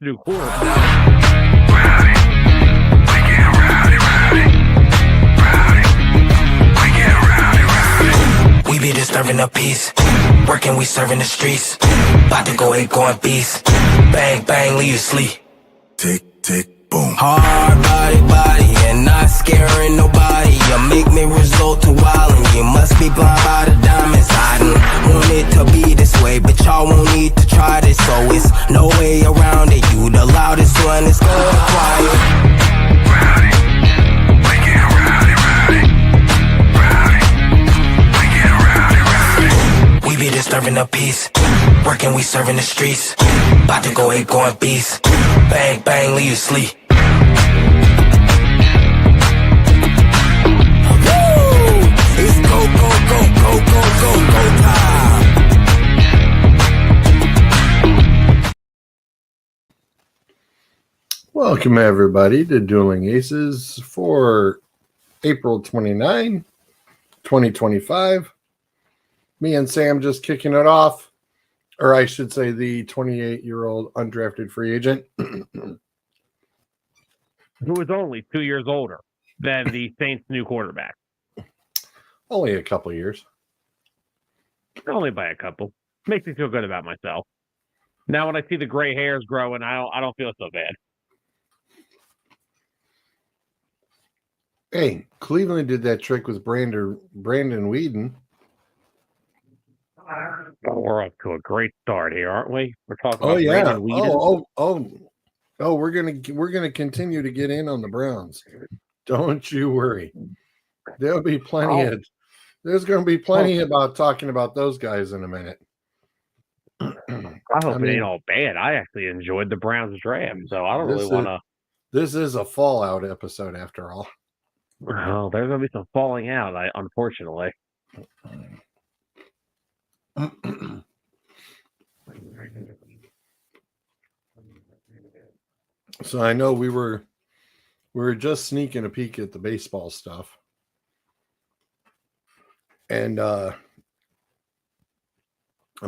new quarterback. We be disturbing the peace. Working, we serving the streets. About to go eight, going beast. Bang, bang, leave you sleep. Tick, tick, boom. Hard body, and not scaring nobody. You make me resort to wildin'. You must be blind by the diamonds. I didn't want it to be this way, but y'all won't need to try this. So it's no way around it. You the loudest one, it's going quiet. We be disturbing the peace. Working, we serving the streets. About to go eight, going beast. Bang, bang, leave you sleep. It's go, go, go, go, go, go, go time. Welcome, everybody, to Dueling Aces for April 29, 2025. Me and Sam just kicking it off, or I should say the 28-year-old undrafted free agent. Who is only 2 years older than the Saints' new quarterback. Only a couple years. Only by a couple. Makes me feel good about myself. Now, when I see the gray hairs growing, I don't feel so bad. Hey, Cleveland did that trick with Brandon Weeden. Oh, we're up to a great start here, aren't we? We're talking Oh about yeah. Brandon Weeden. We're gonna continue to get in on the Browns. Don't you worry. There'll be plenty there's gonna be plenty about talking about those guys in a minute. I hope it ain't all bad. I actually enjoyed the Browns draft, so I don't really want to. This is a fallout episode after all. Well, there's gonna be some falling out, unfortunately. So I know we were just sneaking a peek at the baseball stuff. And I'm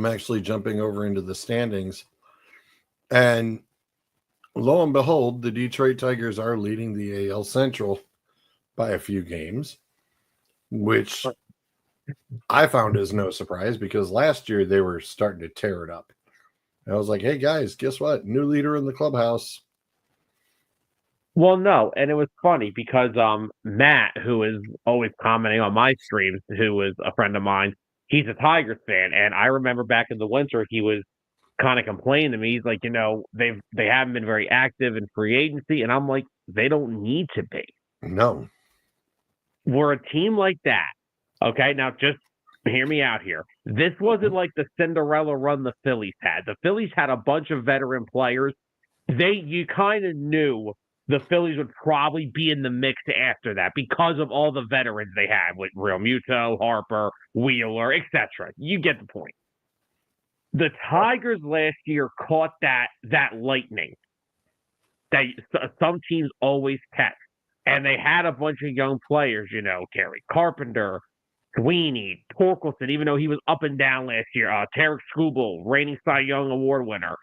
actually jumping over into the standings. And lo and behold, the Detroit Tigers are leading the AL Central by a few games, which I found as no surprise because last year they were starting to tear it up. And I was like, hey, guys, guess what? New leader in the clubhouse. Well, no, and it was funny because Matt, who is always commenting on my streams, who is a friend of mine, he's a Tigers fan, and I remember back in the winter he was kind of complaining to me. He's like, they haven't been very active in free agency, and I'm like, they don't need to be. No, we're a team like that. Okay, now just hear me out here. This wasn't like the Cinderella run the Phillies had. The Phillies had a bunch of veteran players. You kind of knew the Phillies would probably be in the mix after that because of all the veterans they had with Real Muto, Harper, Wheeler, etc. You get the point. The Tigers last year caught that lightning that some teams always catch. And they had a bunch of young players, Kerry Carpenter, Sweeney, Torkelson, even though he was up and down last year, Tarek Skubal, reigning Cy Young Award winner,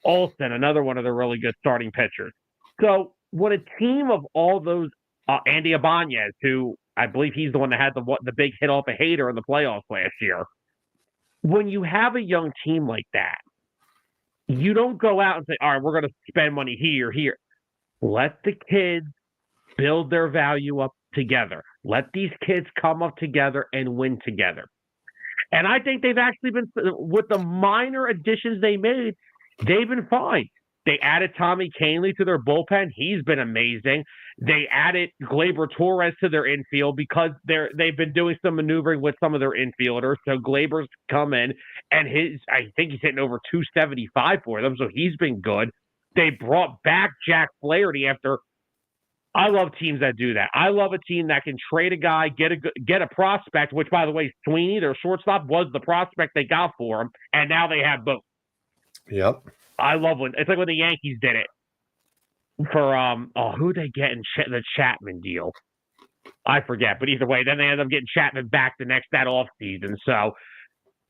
Olsen, another one of the really good starting pitchers. So when a team of all those, Andy Ibanez, who I believe he's the one that had the big hit off a hater in the playoffs last year, when you have a young team like that, you don't go out and say, all right, we're going to spend money here. Let the kids build their value up together. Let these kids come up together and win together. And I think they've actually been, with the minor additions they made, they've been fine. They added Tommy Canley to their bullpen. He's been amazing. They added Gleyber Torres to their infield because they've been doing some maneuvering with some of their infielders. So Gleyber's come in, and I think he's hitting over 275 for them, so he's been good. They brought back Jack Flaherty after. I love teams that do that. I love a team that can trade a guy, get a prospect, which, by the way, Sweeney, their shortstop, was the prospect they got for him, and now they have both. Yep. I love it's like when the Yankees did it for who they get in the Chapman deal. I forget, but either way, then they ended up getting Chapman back that offseason. So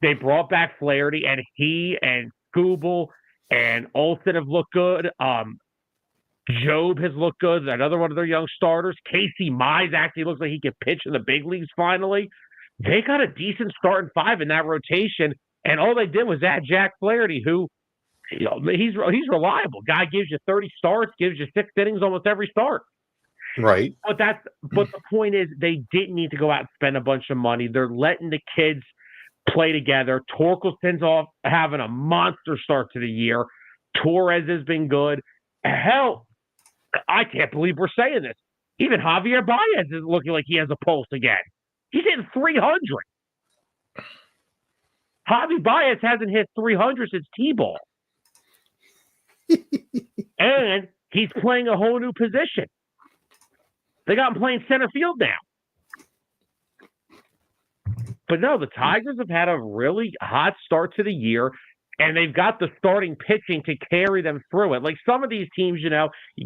they brought back Flaherty, and he and Skubal and Olsen have looked good. Job has looked good. Another one of their young starters. Casey Mize actually looks like he can pitch in the big leagues finally. They got a decent starting five in that rotation, and all they did was add Jack Flaherty, who he's reliable. Guy gives you 30 starts, gives you 6 innings almost every start. Right. But the point is they didn't need to go out and spend a bunch of money. They're letting the kids play together. Torkelson's off having a monster start to the year. Torres has been good. Hell, I can't believe we're saying this. Even Javier Baez is looking like he has a pulse again. He's hitting 300. Javi Baez hasn't hit 300 since T-ball. And he's playing a whole new position. They got him playing center field now. But no, the Tigers have had a really hot start to the year, and they've got the starting pitching to carry them through it. Like some of these teams, you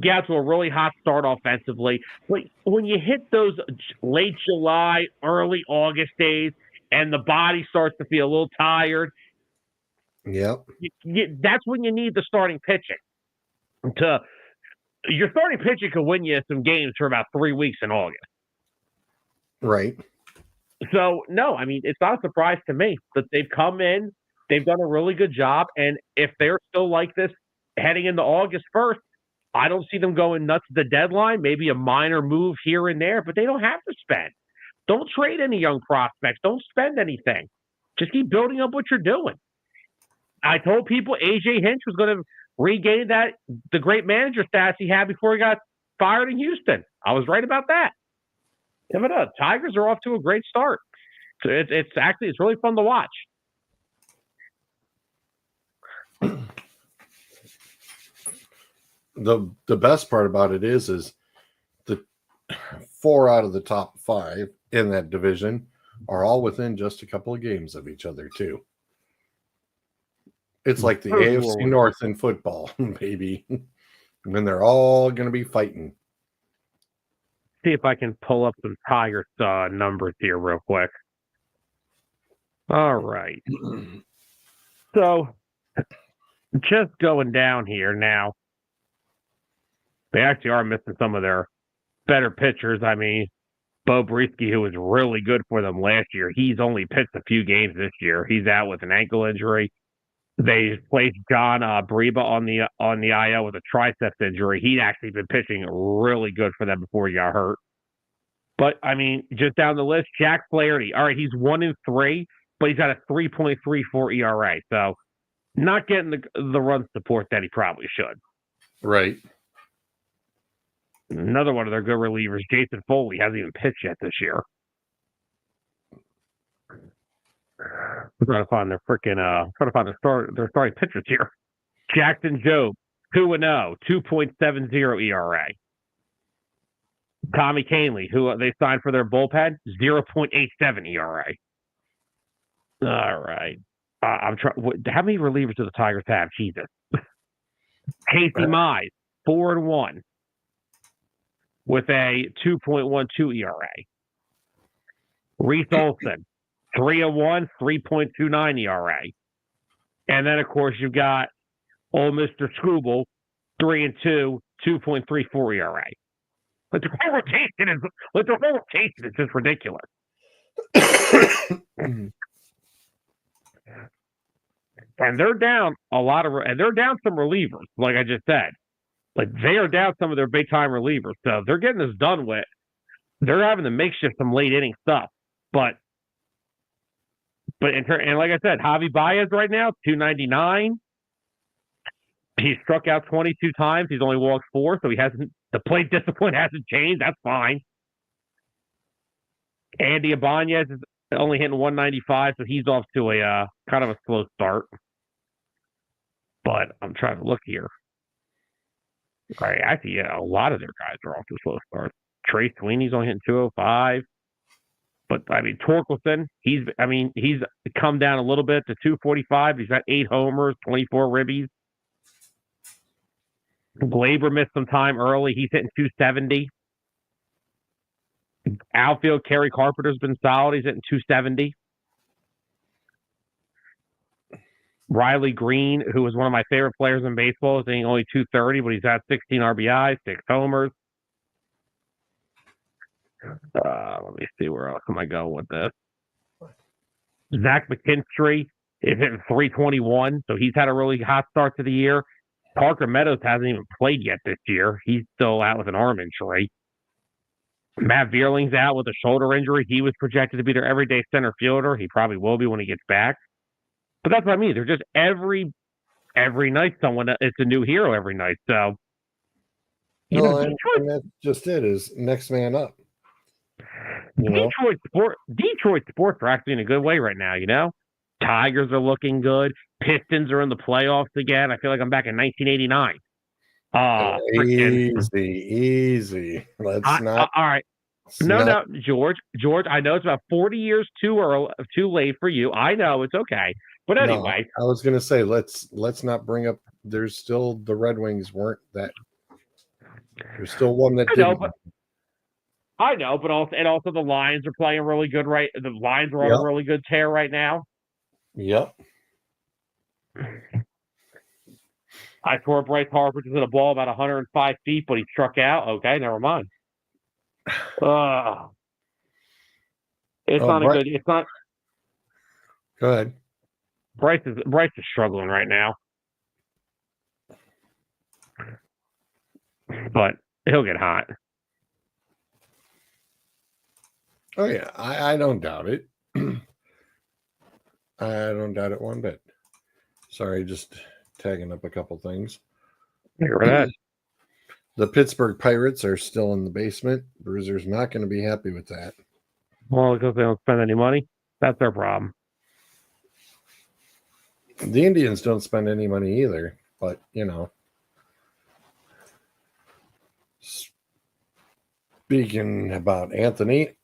get out to a really hot start offensively. Like when you hit those late July, early August days, and the body starts to feel a little tired, Yep. that's when you need the starting pitching. Your starting pitching could win you some games for about 3 weeks in August. Right. So, no, I mean, it's not a surprise to me that they've come in, they've done a really good job, and if they're still like this heading into August 1st, I don't see them going nuts at the deadline, maybe a minor move here and there, but they don't have to spend. Don't trade any young prospects. Don't spend anything. Just keep building up what you're doing. I told people A.J. Hinch was going to regain the great manager status he had before he got fired in Houston. I was right about that. Tigers are off to a great start. So it's really fun to watch. The best part about it is the 4 out of the top 5 in that division are all within just a couple of games of each other too. It's like the AFC North in football, baby. When they're all going to be fighting. See if I can pull up some Tigers numbers here real quick. All right. So, just going down here now. They actually are missing some of their better pitchers. I mean, Bo Brisky, who was really good for them last year, he's only pitched a few games this year. He's out with an ankle injury. They placed John Briba on the IL with a triceps injury. He'd actually been pitching really good for them before he got hurt. But I mean, just down the list, Jack Flaherty. All right, he's 1-3, but he's got a 3.34 ERA. So not getting the run support that he probably should. Right. Another one of their good relievers, Jason Foley, hasn't even pitched yet this year. We're trying to find their their starting pitchers here. Jackson Jobe, 2-0, 2.70 ERA. Tommy Canley, who they signed for their bullpen, 0.87 ERA. All right. I'm trying. How many relievers do the Tigers have? Jesus. Casey Mize, 4-1, with a 2.12 ERA. Reese Olson, 3-1, 3.29 ERA. And then, of course, you've got old Mr. Scooble, 3-2, 2.34 ERA. But the whole rotation is just ridiculous. And they're down they're down some relievers, like I just said. Like they are down some of their big time relievers. So they're getting this done with. They're having to makeshift some late inning stuff. But and like I said, Javi Baez right now, 299. He's struck out 22 times. He's only walked 4, so the plate discipline hasn't changed. That's fine. Andy Ibanez is only hitting 195, so he's off to a kind of a slow start. But I'm trying to look here. Right, actually, a lot of their guys are off to slow starts. Trey Sweeney's only hitting 205. But I mean, Torkelson, he's come down a little bit to 245. He's got 8 homers, 24 ribbies. Glaber missed some time early. He's hitting 270. Outfield, Kerry Carpenter's been solid. He's hitting 270. Riley Green, who was one of my favorite players in baseball, is hitting only 230, but he's had 16 RBIs, 6 homers. Let me see, where else am I going with this? Zach McKinstry is hitting 321, so he's had a really hot start to the year. Parker Meadows hasn't even played yet this year. He's still out with an arm injury. Matt Vierling's out with a shoulder injury. He was projected to be their everyday center fielder. He probably will be when he gets back. But that's what I mean. They're just every night someone, it's a new hero every night. So, and that's just it, is next man up. Detroit sports are actually in a good way right now, Tigers are looking good. Pistons are in the playoffs again. I feel like I'm back in 1989. Easy. Let's not. All right. No, George. I know it's about 40 years too late for you. I know it's okay. But anyway, I was going to say let's not bring up. There's still the Red Wings weren't that. There's still one that didn't. I know, but also the Lions are playing really good, right? The Lions are on a really good tear right now. Yep. I swore Bryce Harper just hit a ball about 105 feet, but he struck out. Okay, never mind. It's not a good. It's not. Go ahead. Bryce is struggling right now, but he'll get hot. Oh yeah, I don't doubt it. I don't doubt it one bit. Sorry, just tagging up a couple things. That. The Pittsburgh Pirates are still in the basement. Bruiser's not going to be happy with that. Well, because they don't spend any money. That's their problem. The Indians don't spend any money either, but speaking about Anthony,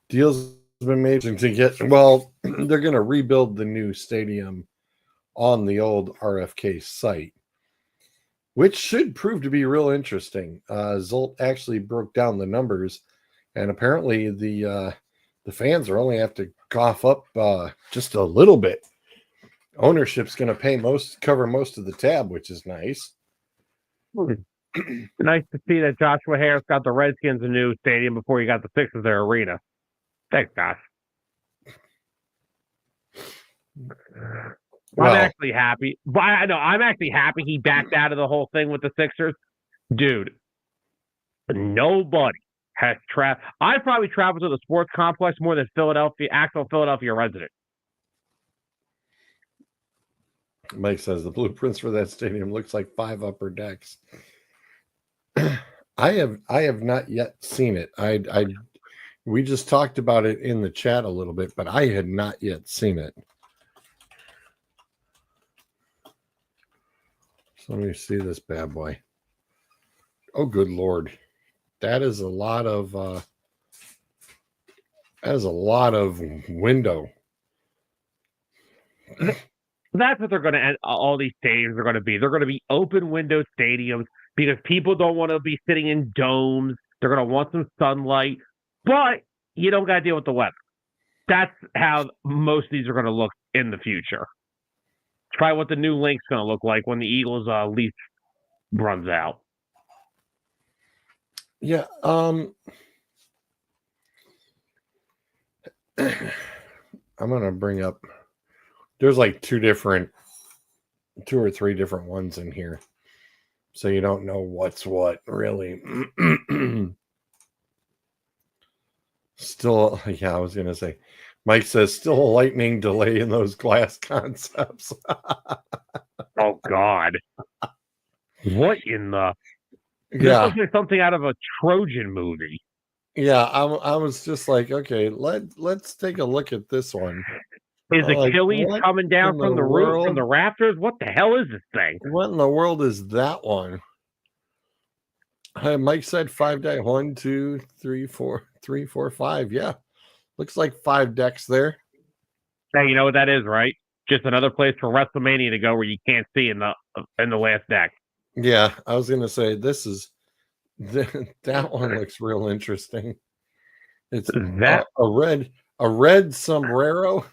deals have been made to get. Well, they're going to rebuild the new stadium on the old RFK site, which should prove to be real interesting. Zolt actually broke down the numbers, and apparently the fans are only have to cough up just a little bit. Ownership's going to cover most of the tab, which is nice. Nice to see that Joshua Harris got the Redskins a new stadium before he got the Sixers their arena. Thanks, Josh. I'm actually happy. But I'm actually happy he backed out of the whole thing with the Sixers. Dude, nobody has traveled. I probably traveled to the sports complex more than actual Philadelphia resident. Mike says the blueprints for that stadium looks like 5 upper decks. I have not yet seen it. We just talked about it in the chat a little bit, but I had not yet seen it. So let me see this bad boy. Oh, good Lord. That is a lot of window. That's what they're going to. All these stadiums are going to be. They're going to be open window stadiums because people don't want to be sitting in domes. They're going to want some sunlight, but you don't got to deal with the weather. That's how most of these are going to look in the future. Try what the new link's going to look like when the Eagles' lease runs out. Yeah. I'm going to bring up. There's like 2 or 3 different ones in here. So you don't know what's what, really. Still, yeah, I was going to say. Mike says, still a lightning delay in those glass concepts. Oh, God. What in the... Yeah. This looks like something out of a Trojan movie. Yeah, I was just like, okay, let's take a look at this one. Is Achilles coming down from the roof, from the rafters? What the hell is this thing? What in the world is that one? Mike said 5 deck. 1, 2, 3, 4, 3, 4, 5. Yeah. Looks like 5 decks there. Hey, you know what that is, right? Just another place for WrestleMania to go where you can't see in the last deck. Yeah, I was gonna say that one looks real interesting. It's a A red sombrero.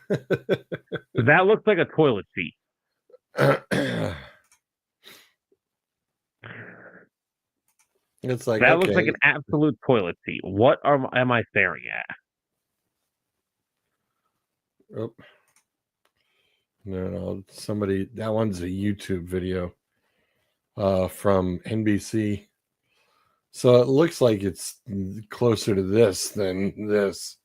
That looks like a toilet seat. It's like, That okay. looks like an absolute toilet seat. What am I staring at? Oh. No, somebody, that one's a YouTube video from NBC. So it looks like it's closer to this than this.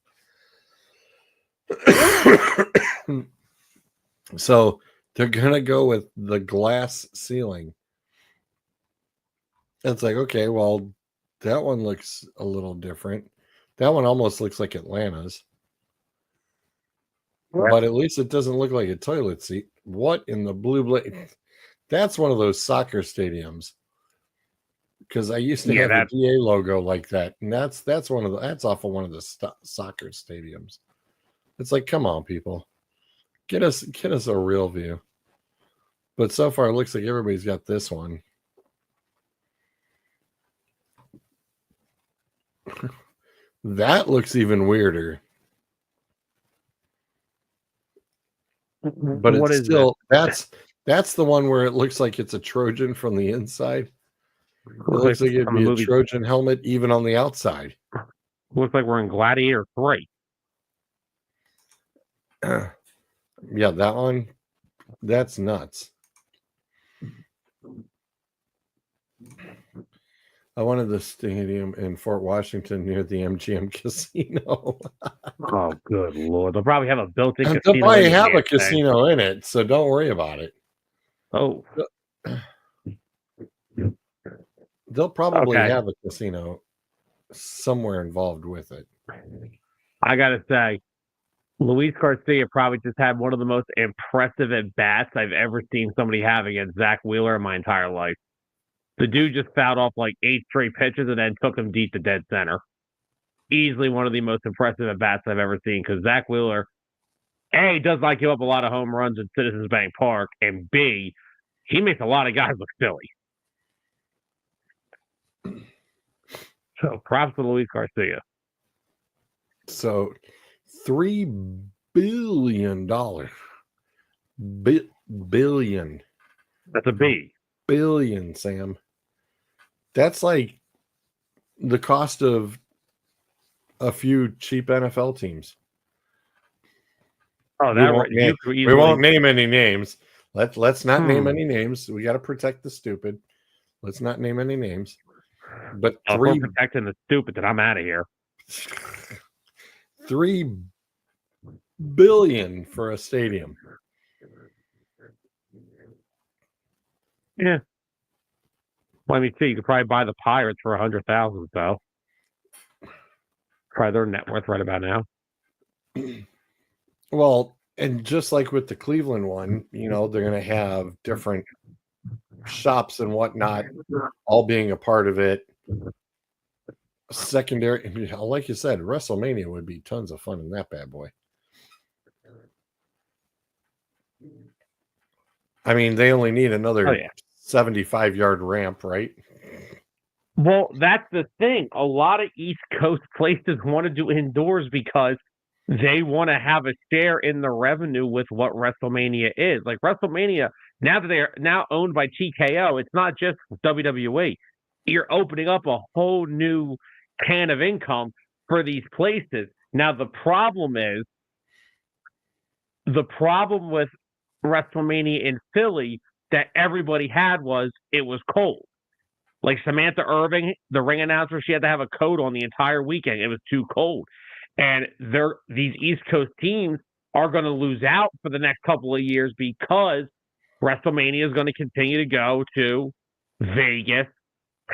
So they're going to go with the glass ceiling. It's like, okay, well, that one looks a little different. That one almost looks like Atlanta's. But at least it doesn't look like a toilet seat. What in the blue blade? That's one of those soccer stadiums. Because I used to have a DA logo like that, and that's one of the that's off of one of the soccer stadiums. It's like, come on, people, get us a real view. But so far, it looks like everybody's got this one. That looks even weirder. But what it's is still it? that's the one where it looks like it's a Trojan from the inside. It looks like it'd be a Trojan helmet even on the outside. Looks like we're in Gladiator 3. Yeah, that one. That's nuts. I wanted the stadium in Fort Washington near the MGM casino. Oh, good Lord. They'll probably have a built-in casino. They'll probably have a casino in it, so don't worry about it. Oh. They'll probably have a casino somewhere involved with it. I got to say, Luis Garcia probably just had one of the most impressive at-bats I've ever seen somebody have against Zach Wheeler in my entire life. The dude just fouled off like 8 straight pitches and then took him deep to dead center. Easily one of the most impressive at-bats I've ever seen because Zach Wheeler, A, does not give up a lot of home runs at Citizens Bank Park, and B, he makes a lot of guys look silly. So props to Luis Garcia. So $3 billion. Billion. That's a B. Billion, Sam. That's like the cost of a few cheap NFL teams. Oh, we won't name any names. Let's not name any names. We got to protect the stupid. Let's not name any names. But if we're protecting the stupid, then I'm out of here. $3 billion for a stadium. Yeah. Let me see. You could probably buy the Pirates for $100,000, though. Probably their net worth right about now. Well, and just like with the Cleveland one, you know, they're going to have different shops and whatnot, all being a part of it. Secondary, like you said, WrestleMania would be tons of fun in that bad boy. I mean, they only need another 75-yard ramp, right? Well, that's the thing. A lot of East Coast places want to do indoors because they want to have a share in the revenue with what WrestleMania is. Like WrestleMania, now that they're now owned by TKO, it's not just WWE. You're opening up a whole new can of income for these places. Now, the problem with WrestleMania in Philly that everybody had was it was cold. Like Samantha Irving, the ring announcer, she had to have a coat on the entire weekend. It was too cold. And these East Coast teams are going to lose out for the next couple of years because WrestleMania is going to continue to go to Vegas,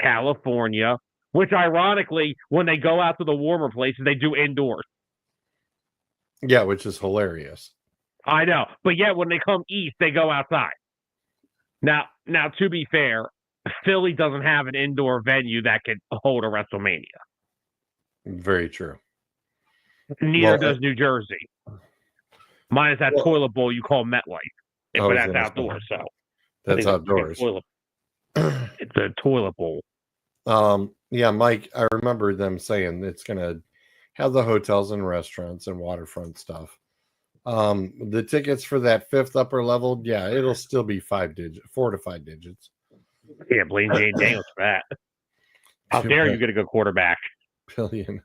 California, which ironically, when they go out to the warmer places, they do indoors. Yeah, which is hilarious. I know. But yet when they come east, they go outside. Now, to be fair, Philly doesn't have an indoor venue that could hold a WrestleMania. Very true. Neither does New Jersey. Minus that toilet bowl you call MetLife. But that's outdoors, so. That's outdoors. It's a toilet bowl. Yeah, Mike, I remember them saying it's going to have the hotels and restaurants and waterfront stuff. The tickets for that fifth upper level, yeah, it'll still be 4 to 5 digits. Yeah, blame Jane Daniels for that. How dare you get a good quarterback? Billion.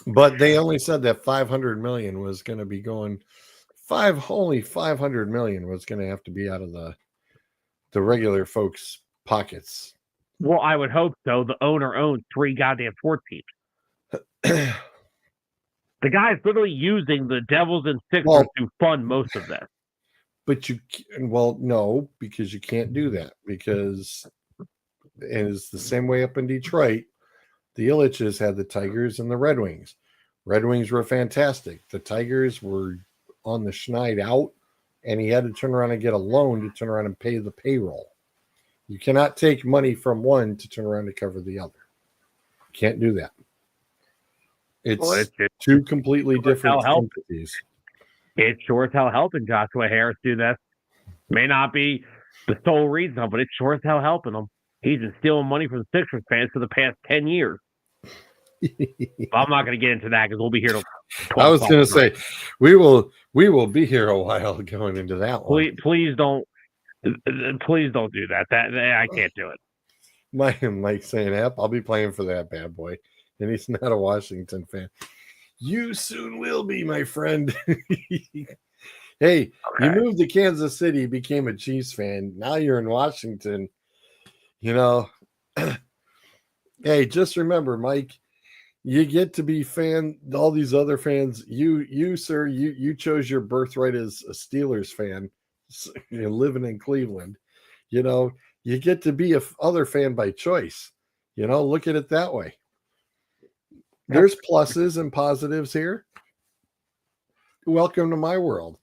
But they only said that 500 million was going to be going. 500 million was going to have to be out of the regular folks' pockets. Well, I would hope so. The owner owns 3 goddamn sports teams. The guy's literally using the Devils and Sixers to fund most of this. But no, because you can't do that, because it's the same way up in Detroit. The Illiches had the Tigers and the Red Wings. Red Wings were fantastic. The Tigers were on the schneid out, and he had to turn around and get a loan to turn around and pay the payroll. You cannot take money from one to turn around to cover the other. You can't do that. It's two completely different entities. It's sure as hell helping Joshua Harris do this. May not be the sole reason, but it's sure as hell helping him. He's been stealing money from the Sixers fans for the past 10 years. I'm not going to get into that because we'll be here till 12. I was going to say, we will be here a while going into that one. Please don't do that. I can't do it. Mike saying, I'll be playing for that bad boy. And he's not a Washington fan. You soon will be, my friend. Hey, You moved to Kansas City, became a Chiefs fan. Now you're in Washington. Hey, just remember, Mike, you get to be all these other fans. You, sir, you chose your birthright as a Steelers fan, living in Cleveland. You get to be a other fan by choice. Look at it that way. There's pluses and positives here. Welcome to my world.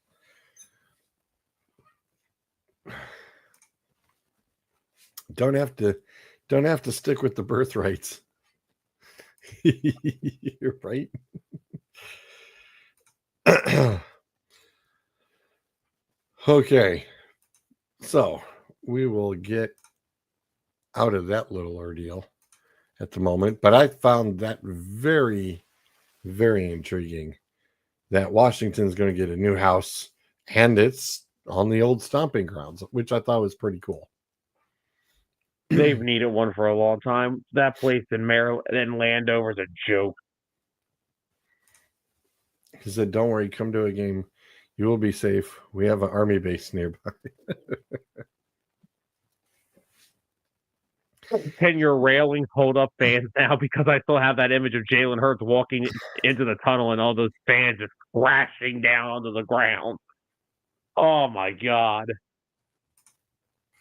Don't have to stick with the birthrights. You're right. Okay. So we will get out of that little ordeal at the moment, but I found that very, very intriguing that Washington's going to get a new house, and it's on the old stomping grounds, which I thought was pretty cool. They've needed one for a long time. That place in Maryland and Landover is a joke. He said, don't worry, come to a game. You will be safe. We have an army base nearby. Can your railings hold up fans now? Because I still have that image of Jalen Hurts walking into the tunnel and all those fans just crashing down onto the ground. Oh, my God.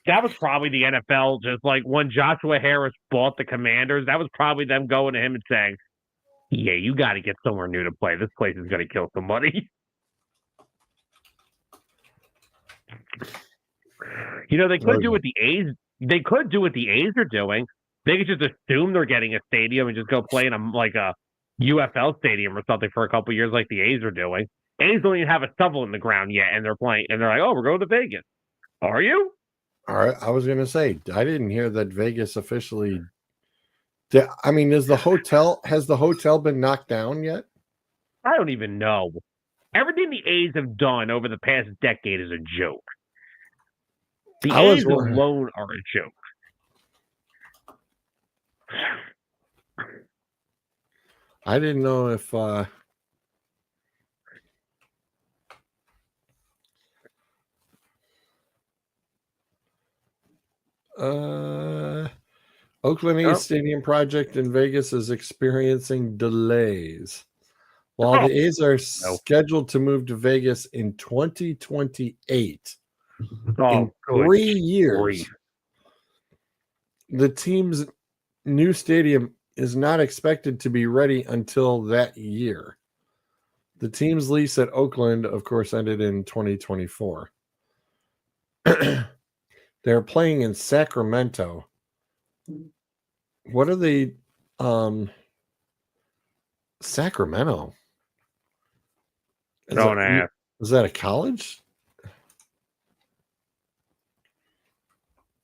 That was probably the NFL, just like when Joshua Harris bought the Commanders, that was probably them going to him and saying, yeah, you got to get somewhere new to play. This place is going to kill somebody. They could do what the A's. They could do what the A's are doing. They could just assume they're getting a stadium and just go play in a UFL stadium or something for a couple of years, like the A's are doing. A's don't even have a shovel in the ground yet, and they're playing, and they're like, "Oh, we're going to Vegas." Are you? All right. I was going to say, I didn't hear that Vegas officially. Has the hotel been knocked down yet? I don't even know. Everything the A's have done over the past decade is a joke. The A's alone are a joke. I didn't know if Oakland A's stadium project in Vegas is experiencing delays. While the A's are scheduled to move to Vegas in 2028, in 3 years, the team's new stadium is not expected to be ready until that year. The team's lease at Oakland, of course, ended in 2024. They're playing in Sacramento. What are they? Sacramento. Don't ask. Is that a college?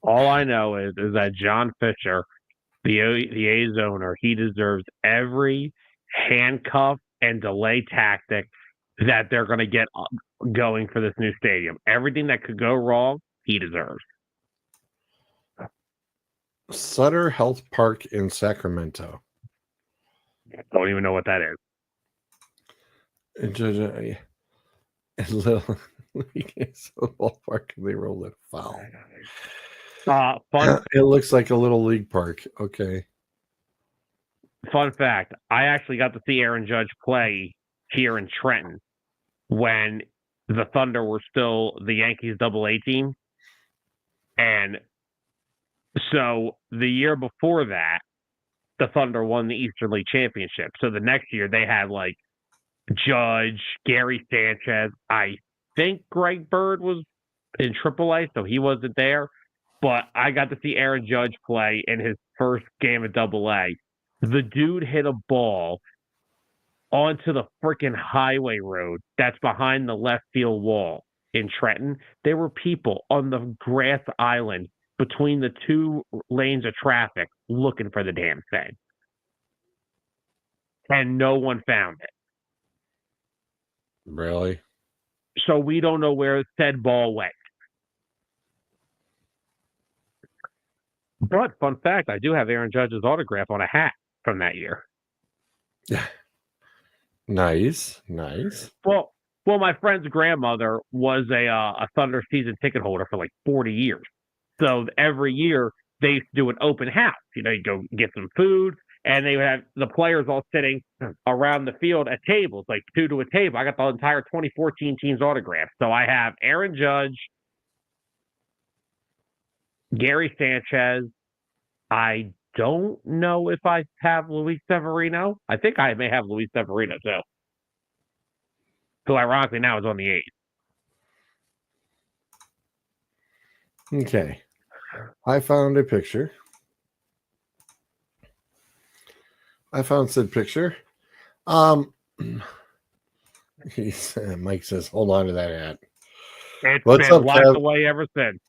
All I know is that John Fisher, the A's owner, he deserves every handcuff and delay tactic that they're going to get going for this new stadium. Everything that could go wrong, he deserves. Sutter Health Park in Sacramento. Don't even know what that is. A little ballpark, they rolled it foul. Fun. It looks like a little league park. Okay. Fun fact: I actually got to see Aaron Judge play here in Trenton when the Thunder were still the Yankees Double-A team, and so the year before that, the Thunder won the Eastern League Championship. So the next year they had like Judge, Gary Sanchez. I think Greg Bird was in AAA, so he wasn't there. But I got to see Aaron Judge play in his first game of AA. The dude hit a ball onto the freaking highway road that's behind the left field wall in Trenton. There were people on the grass island between the two lanes of traffic looking for the damn thing. And no one found it. Really? So we don't know where said ball went. But fun fact, I do have Aaron Judge's autograph on a hat from that year. Yeah. Nice. Well, my friend's grandmother was a Thunder season ticket holder for like 40 years. So every year they used to do an open house. You go get some food, and they would have the players all sitting around the field at tables, like two to a table. I got the entire 2014 team's autograph. So I have Aaron Judge, Gary Sanchez. I don't know if I have Luis Severino. I think I may have Luis Severino too. Who ironically now is on the A's. Okay. I found a picture. I found said picture. Mike says, hold on to that hat. It's What's been locked away ever since.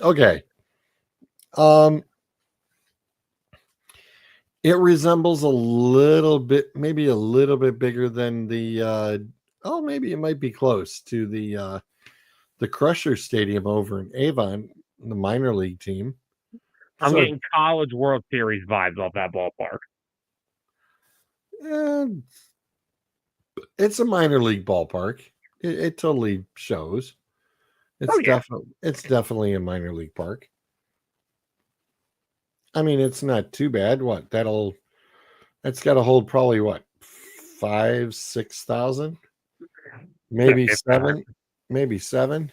Okay. It resembles a little bit, maybe a little bit bigger than the maybe it might be close to the Crusher Stadium over in Avon, the minor league team. I'm getting College World Series vibes off that ballpark. It's a minor league ballpark. It totally shows. It's definitely a minor league park. I mean, it's not too bad. That's got to hold probably 5,000-6,000, maybe 7, maybe 7.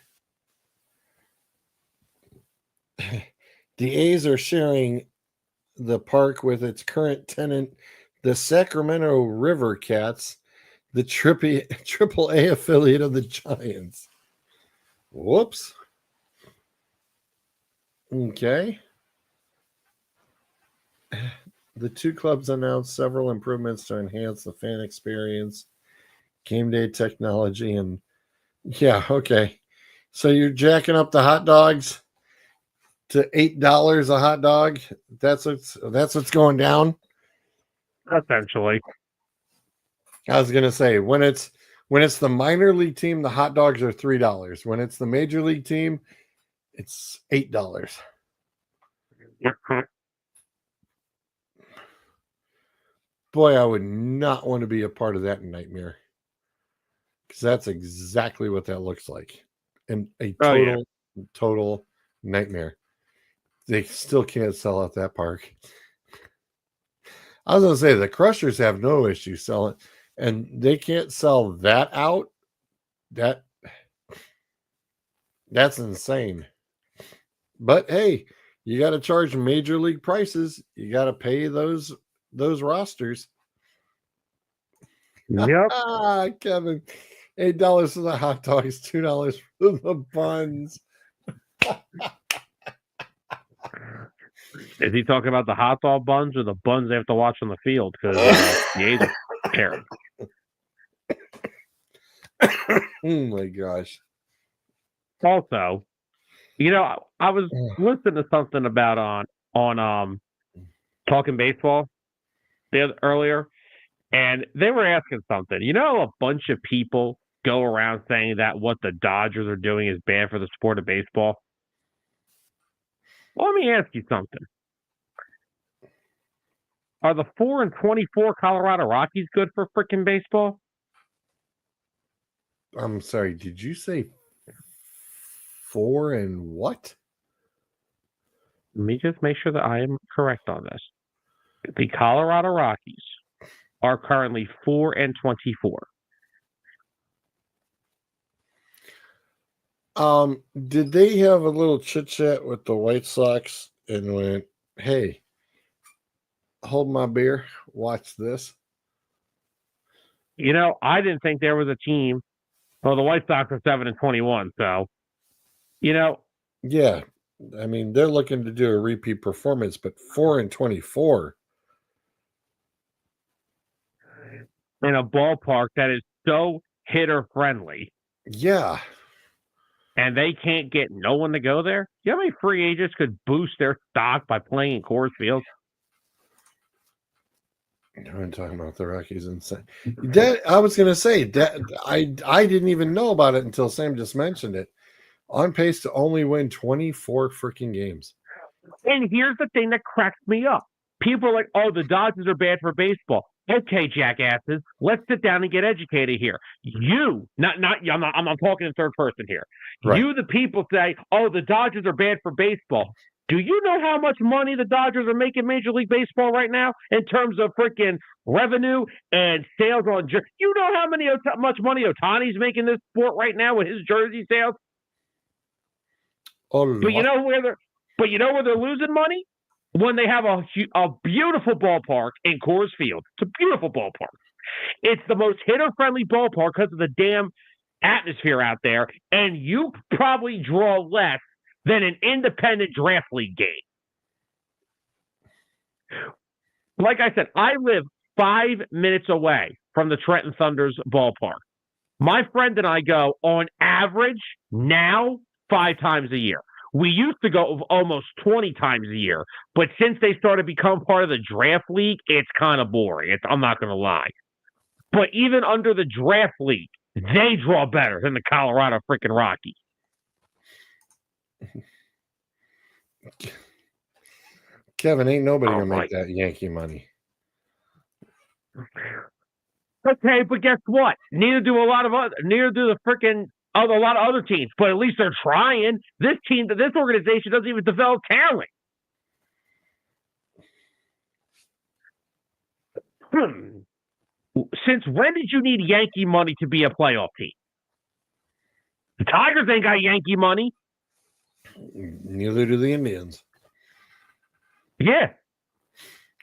The A's are sharing the park with its current tenant, the Sacramento River Cats, the AAA affiliate of the Giants. Whoops. Okay. The two clubs announced several improvements to enhance the fan experience, game day technology, and yeah, okay. So you're jacking up the hot dogs to $8 a hot dog. That's what's going down. Essentially. I was gonna say when it's the minor league team, the hot dogs are $3. When it's the major league team, it's $8. Boy, I would not want to be a part of that nightmare, because that's exactly what that looks like, and a total nightmare. They still can't sell out that park. I was gonna say the Crushers have no issue selling, and they can't sell that out. That's insane. But hey, you got to charge major league prices. You got to pay those rosters. Yep. Kevin, $8 for the hot dogs, $2 for the buns. Is he talking about the hot dog buns or the buns they have to watch on the field? Because the A's are terrible. Oh my gosh. Also, I was listening to something about on talking baseball earlier, and they were asking something. A bunch of people go around saying that what the Dodgers are doing is bad for the sport of baseball. Well, let me ask you something. Are the 4-24 Colorado Rockies good for freaking baseball? I'm sorry, did you say 4 and what? Let me just make sure that I am correct on this. The Colorado Rockies are currently 4-24. Did they have a little chit chat with the White Sox and went, "Hey, hold my beer, watch this"? I didn't think there was a team. Well, the White Sox are 7-21, so Yeah, I mean they're looking to do a repeat performance, but 4-24 in a ballpark that is so hitter friendly, Yeah, and they can't get no one to go there. You know how many free agents could boost their stock by playing in Coors Field? I'm talking about the Rockies and that. I was going to say that I didn't even know about it until Sam just mentioned it. On pace to only win 24 freaking games. And here's the thing that cracks me up. People are like, "Oh, the Dodgers are bad for baseball." Okay, jackasses, let's sit down and get educated here. You, not, I'm not talking in third person here. Right. You, the people, say, "Oh, the Dodgers are bad for baseball." Do you know how much money the Dodgers are making Major League Baseball right now in terms of freaking revenue and sales on? You know how much money Otani's making this sport right now with his jersey sales? Oh, But you know where they're losing money? When they have a beautiful ballpark in Coors Field. It's a beautiful ballpark. It's the most hitter-friendly ballpark because of the damn atmosphere out there, and you probably draw less than an independent draft league game. Like I said, I live 5 minutes away from the Trenton Thunder's ballpark. My friend and I go on average now 5 times a year. We used to go almost 20 times a year, but since they started to become part of the draft league, it's kind of boring. I'm not going to lie. But even under the draft league, they draw better than the Colorado freaking Rockies. Kevin, ain't nobody gonna make that Yankee money. Okay, but guess what? Neither do a lot of a lot of other teams. But at least they're trying. This organization doesn't even develop talent. Since when did you need Yankee money to be a playoff team? The Tigers ain't got Yankee money. Neither do the Indians. Yeah.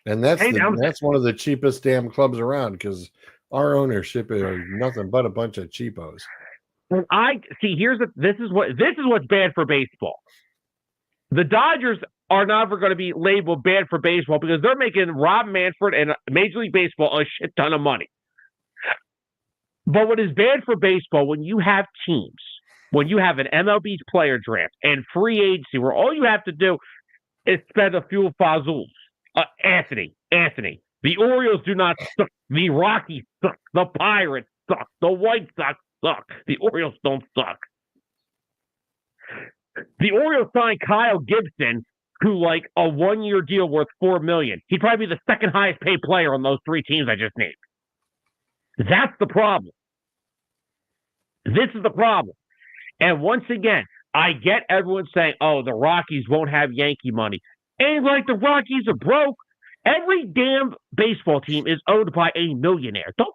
And that's one of the cheapest damn clubs around because our ownership are nothing but a bunch of cheapos. And this is what's bad for baseball. The Dodgers are never going to be labeled bad for baseball because they're making Rob Manfred and Major League Baseball a shit ton of money. But what is bad for baseball when you have teams, when you have an MLB's player draft and free agency where all you have to do is spend a few fazools. Anthony, the Orioles do not suck. The Rockies suck. The Pirates suck. The White Sox suck. The Orioles don't suck. The Orioles signed Kyle Gibson to like a 1-year deal worth $4 million. He'd probably be the second highest paid player on those 3 teams I just named. That's the problem. This is the problem. And once again, I get everyone saying, "Oh, the Rockies won't have Yankee money." Ain't like the Rockies are broke. Every damn baseball team is owned by a millionaire. Don't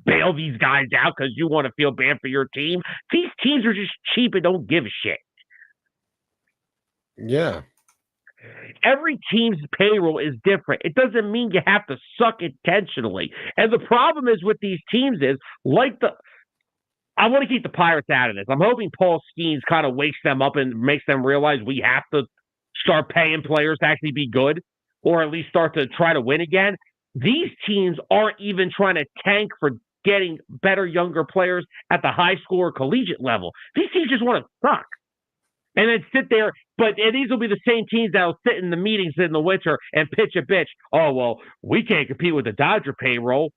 bail these guys out because you want to feel bad for your team. These teams are just cheap and don't give a shit. Yeah. Every team's payroll is different. It doesn't mean you have to suck intentionally. And the problem is with these teams is I want to keep the Pirates out of this. I'm hoping Paul Skeens kind of wakes them up and makes them realize we have to start paying players to actually be good, or at least start to try to win again. These teams aren't even trying to tank for getting better younger players at the high school or collegiate level. These teams just want to suck. and then sit there. And these will be the same teams that will sit in the meetings in the winter and pitch a bitch. Oh, well, we can't compete with the Dodger payroll.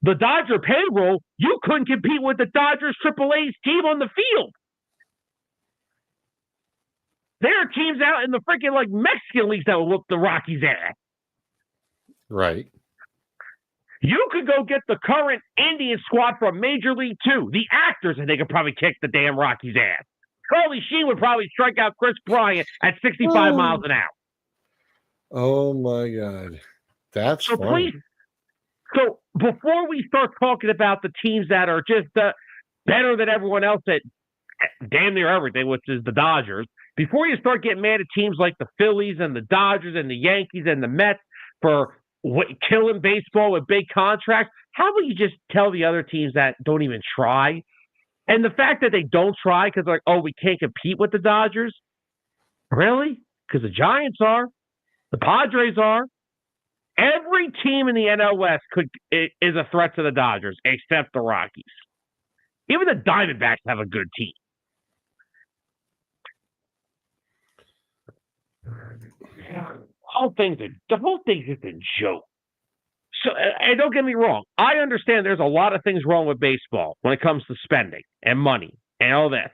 The Dodger payroll, you couldn't compete with the Dodgers AAA's team on the field. There are teams out in the freaking like Mexican leagues that will whoop the Rockies' ass. Right. You could go get the current Indian squad from Major League 2, the actors, and they could probably kick the damn Rockies' ass. Charlie Sheen would probably strike out Chris Bryant at 65 miles an hour. Oh my God. That's so funny. Please, so before we start talking about the teams that are just better than everyone else at damn near everything, which is the Dodgers, before you start getting mad at teams like the Phillies and the Dodgers and the Yankees and the Mets for killing baseball with big contracts, how about you just tell the other teams that don't even try? And the fact that they don't try because like, oh, we can't compete with the Dodgers? Really? Because the Giants are. The Padres are. Every team in the NL West is a threat to the Dodgers, except the Rockies. Even the Diamondbacks have a good team. The whole thing's just a joke. So, and don't get me wrong, I understand there's a lot of things wrong with baseball when it comes to spending and money and all this.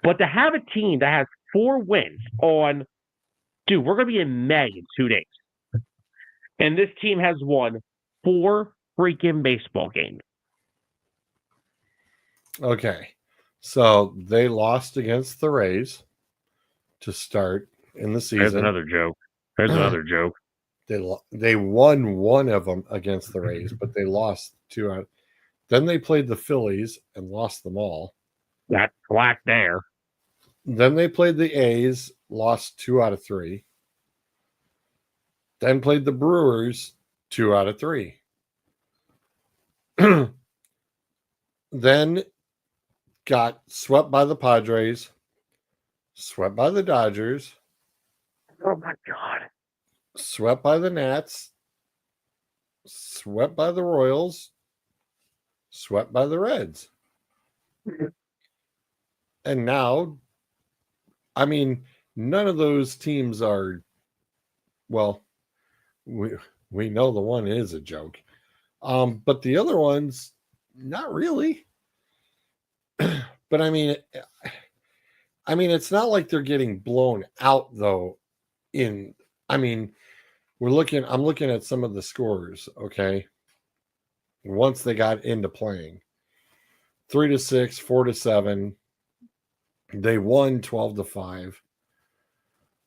But to have a team that has 4 wins on, dude, we're going to be in May in 2 days. And this team has won 4 freaking baseball games. Okay. So they lost against the Rays to start in the season. There's another joke. They won one of them against the Rays, but they lost 2 out. Then they played the Phillies and lost them all. That's black there. Then they played the A's, lost 2 out of 3. Then played the Brewers 2 out of 3. Then got swept by the Padres, swept by the Dodgers. Oh my God. Swept by the Nats, swept by the Royals, swept by the Reds. And now, I mean, none of those teams are, well, we know the one is a joke. But the other ones, not really. But I mean, it's not like they're getting blown out though. I'm looking at some of the scores, okay? Once they got into playing. 3-6, 4-7. They won 12-5.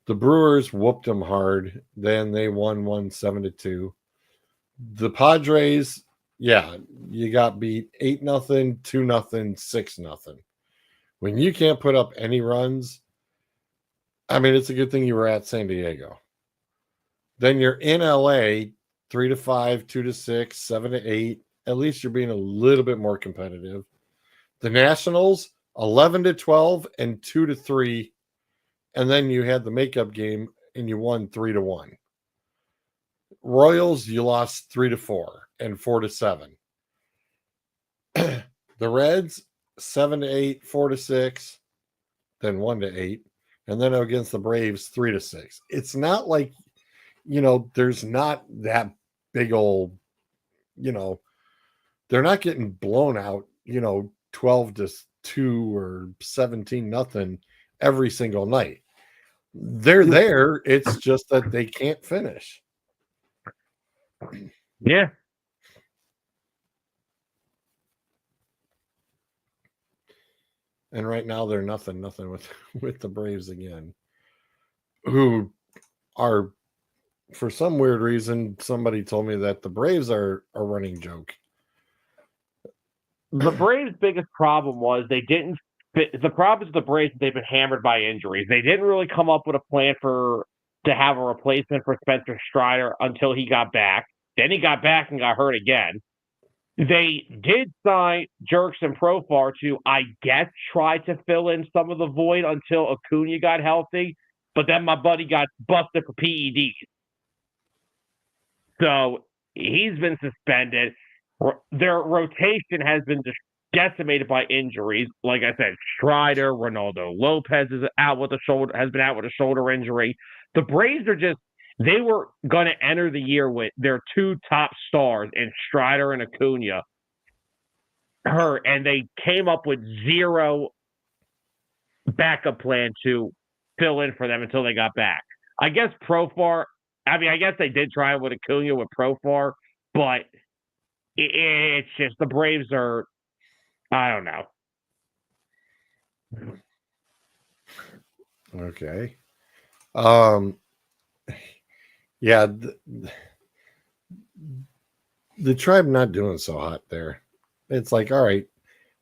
The Brewers whooped them hard. Then they won 7-2. The Padres, yeah, you got beat 8-0, 2-0, 6-0. When you can't put up any runs, I mean, it's a good thing you were at San Diego. Then you're in LA, 3-5, 2-6, 7-8. At least you're being a little bit more competitive. The Nationals, 11-12 and 2-3. And then you had the makeup game and you won 3-1. Royals, you lost 3-4 and 4-7. The Reds, 7-8, 4-6, then 1-8. And then against the Braves, 3-6. It's not like, there's not that big old, they're not getting blown out, 12-2 or 17-0 every single night. They're there. It's just that they can't finish. Yeah. And right now they're nothing with the Braves again, who are, for some weird reason, somebody told me that the Braves are a running joke. The Braves' biggest problem was they didn't fit. The problem is the Braves, they've been hammered by injuries. They didn't really come up with a plan to have a replacement for Spencer Strider until he got back. Then he got back and got hurt again. They did sign Jerks and Profar to, I guess, try to fill in some of the void until Acuna got healthy. But then my buddy got busted for PEDs. So he's been suspended. Their rotation has been decimated by injuries. Like I said, Strider, Ronaldo Lopez is out with a shoulder, has been out with a shoulder injury. The Braves are just, they were going to enter the year with their two top stars in Strider and Acuna hurt, and they came up with zero backup plan to fill in for them until they got back. I guess Profar, I guess they did try with Acuna with Profar, but it's just the Braves are, I don't know. Okay. Yeah, the Tribe not doing so hot there. It's like, all right,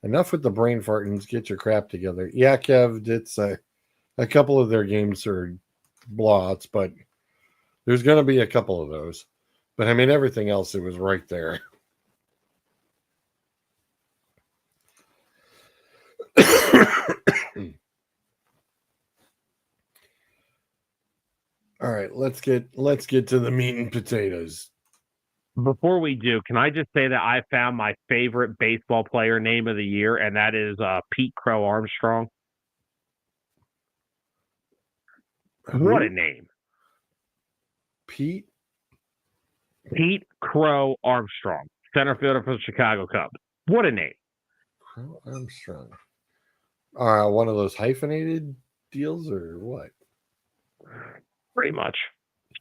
enough with the brain fartings. Get your crap together. Yeah, Kev, it's a couple of their games are blowouts, but there's going to be a couple of those. But I mean, everything else, it was right there. All right, let's get to the meat and potatoes. Before we do, can I just say that I found my favorite baseball player name of the year, and that is Pete Crow Armstrong. What a name. Pete Crow Armstrong, center fielder for the Chicago Cubs. What a name. Crow Armstrong. One of those hyphenated deals or what? Pretty much.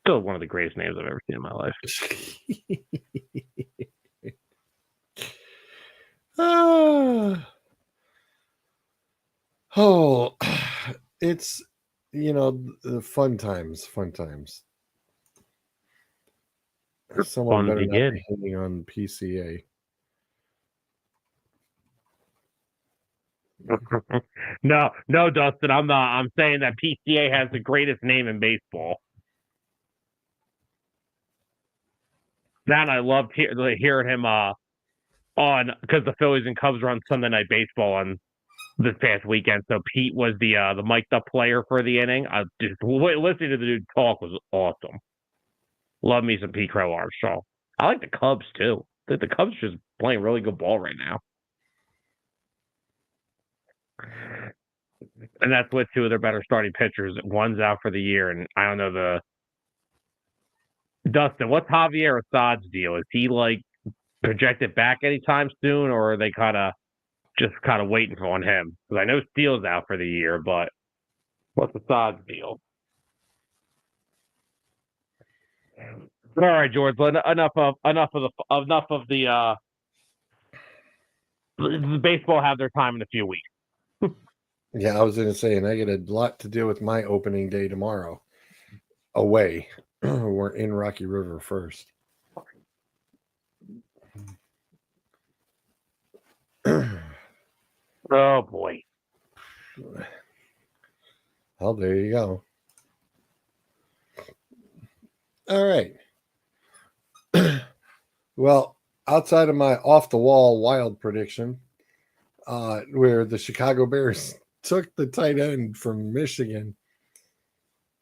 Still one of the greatest names I've ever seen in my life. Oh, it's, fun times. Someone better not be hitting on PCA. No, Dustin, I'm not. I'm saying that PCA has the greatest name in baseball. That I loved hearing him on, because the Phillies and Cubs were on Sunday Night Baseball on this past weekend. So Pete was the mic'd up player for the inning. I just listening to the dude talk was awesome. Love me some Pete Crow Armstrong. I like the Cubs too. The Cubs just playing really good ball right now. And that's with two of their better starting pitchers. One's out for the year, and I don't know Dustin, what's Javier Assad's deal? Is he like projected back anytime soon, or are they kind of waiting on him? Because I know Steele's out for the year, but what's Assad's deal? All right, George. Enough of the baseball have their time in a few weeks. Yeah, I was going to say, and I get a lot to deal with my opening day tomorrow. Away, we're in Rocky River first. Oh boy. Well, there you go. All right. Well, outside of my off the wall wild prediction, where the Chicago Bears took the tight end from Michigan.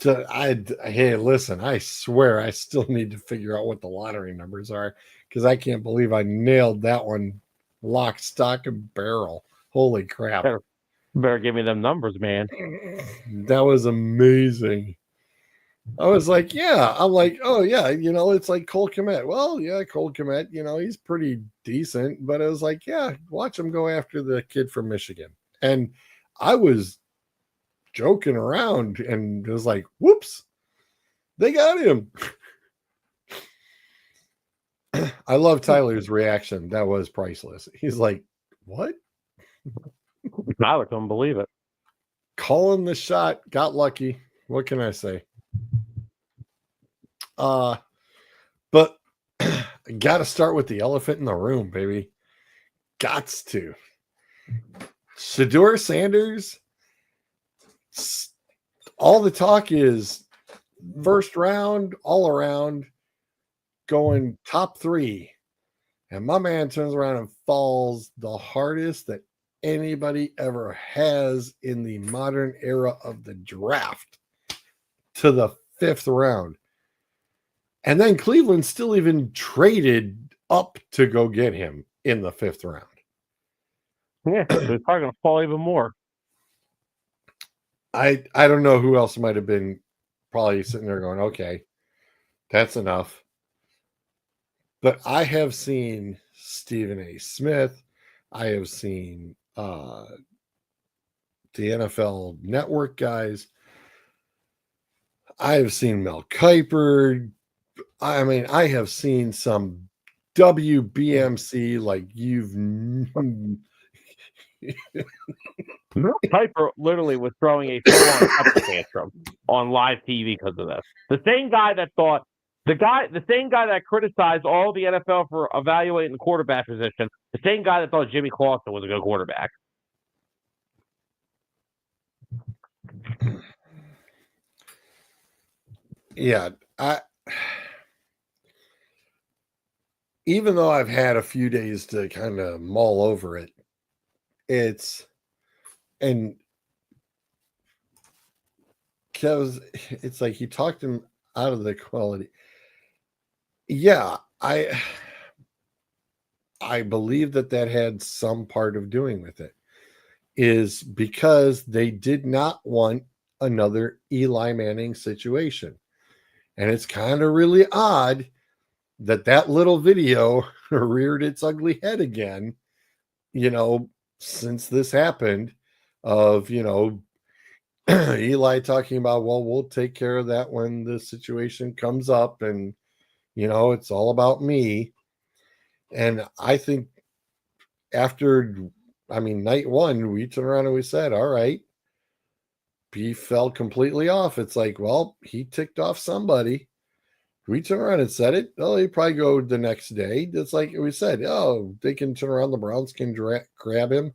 Hey, listen, I swear I still need to figure out what the lottery numbers are, because I can't believe I nailed that one lock, stock, and barrel. Holy crap. Better give me them numbers, man. That was amazing. I was like, yeah. I'm like, oh, yeah, it's like Cole Kmet. Well, yeah, Cole Kmet, he's pretty decent. But I was like, yeah, watch him go after the kid from Michigan. And I was joking around, and it was like, whoops, they got him. I love Tyler's reaction. That was priceless. He's like, what? Tyler couldn't believe it. Calling the shot, got lucky. What can I say? But got to start with the elephant in the room, baby. Gots to. Shedeur Sanders. All the talk is first round, all around, going top 3. And my man turns around and falls the hardest that anybody ever has in the modern era of the draft to the 5th round. And then Cleveland still even traded up to go get him in the 5th round. Yeah, so it's probably going to fall even more. I don't know who else might have been probably sitting there going, okay, that's enough. But I have seen Stephen A. Smith. I have seen the NFL Network guys. I have seen Mel Kiper. I mean, I have seen some WBMC like you've. Mel Kiper literally was throwing a full-on temper tantrum on live TV because of this. The same guy that thought the same guy that criticized all the NFL for evaluating the quarterback position, the same guy that thought Jimmy Clausen was a good quarterback. Yeah, I even though I've had a few days to kind of mull over it, and because it's like he talked him out of the quality. Yeah, I believe that had some part of doing with it is because they did not want another Eli Manning situation. And it's kind of really odd that little video reared its ugly head again, since this happened of, Eli talking about, well, we'll take care of that when the situation comes up and, it's all about me. And I think night one, we turned around and we said, all right, he fell completely off. It's like, well, he ticked off somebody. We turn around and said it. Oh, he'd probably go the next day. It's like we said, oh, they can turn around. The Browns can grab him.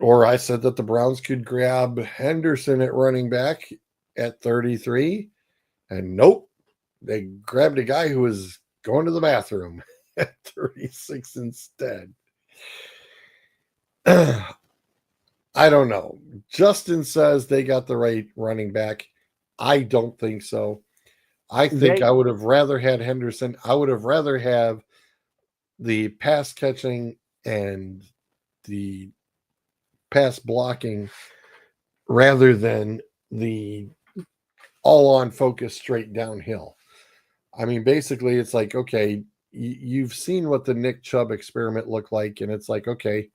Or I said that the Browns could grab Henderson at running back at 33. And nope, they grabbed a guy who was going to the bathroom at 36 instead. I don't know. Justin says they got the right running back. I don't think so. I think I would have rather had Henderson. I would have rather have the pass catching and the pass blocking rather than the all on focus straight downhill. I mean, basically, it's like, okay, you've seen what the Nick Chubb experiment looked like, and it's like, okay,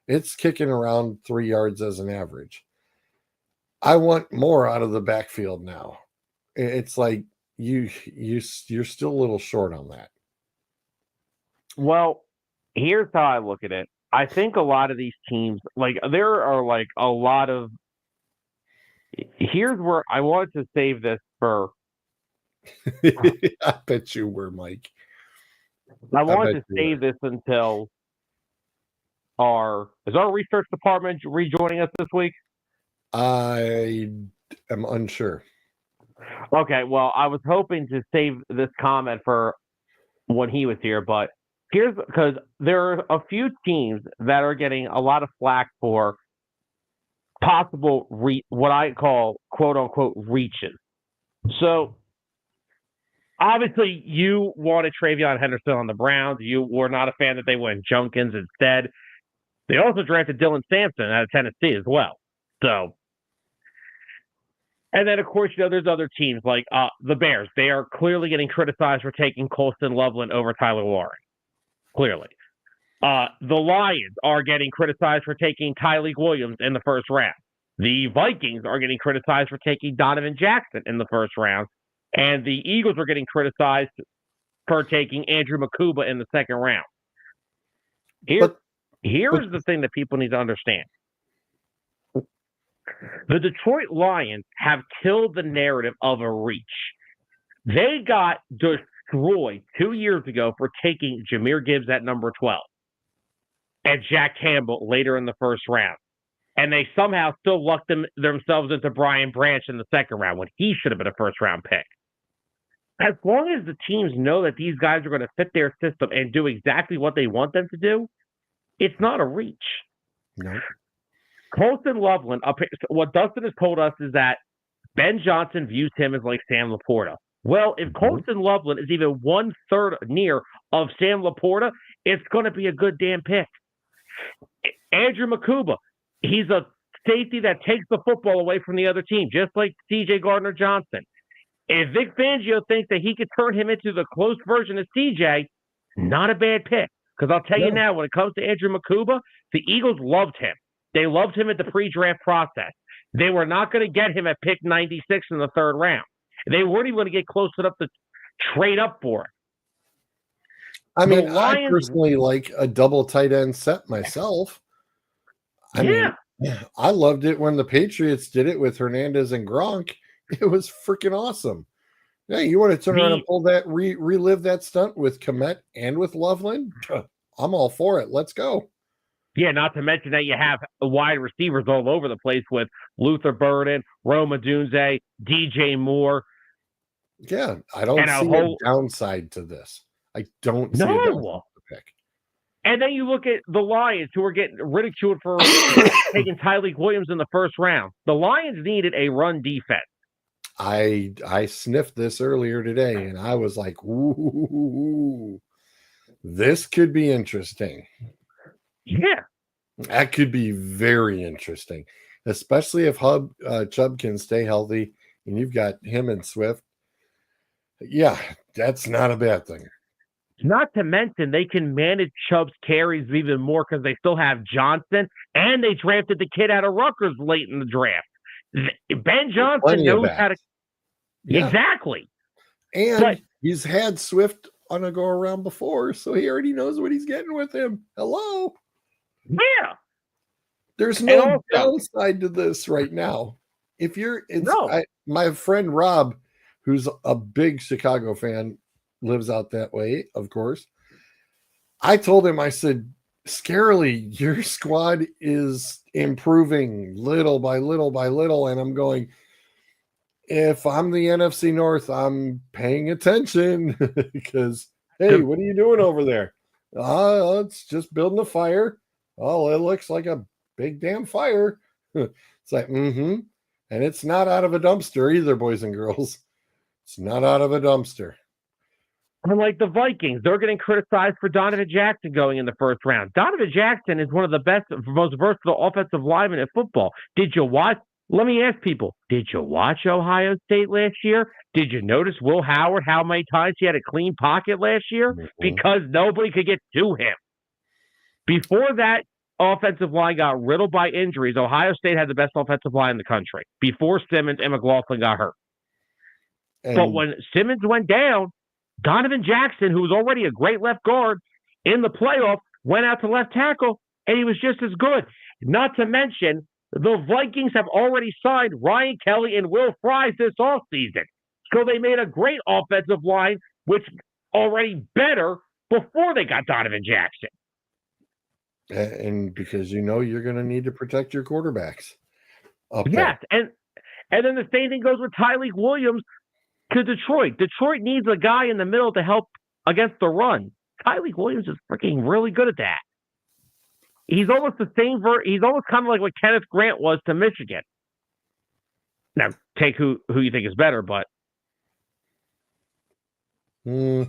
it's kicking around 3 yards as an average. I want more out of the backfield now. It's like you're still a little short on that. Well, here's how I look at it. I think a lot of these teams, like there are like a lot of. Here's where I wanted to save this for. I bet you were, Mike. I wanted to save this until our research department rejoining us this week? I am unsure. Okay, well, I was hoping to save this comment for when he was here, but here's because there are a few teams that are getting a lot of flack for possible what I call quote unquote reaches. So obviously you wanted Travion Henderson on the Browns. You were not a fan that they went Junkins instead. They also drafted Dylan Sampson out of Tennessee as well. So, and then of course, there's other teams like the Bears. They are clearly getting criticized for taking Colston Loveland over Tyler Warren. Clearly. The Lions are getting criticized for taking Tyleik Williams in the first round. The Vikings are getting criticized for taking Donovan Jackson in the first round. And the Eagles are getting criticized for taking Andrew Makuba in the second round. Here's the thing that people need to understand. The Detroit Lions have killed the narrative of a reach. They got destroyed 2 years ago for taking Jahmyr Gibbs at number 12 and Jack Campbell later in the first round. And they somehow still lucked themselves into Brian Branch in the second round when he should have been a first-round pick. As long as the teams know that these guys are going to fit their system and do exactly what they want them to do, it's not a reach. No. Colston Loveland, what Dustin has told us is that Ben Johnson views him as like Sam Laporta. Well, if Colston Loveland is even 1/3 near of Sam Laporta, it's going to be a good damn pick. Andrew Makuba, he's a safety that takes the football away from the other team, just like C.J. Gardner-Johnson. If Vic Fangio thinks that he could turn him into the close version of C.J., not a bad pick. Because I'll tell you now, when it comes to Andrew Makuba, the Eagles loved him. They loved him at the pre-draft process. They were not going to get him at pick 96 in the third round. They weren't even going to get close enough to trade up for it. I mean, I personally like a double tight end set myself. I mean, I loved it when the Patriots did it with Hernandez and Gronk. It was freaking awesome. Yeah, you want to turn around and pull that, relive that stunt with Kmet and with Loveland? I'm all for it. Let's go. Yeah, not to mention that you have wide receivers all over the place with Luther Burden, Rome Odunze, DJ Moore. Yeah, I don't see a downside to this. I don't see a downside to the pick. And then you look at the Lions, who are getting ridiculed for taking Tyleik Williams in the first round. The Lions needed a run defense. I sniffed this earlier today, and I was like, ooh, this could be interesting. Yeah. That could be very interesting, especially if Chubb can stay healthy and you've got him and Swift. Yeah, that's not a bad thing. Not to mention they can manage Chubb's carries even more because they still have Johnson, and they drafted the kid out of Rutgers late in the draft. Ben Johnson knows how to. Yeah. Exactly. And he's had Swift on a go around before, so he already knows what he's getting with him. Hello. Yeah. There's no downside to this right now. If you're my friend Rob, who's a big Chicago fan, lives out that way, of course. I told him, I said, scarily, your squad is improving little by little by little. And I'm going, if I'm the NFC North, I'm paying attention because, hey, what are you doing over there? It's just building a fire. Oh, it looks like a big damn fire. It's like, and it's not out of a dumpster either, boys and girls. It's not out of a dumpster. And like the Vikings, they're getting criticized for Donovan Jackson going in the first round. Donovan Jackson is one of the best, most versatile offensive linemen in football. Did you watch? Let me ask people, did you watch Ohio State last year? Did you notice Will Howard, how many times he had a clean pocket last year? Because nobody could get to him. Before that offensive line got riddled by injuries, Ohio State had the best offensive line in the country before Simmons and McLaughlin got hurt. But when Simmons went down, Donovan Jackson, who was already a great left guard in the playoff, went out to left tackle, and he was just as good. Not to mention, the Vikings have already signed Ryan Kelly and Will Fries this offseason. So they made a great offensive line, which already better before they got Donovan Jackson. And because you're going to need to protect your quarterbacks. Yes, and then the same thing goes with Tyleik Williams to Detroit. Detroit needs a guy in the middle to help against the run. Tyleik Williams is freaking really good at that. He's almost the same. He's almost kind of like what Kenneth Grant was to Michigan. Now, take who you think is better, but yeah,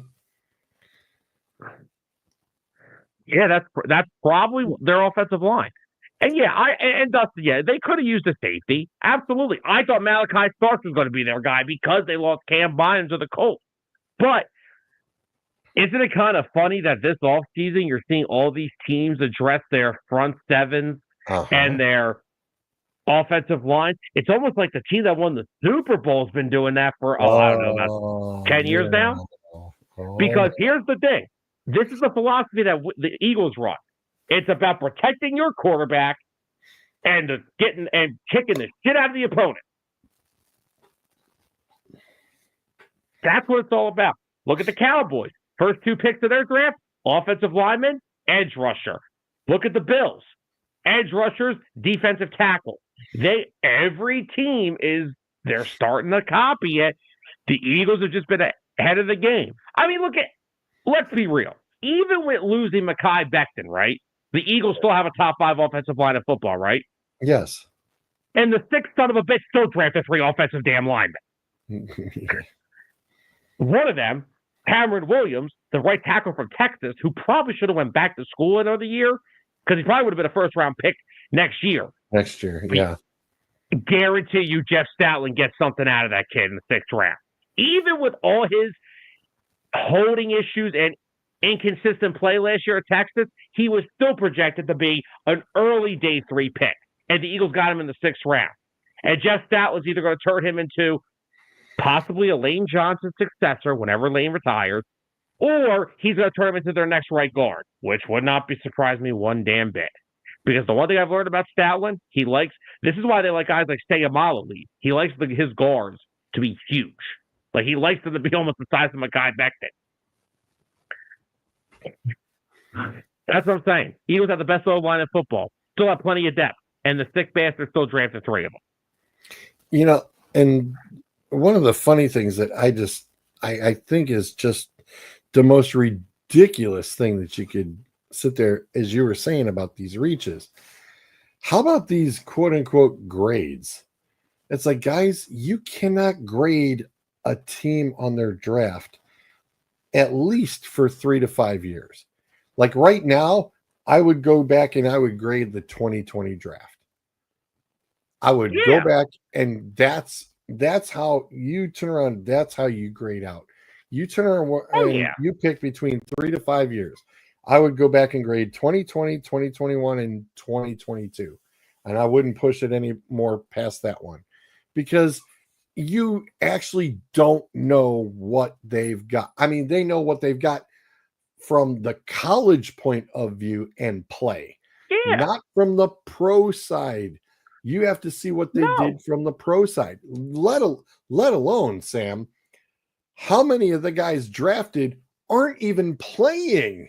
that's probably their offensive line. And Dustin, they could have used a safety. Absolutely. I thought Malachi Starks was going to be their guy because they lost Cam Bynes to the Colts. But isn't it kind of funny that this offseason you're seeing all these teams address their front sevens and their offensive line? It's almost like the team that won the Super Bowl has been doing that for, I don't know, about 10 years now. Because here's the thing. This is the philosophy that the Eagles run. It's about protecting your quarterback and kicking the shit out of the opponent. That's what it's all about. Look at the Cowboys. First two picks of their draft, offensive lineman, edge rusher. Look at the Bills. Edge rushers, defensive tackle. Every team they're starting to copy it. The Eagles have just been ahead of the game. I mean, let's be real. Even with losing Mekhi Becton, right? The Eagles still have a top 5 offensive line of football, right? Yes. And the sixth son of a bitch still drafted 3 offensive damn linemen. One of them, Cameron Williams, the right tackle from Texas, who probably should have went back to school another year, because he probably would have been a first-round pick next year. Next year, yeah. Guarantee you Jeff Stoutland gets something out of that kid in the 6th round. Even with all his holding issues and inconsistent play last year at Texas, he was still projected to be an early day 3 pick. And the Eagles got him in the 6th round. And Jeff Stoutland's either going to turn him into possibly a Lane Johnson successor whenever Lane retires, or he's going to turn him into their next right guard, which would not be surprise me one damn bit. Because the one thing I've learned about Stoutland, this is why they like guys like Stayamala. He likes his guards to be huge. Like, he likes them to be almost the size of Mekhi Becton. That's what I'm saying. Eagles have the best O-line in football. Still have plenty of depth. And the sick bastard still drafted 3 of them. And one of the funny things that I think is just the most ridiculous thing that you could sit there, as you were saying about these reaches. How about these quote unquote grades? It's like, guys, you cannot grade a team on their draft at least for 3 to 5 years. Like right now, I would go back and I would grade the 2020 draft. I would go back, and that's how you turn around. That's how you grade out. You turn around and you pick between 3 to 5 years. I would go back and grade 2020, 2021, and 2022. And I wouldn't push it any more past that one, because you actually don't know what they've got. I mean, they know what they've got from the college point of view and play, not from the pro side. You have to see what they did from the pro side. Let alone, Sam, how many of the guys drafted aren't even playing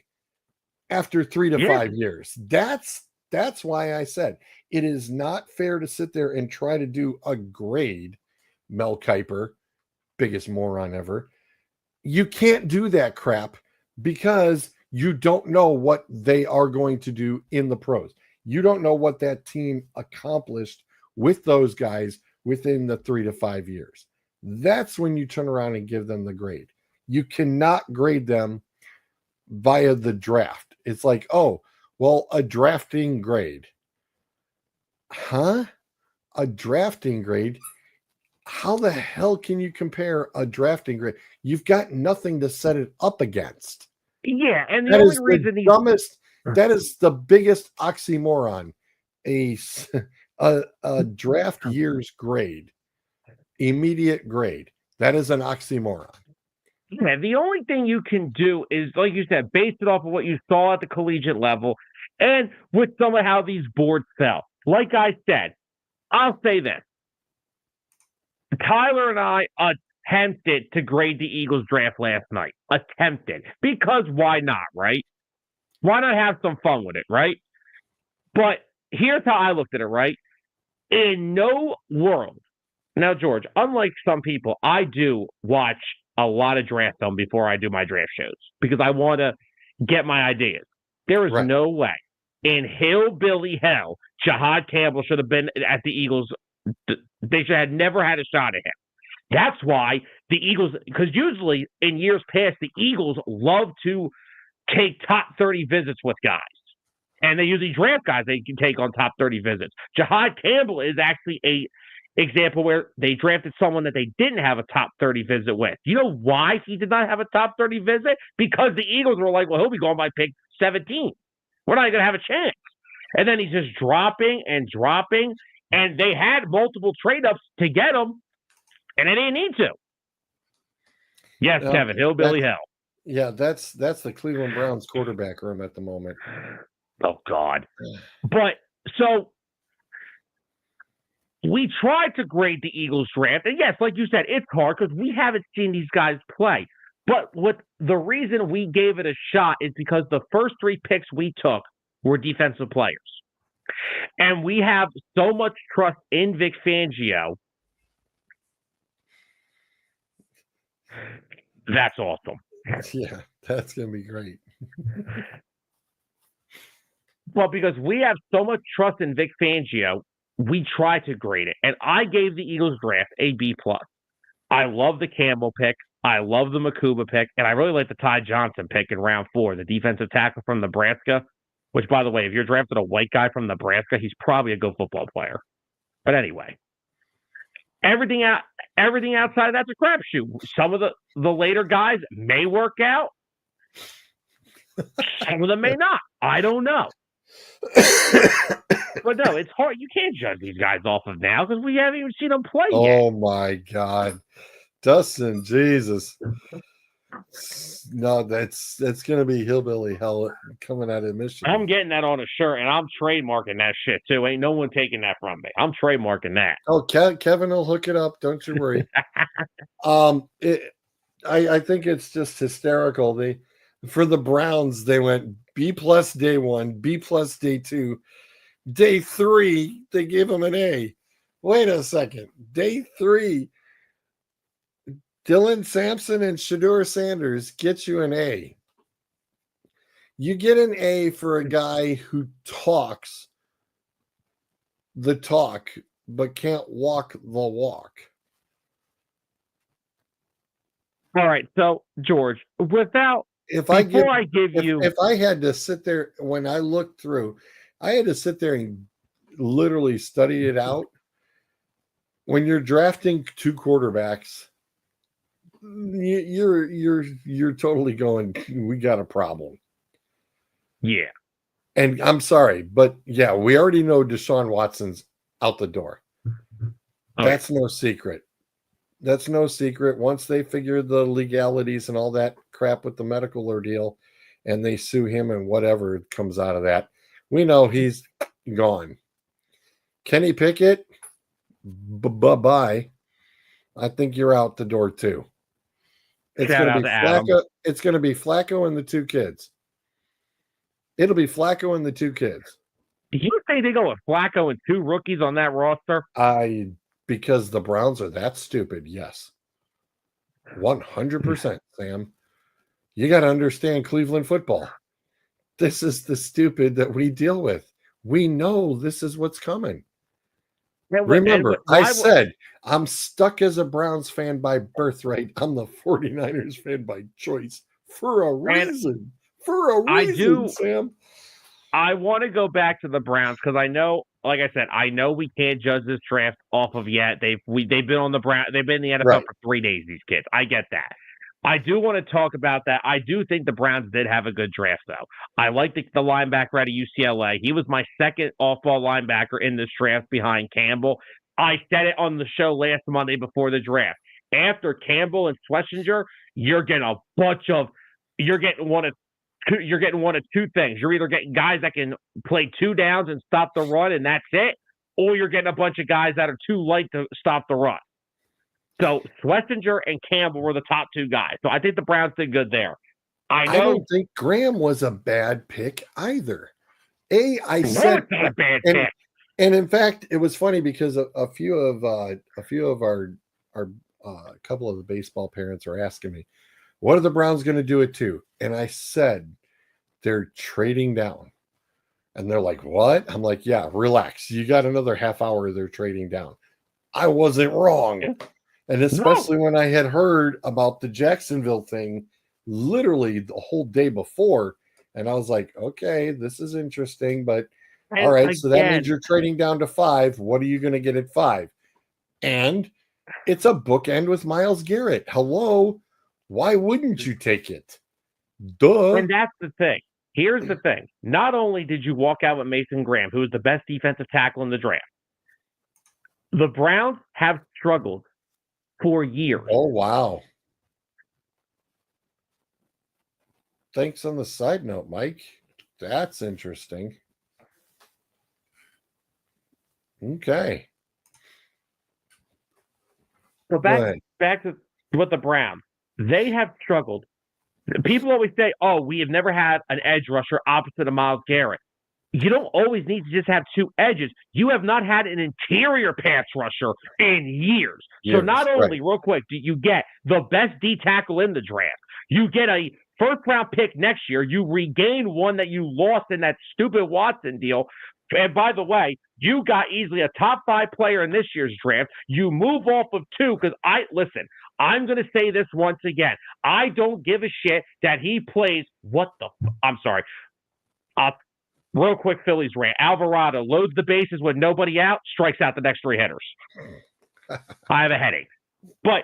after 3 to 5 years. That's why I said it is not fair to sit there and try to do a grade. Mel Kiper, biggest moron ever. You can't do that crap because you don't know what they are going to do in the pros. You don't know what that team accomplished with those guys within the 3 to 5 years. That's when you turn around and give them the grade. You cannot grade them via the draft. It's like, oh, well, a drafting grade. Huh? A drafting grade? How the hell can you compare a drafting grade? You've got nothing to set it up against. Yeah, and the only reason that is the biggest oxymoron. A draft year's grade, immediate grade. That is an oxymoron. Yeah, the only thing you can do is, like you said, base it off of what you saw at the collegiate level and with some of how these boards fell. Like I said, I'll say this. Tyler and I attempted to grade the Eagles draft last night. Attempted. Because why not, right? Why not have some fun with it, right? But here's how I looked at it, right? In no world. Now, George, unlike some people, I do watch a lot of draft film before I do my draft shows because I want to get my ideas. There is no way in hillbilly hell Jahad Campbell should have been at the Eagles. They should have never had a shot at him. That's why the Eagles, because usually in years past, the Eagles love to take top 30 visits with guys. And they usually draft guys they can take on top 30 visits. Jahad Campbell is actually a example where they drafted someone that they didn't have a top 30 visit with. You know why he did not have a top 30 visit? Because the Eagles were like, well, he'll be going by pick 17. We're not going to have a chance. And then he's just dropping and dropping. And they had multiple trade-ups to get him, and they didn't need to. Yes, Kevin, hillbilly hell. Yeah, that's the Cleveland Browns quarterback room at the moment. Oh, God. But, so, we tried to grade the Eagles draft. And, yes, like you said, it's hard because we haven't seen these guys play. But the reason we gave it a shot is because the first 3 picks we took were defensive players. And we have so much trust in Vic Fangio. That's awesome. Yeah, that's going to be great. Well, because we have so much trust in Vic Fangio, we try to grade it. And I gave the Eagles draft a B+. I love the Campbell pick. I love the Makuba pick. And I really like the Ty Johnson pick in round 4, the defensive tackle from Nebraska. Which, by the way, if you're drafting a white guy from Nebraska, he's probably a good football player. But anyway, everything outside of that's a crapshoot. Some of the later guys may work out. Some of them may not. I don't know. But no, it's hard. You can't judge these guys off of now because we haven't even seen them play yet. Oh my God, Dustin, Jesus! No, that's going to be hillbilly hell coming out of Michigan. I'm getting that on a shirt, and I'm trademarking that shit too. Ain't no one taking that from me. I'm trademarking that. Oh, Kevin will hook it up. Don't you worry. I think it's just hysterical. For the Browns, they went B+ day 1, B+ day 2. Day 3, they gave them an A. Wait a second. Day 3, Dylan Sampson and Shedeur Sanders get you an A. You get an A for a guy who talks the talk, but can't walk the walk. All right, so George, if I had to sit there when I looked through, I had to sit there and literally study it out. When you're drafting 2 quarterbacks, you're totally going, we got a problem. Yeah. And I'm sorry, but yeah, we already know Deshaun Watson's out the door. That's no secret. That's no secret. Once they figure the legalities and all that crap with the medical ordeal and they sue him and whatever comes out of that, we know he's gone. Kenny Pickett, bye-bye. I think you're out the door too. It's going to be Flacco. It's going to be Flacco and the 2 kids. It'll be Flacco and the 2 kids. Do you think they go with Flacco and 2 rookies on that roster? Because the Browns are that stupid, yes. 100%, Sam. You got to understand Cleveland football. This is the stupid that we deal with. We know this is what's coming. Remember, I said I'm stuck as a Browns fan by birthright. I'm the 49ers fan by choice for a reason. Sam. I want to go back to the Browns because I know, like I said, I know we can't judge this draft off of yet. They've been on the Brown. They've been in the NFL for 3 days. These kids, I get that. I do want to talk about that. I do think the Browns did have a good draft, though. I like the linebacker out of UCLA. He was my second off-ball linebacker in this draft behind Campbell. I said it on the show last Monday before the draft. After Campbell and Schlesinger, you're getting one of 2 things. You're either getting guys that can play 2 downs and stop the run, and that's it, or you're getting a bunch of guys that are too light to stop the run. So Schlesinger and Campbell were the top 2 guys. So I think the Browns did good there. I don't think Graham was a bad pick either. It's not a bad pick. And in fact, it was funny because a couple of the baseball parents are asking me, what are the Browns going to do at 2? And I said, they're trading down. And they're like, what? I'm like, yeah, relax. You got another half hour. They're trading down. I wasn't wrong. And especially when I had heard about the Jacksonville thing literally the whole day before. And I was like, okay, this is interesting. But all right, so that means you're trading down to 5. What are you going to get at 5? And it's a bookend with Myles Garrett. Hello. Why wouldn't you take it? Duh. And that's the thing. Here's the thing. Not only did you walk out with Mason Graham, who was the best defensive tackle in the draft, the Browns have struggled for years. Oh, wow. Thanks on the side note, Mike. That's interesting. Okay. So back to what the Browns. They have struggled. People always say, oh, we have never had an edge rusher opposite of Myles Garrett. You don't always need to just have 2 edges. You have not had an interior pass rusher in years. So not only, real quick, do you get the best D tackle in the draft, you get a first-round pick next year. You regain one that you lost in that stupid Watson deal. And by the way, you got easily a top 5 player in this year's draft. You move off of 2 because I'm going to say this once again. I don't give a shit that he plays I'm sorry. Real quick, Phillies rant. Alvarado loads the bases with nobody out, strikes out the next three hitters. I have a headache. But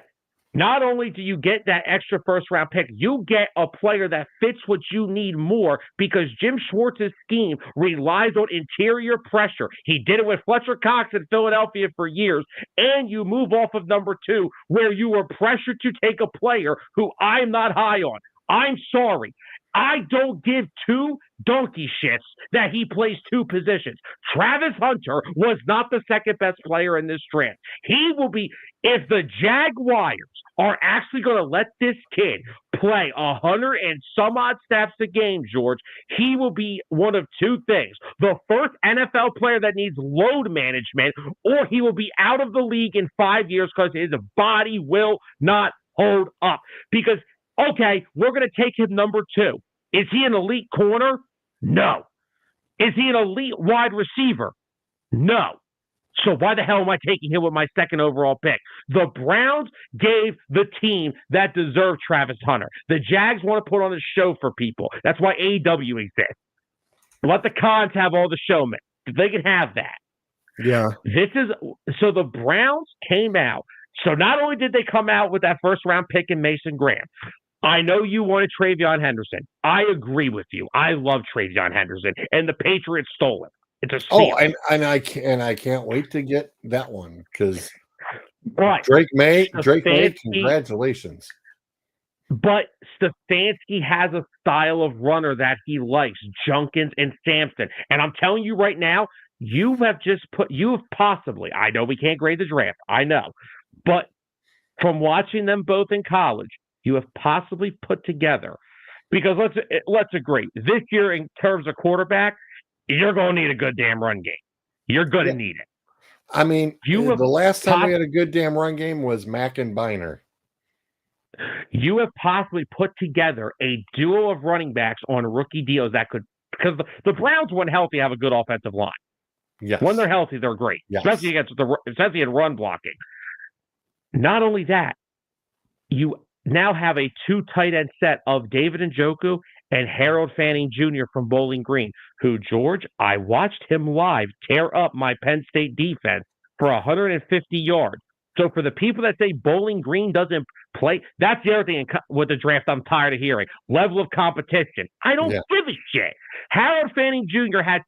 not only do you get that extra first-round pick, you get a player that fits what you need more because Jim Schwartz's scheme relies on interior pressure. He did it with Fletcher Cox in Philadelphia for years, and you move off of number 2 where you were pressured to take a player who I'm not high on. I'm sorry. I don't give two donkey shits that he plays two positions. Travis Hunter was not the second best player in this draft. He will be, if the Jaguars are actually going to let this kid play 100 and some odd snaps a game, George, he will be one of two things. The first NFL player that needs load management, or he will be out of the league in 5 years because his body will not hold up. Because okay, we're going to take him number 2. Is he an elite corner? No. Is he an elite wide receiver? No. So why the hell am I taking him with my second overall pick? The Browns gave the team that deserved Travis Hunter. The Jags want to put on a show for people. That's why AEW exists. Let the cons have all the showmen. They can have that. Yeah. So the Browns came out. So not only did they come out with that first round pick in Mason Graham, I know you wanted Travion Henderson. I agree with you. I love Travion Henderson, and the Patriots stole it. It's a steal. Oh, and I can't wait to get that one because right. Drake May, congratulations. But Stefanski has a style of runner that he likes, Junkins and Sampson. And I'm telling you right now, you have possibly, I know we can't grade the draft, I know, but from watching them both in college, you have possibly put together, because let's agree, this year in terms of quarterback, you're going to need a good damn run game. You're going to need it. I mean, the last time we had a good damn run game was Mack and Biner. You have possibly put together a duo of running backs on rookie deals that could, because the Browns, when healthy, have a good offensive line. Yes. When they're healthy, they're great, especially in run blocking. Not only that, you now have a 2 tight end set of David Njoku and Harold Fanning Jr. from Bowling Green, who, George, I watched him live tear up my Penn State defense for 150 yards. So for the people that say Bowling Green doesn't play, that's the other thing with the draft I'm tired of hearing. Level of competition. I don't give a shit. Harold Fanning Jr. had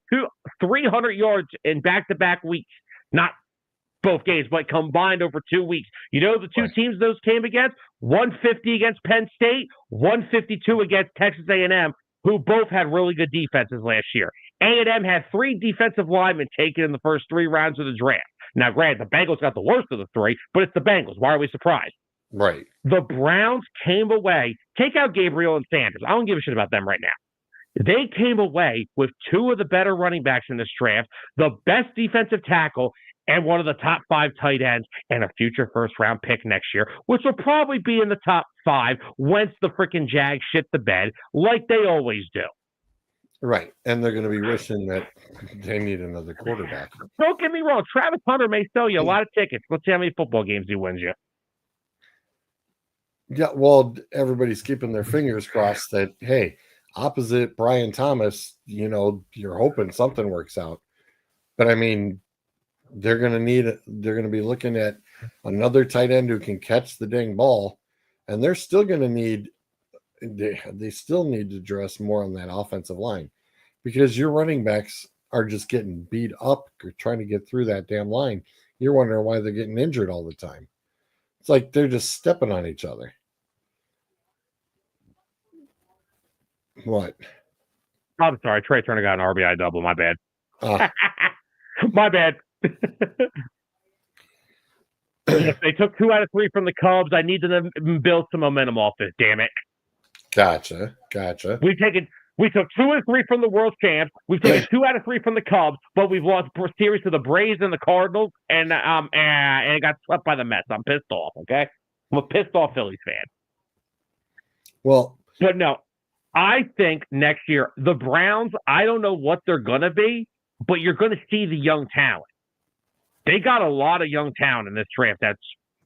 300 yards in back-to-back weeks. Not both games, but combined over 2 weeks. You know the two teams those came against? 150 against Penn State, 152 against Texas A&M, who both had really good defenses last year. A&M had 3 defensive linemen taken in the first 3 rounds of the draft. Now, granted, the Bengals got the worst of the 3, but it's the Bengals. Why are we surprised? Right. The Browns came away. Take out Gabriel and Sanders. I don't give a shit about them right now. They came away with 2 of the better running backs in this draft, the best defensive tackle, and one of the top 5 tight ends, and a future first-round pick next year, which will probably be in the top 5 once the freaking Jags shit the bed, like they always do. Right, and they're going to be wishing that they need another quarterback. Don't get me wrong. Travis Hunter may sell you a lot of tickets. Let's see how many football games he wins you. Yeah, well, everybody's keeping their fingers crossed that, hey, opposite Brian Thomas, you're hoping something works out. But, I mean, they're going to be looking at another tight end who can catch the dang ball, and they're still going to need they still need to address more on that offensive line, because your running backs are just getting beat up or trying to get through that damn line. You're wondering why they're getting injured all the time. It's like they're just stepping on each other. What? I'm sorry. Trey Turner got an RBI double. My bad. My bad. If they took 2 out of 3 from the Cubs, I need them to build some momentum off this, damn it. Gotcha. We took 2 out of 3 from the world champs. We've taken 2 out of 3 from the Cubs, but we've lost a series to the Braves and the Cardinals, and it got swept by the Mets. I'm pissed off, okay? I'm a pissed off Phillies fan. Well, but no, I think next year, the Browns, I don't know what they're going to be, but you're going to see the young talent. They got a lot of young talent in this draft that's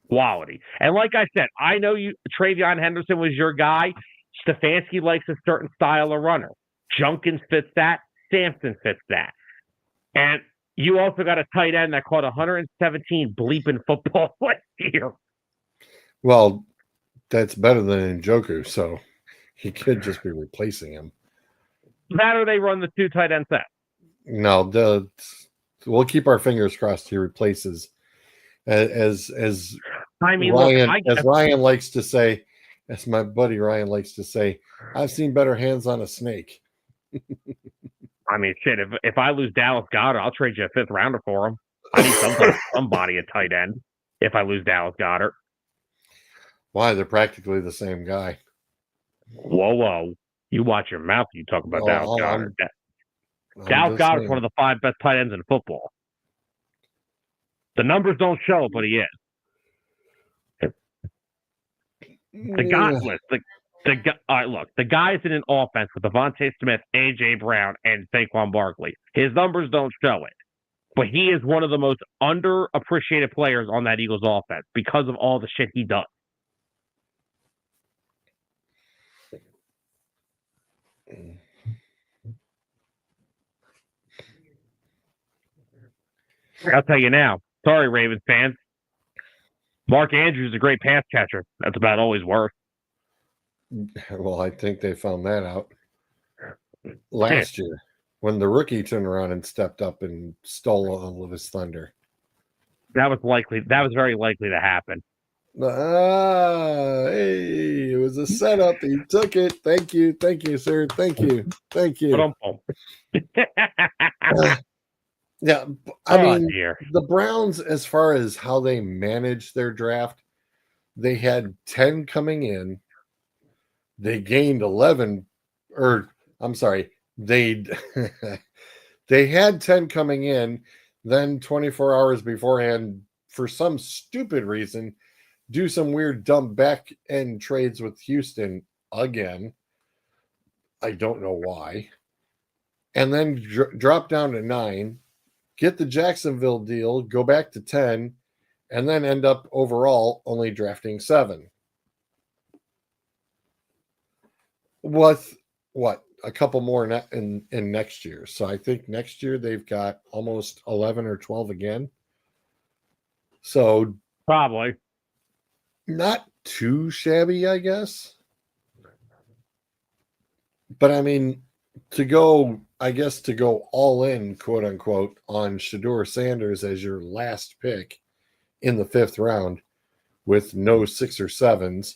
quality. And like I said, I know Travion Henderson was your guy. Stefanski likes a certain style of runner. Junkins fits that. Sampson fits that. And you also got a tight end that caught 117 bleeping footballs last year. Well, that's better than Njoku, so he could just be replacing him. That or they run the 2 tight end set. No, we'll keep our fingers crossed he replaces as I mean, Ryan, look, as Ryan likes to say, as my buddy Ryan likes to say, I've seen better hands on a snake. I mean, shit, if I lose Dallas Goedert, I'll trade you a 5th rounder for him. I need somebody at tight end if I lose Dallas Goedert. Why? They're practically the same guy. Whoa. You watch your mouth when you talk about Dallas Goedert. Dallas Goedert's one of the 5 best tight ends in football. The numbers don't show it, but he is. The guy, look, the guy's in an offense with Devontae Smith, A.J. Brown, and Saquon Barkley. His numbers don't show it. But he is one of the most underappreciated players on that Eagles offense because of all the shit he does. I'll tell you now. Sorry, Ravens fans. Mark Andrews is a great pass catcher. That's about all he's worth. Well, I think they found that out last year when the rookie turned around and stepped up and stole all of his thunder. That was very likely to happen. Hey, it was a setup. He took it. Thank you, sir. Thank you. Yeah, I mean, the Browns, as far as how they managed their draft, they had 10 coming in. They gained 11, or I'm sorry, they had 10 coming in. Then 24 hours beforehand, for some stupid reason, do some weird dumb back end trades with Houston again. I don't know why. And then drop down to 9, get the Jacksonville deal, go back to 10, and then end up overall only drafting 7. With what? A couple more in next year. So I think next year they've got almost 11 or 12 again. So probably not too shabby, I guess. But I mean, to go all in, quote unquote, on Shedeur Sanders as your last pick in the 5th round with no 6 or 7s,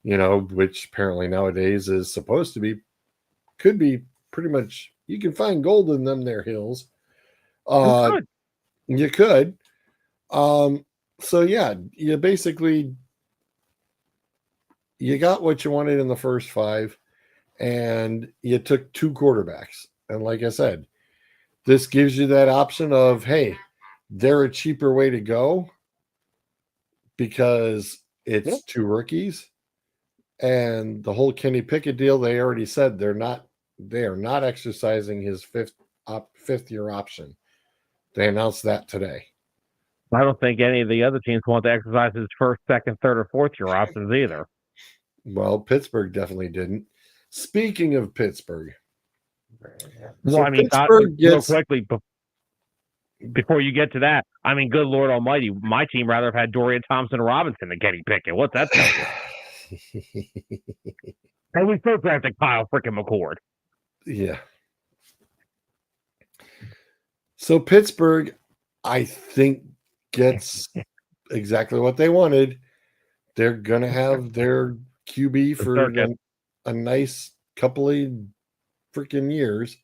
which apparently nowadays is supposed to be, could be pretty much, you can find gold in them there hills. You could. So yeah, you basically, you got what you wanted in the first 5, and you took 2 quarterbacks. And like I said, this gives you that option of, hey, they're a cheaper way to go because it's 2 rookies. And the whole Kenny Pickett deal, they already said they are not exercising his 5th year option. They announced that today. I don't think any of the other teams want to exercise his 1st, 2nd, 3rd, or 4th year options either. Well, Pittsburgh definitely didn't. Speaking of Pittsburgh. Well, so I mean, real quickly, before you get to that, I mean, good Lord Almighty, my team rather have had Dorian Thompson-Robinson than Kenny Pickett. What's that tell you? And we still drafted Kyle freaking McCord. Yeah. So Pittsburgh, I think, gets exactly what they wanted. They're going to have their QB for a nice couple of freaking years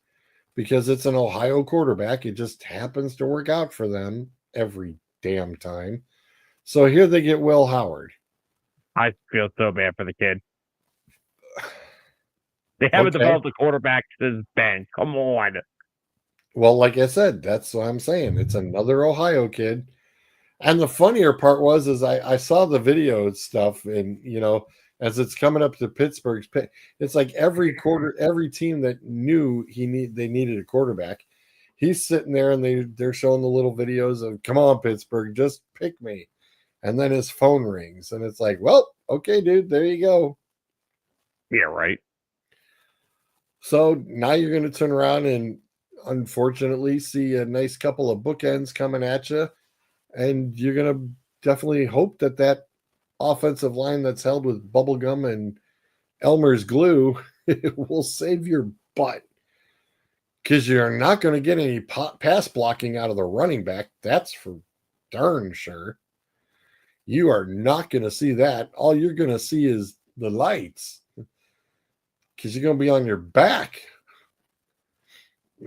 because it's an Ohio quarterback. It just happens to work out for them every damn time. So here they get Will Howard. I feel so bad for the kid. They haven't developed a quarterback since Ben. Come on. Well, like I said, that's what I'm saying. It's another Ohio kid. And the funnier part was I saw the video and stuff, and as it's coming up to Pittsburgh's pick, it's like every team that knew they needed a quarterback, he's sitting there and they're showing the little videos of, come on, Pittsburgh, just pick me. And then his phone rings, and it's like, well, okay, dude, there you go. Yeah, right. So now you're going to turn around and unfortunately see a nice couple of bookends coming at you, and you're going to definitely hope that that offensive line that's held with bubblegum and Elmer's glue will save your butt, because you're not going to get any pass blocking out of the running back. That's for darn sure. You are not going to see that. All you're going to see is the lights, because you're going to be on your back.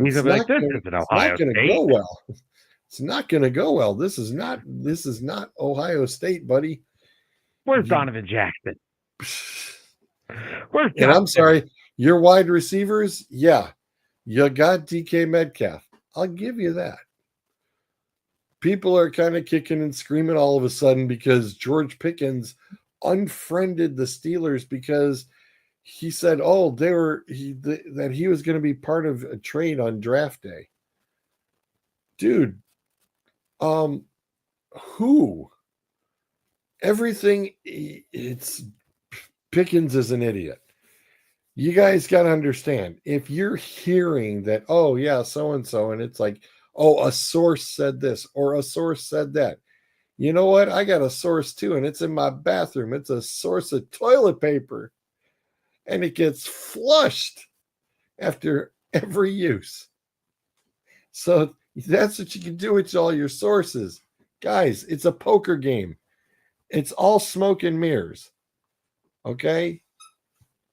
He's gonna be like, "This isn't Ohio going to State." go well. It's not going to go well. This is not Ohio State, buddy. Where's Donovan Jackson? Where's And I'm sorry, your wide receivers, yeah, you got DK Metcalf. I'll give you that. People are kind of kicking and screaming all of a sudden because George Pickens unfriended the Steelers because he said, "Oh, that he was going to be part of a trade on draft day." Dude, who? Everything. It's Pickens is an idiot. You guys got to understand, if you're hearing that, oh yeah, so and so, and it's like, oh, a source said this or a source said that. You know what? I got a source too, and it's in my bathroom. It's a source of toilet paper, and it gets flushed after every use. So that's what you can do with all your sources. Guys, it's a poker game. It's all smoke and mirrors. Okay?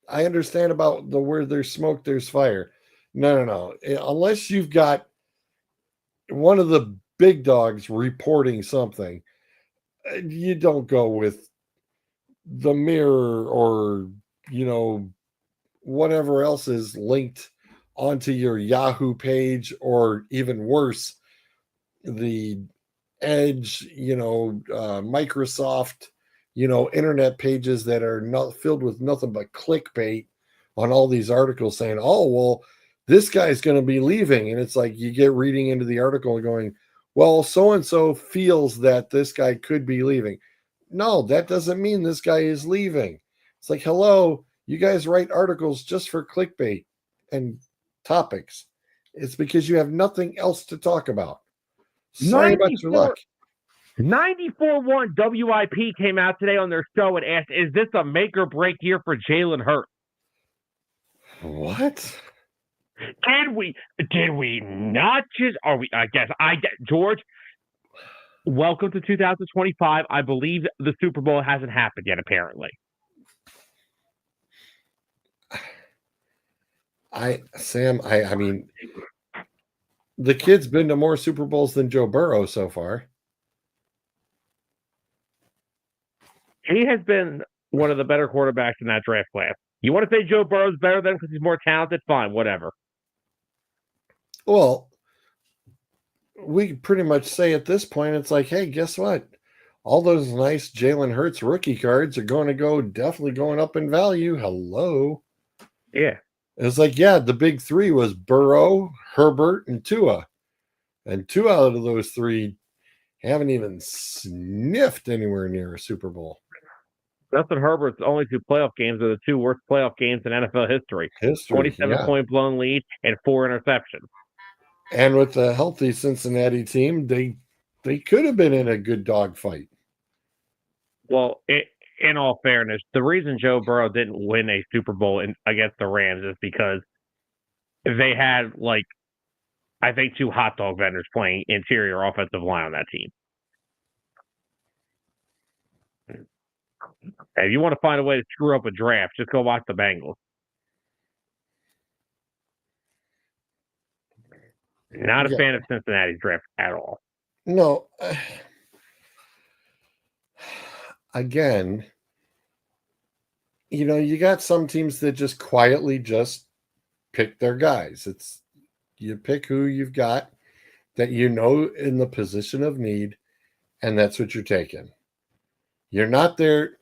I understand about where there's smoke, there's fire. No. Unless you've got one of the big dogs reporting something, you don't go with the Mirror or, whatever else is linked onto your Yahoo page, or even worse, the Edge, Microsoft, internet pages that are not filled with nothing but clickbait on all these articles saying, "Oh, well, this guy's going to be leaving." And it's like you get reading into the article and going, "Well, so-and-so feels that this guy could be leaving." No, that doesn't mean this guy is leaving. It's like, hello, you guys write articles just for clickbait and topics. It's because you have nothing else to talk about. Sorry about your luck. 94.1 WIP came out today on their show and asked, "Is this a make or break year for Jalen Hurts?" What? Did we not just? Are we? George. Welcome to 2025. I believe the Super Bowl hasn't happened yet, apparently. I mean, the kid's been to more Super Bowls than Joe Burrow so far. He has been one of the better quarterbacks in that draft class. You want to say Joe Burrow's better than because he's more talented? Fine, whatever. Well, we pretty much say at this point, it's like, hey, guess what? All those nice Jalen Hurts rookie cards are definitely going up in value. Hello. Yeah. It's like, yeah, the big three was Burrow, Herbert, and Tua. And two out of those three haven't even sniffed anywhere near a Super Bowl. Justin Herbert's only two playoff games are the two worst playoff games in NFL history. 27-point blown lead and 4 interceptions. And with a healthy Cincinnati team, they could have been in a good dogfight. Well, in all fairness, the reason Joe Burrow didn't win a Super Bowl against the Rams is because they had, I think 2 hot dog vendors playing interior offensive line on that team. If you want to find a way to screw up a draft, just go watch the Bengals. Not a fan of Cincinnati's draft at all. No. Again, you got some teams that just quietly just pick their guys. It's you pick who you've got that in the position of need, and that's what you're taking. You're not there.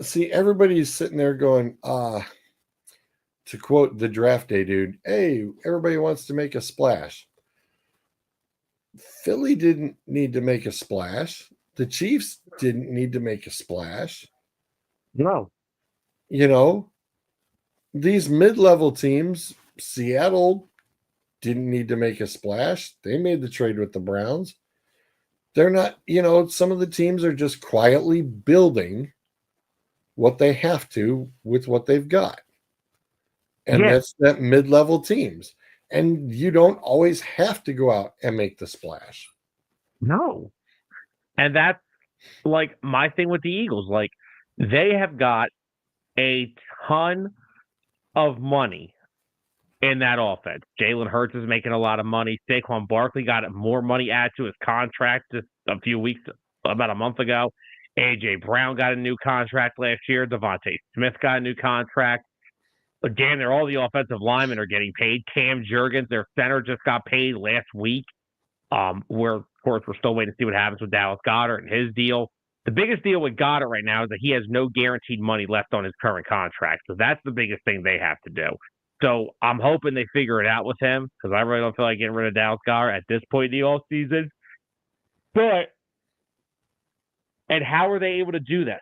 See, everybody's sitting there going, to quote the draft day dude, "Hey, everybody wants to make a splash." Philly didn't need to make a splash. The Chiefs didn't need to make a splash. No. These mid-level teams, Seattle didn't need to make a splash. They made the trade with the Browns. They're not, some of the teams are just quietly building what they have to with what they've got. And that's that mid-level teams. And you don't always have to go out and make the splash. No. And that's like my thing with the Eagles. Like, they have got a ton of money in that offense. Jalen Hurts is making a lot of money. Saquon Barkley got more money added to his contract just about a month ago. A.J. Brown got a new contract last year. Devontae Smith got a new contract. Again, all the offensive linemen are getting paid. Cam Jurgens, their center, just got paid last week. Of course, we're still waiting to see what happens with Dallas Goedert and his deal. The biggest deal with Goddard right now is that he has no guaranteed money left on his current contract. So that's the biggest thing they have to do. So I'm hoping they figure it out with him because I really don't feel like getting rid of Dallas Goedert at this point in the offseason. And how are they able to do this?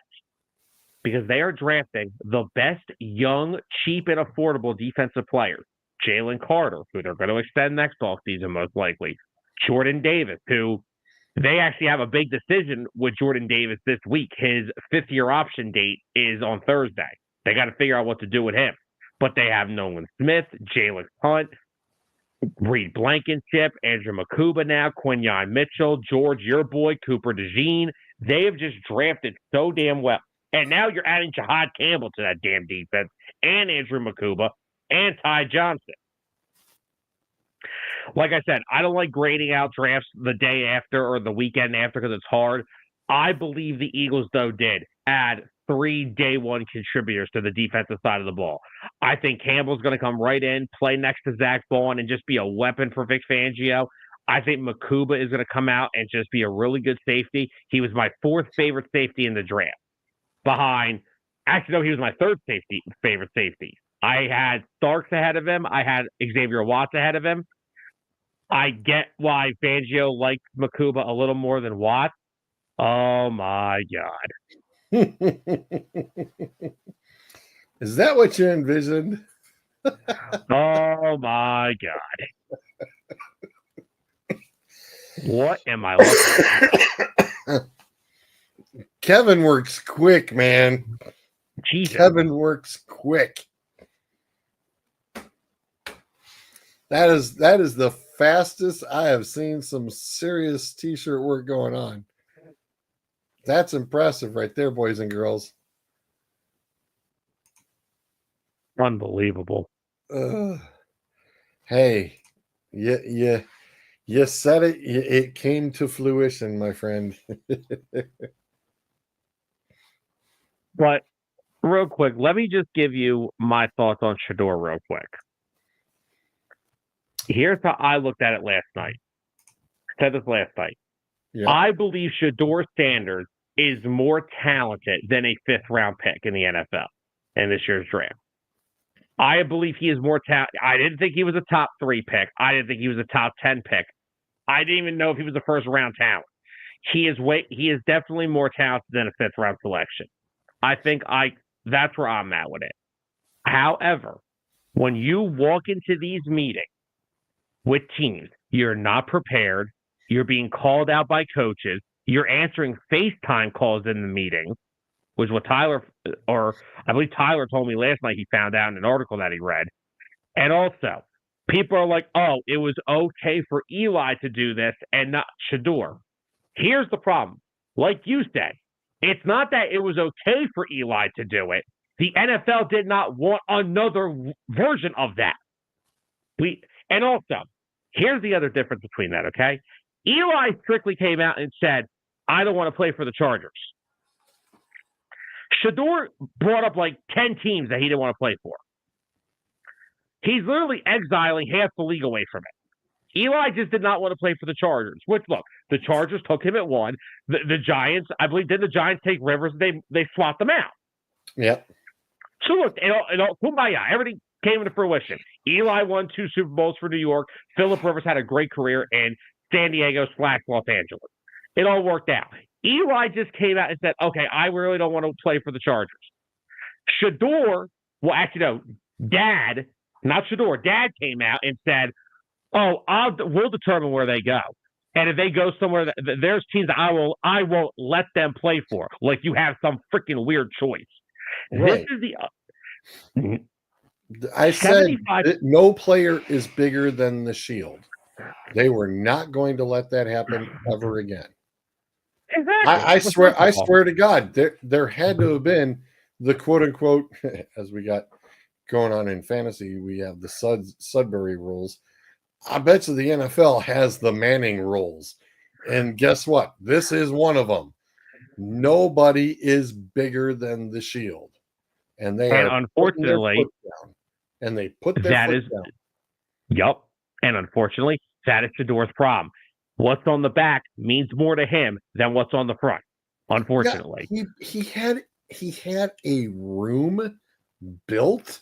Because they are drafting the best young, cheap, and affordable defensive players. Jalen Carter, who they're going to extend next offseason most likely. Jordan Davis, who they actually have a big decision with Jordan Davis this week. His fifth-year option date is on Thursday. They got to figure out what to do with him. But they have Nolan Smith, Jalen Hunt, Reed Blankenship, Andrew Makuba now, Quinyon Mitchell, George, your boy, Cooper DeJean. They have just drafted so damn well. And now you're adding Jahad Campbell to that damn defense, and Andrew Makuba, and Ty Johnson. Like I said, I don't like grading out drafts the day after or the weekend after because it's hard. I believe the Eagles, though, did add 3 day one contributors to the defensive side of the ball. I think Campbell's going to come right in, play next to Zach Bond, and just be a weapon for Vic Fangio. I think Makuba is going to come out and just be a really good safety. He was my 4th favorite safety in the draft. He was my 3rd favorite safety. I had Starks ahead of him. I had Xavier Watts ahead of him. I get why Fangio liked Makuba a little more than Watts. Oh, my God. Is that what you envisioned? Oh, my God. What am I looking at? Kevin works quick, man. Jesus. Kevin works quick. That is the fastest I have seen some serious t-shirt work going on. That's impressive right there, boys and girls. Unbelievable. Hey, you said it. It came to fruition, my friend. But real quick, let me just give you my thoughts on Shedeur real quick. Here's how I looked at it last night. I said this last night. Yeah. I believe Shedeur Sanders is more talented than a 5th-round pick in the NFL in this year's draft. I believe he is more talented. I didn't think he was a top 3 pick. I didn't think he was a top 10 pick. I didn't even know if he was a first-round talent. He is definitely more talented than a 5th-round selection. I think that's where I'm at with it. However, when you walk into these meetings with teams, you're not prepared. You're being called out by coaches. You're answering FaceTime calls in the meeting, which what I believe Tyler told me last night he found out in an article that he read. And also, people are like, oh, it was okay for Eli to do this and not Shedeur. Here's the problem. Like you said, it's not that it was okay for Eli to do it. The NFL did not want another version of that. And also, here's the other difference between that, okay? Eli strictly came out and said, I don't want to play for the Chargers. Shedeur brought up like 10 teams that he didn't want to play for. He's literally exiling half the league away from it. Eli just did not want to play for the Chargers, which, look, the Chargers took him at 1. The Giants, I believe, did the Giants take Rivers? They swapped them out. Yep. So, look, kumbaya, everything came into fruition. Eli won 2 Super Bowls for New York. Phillip Rivers had a great career in San Diego / Los Angeles. It all worked out. Eli just came out and said, okay, I really don't want to play for the Chargers. Shedeur, well, actually, no, Dad came out and said, Oh, we'll determine where they go. And if they go somewhere, there's teams that I won't let them play for. Like you have some freaking weird choice. Right. This is the I said 75. that no player is bigger than the Shield. They were not going to let that happen ever again. Exactly. I swear to God, there had to have been the quote unquote, as we got going on in fantasy, we have the Sudbury rules. I bet you the NFL has the Manning rules. And guess what? This is one of them. Nobody is bigger than the Shield. And they And are putting their unfortunately, foot down. And they put their that foot is, down. yup. And unfortunately, that is Shador's problem. What's on the back means more to him than what's on the front. Unfortunately, Yeah, he had a room built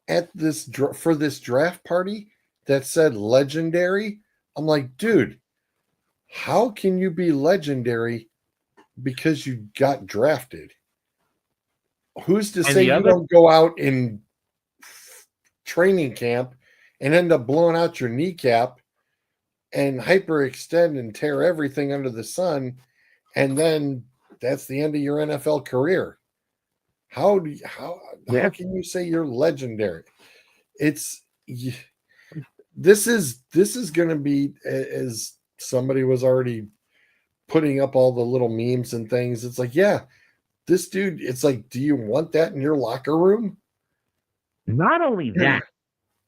at this for this draft party that said legendary. I'm like, dude, how can you be legendary because you got drafted? Who's to say you don't go out in training camp and end up blowing out your kneecap and hyperextend and tear everything under the sun, and then that's the end of your NFL career? How can you say you're legendary? It's this is going to be, as somebody was already putting up all the little memes and things. It's like, yeah, this dude. It's like, do you want that in your locker room? not only that,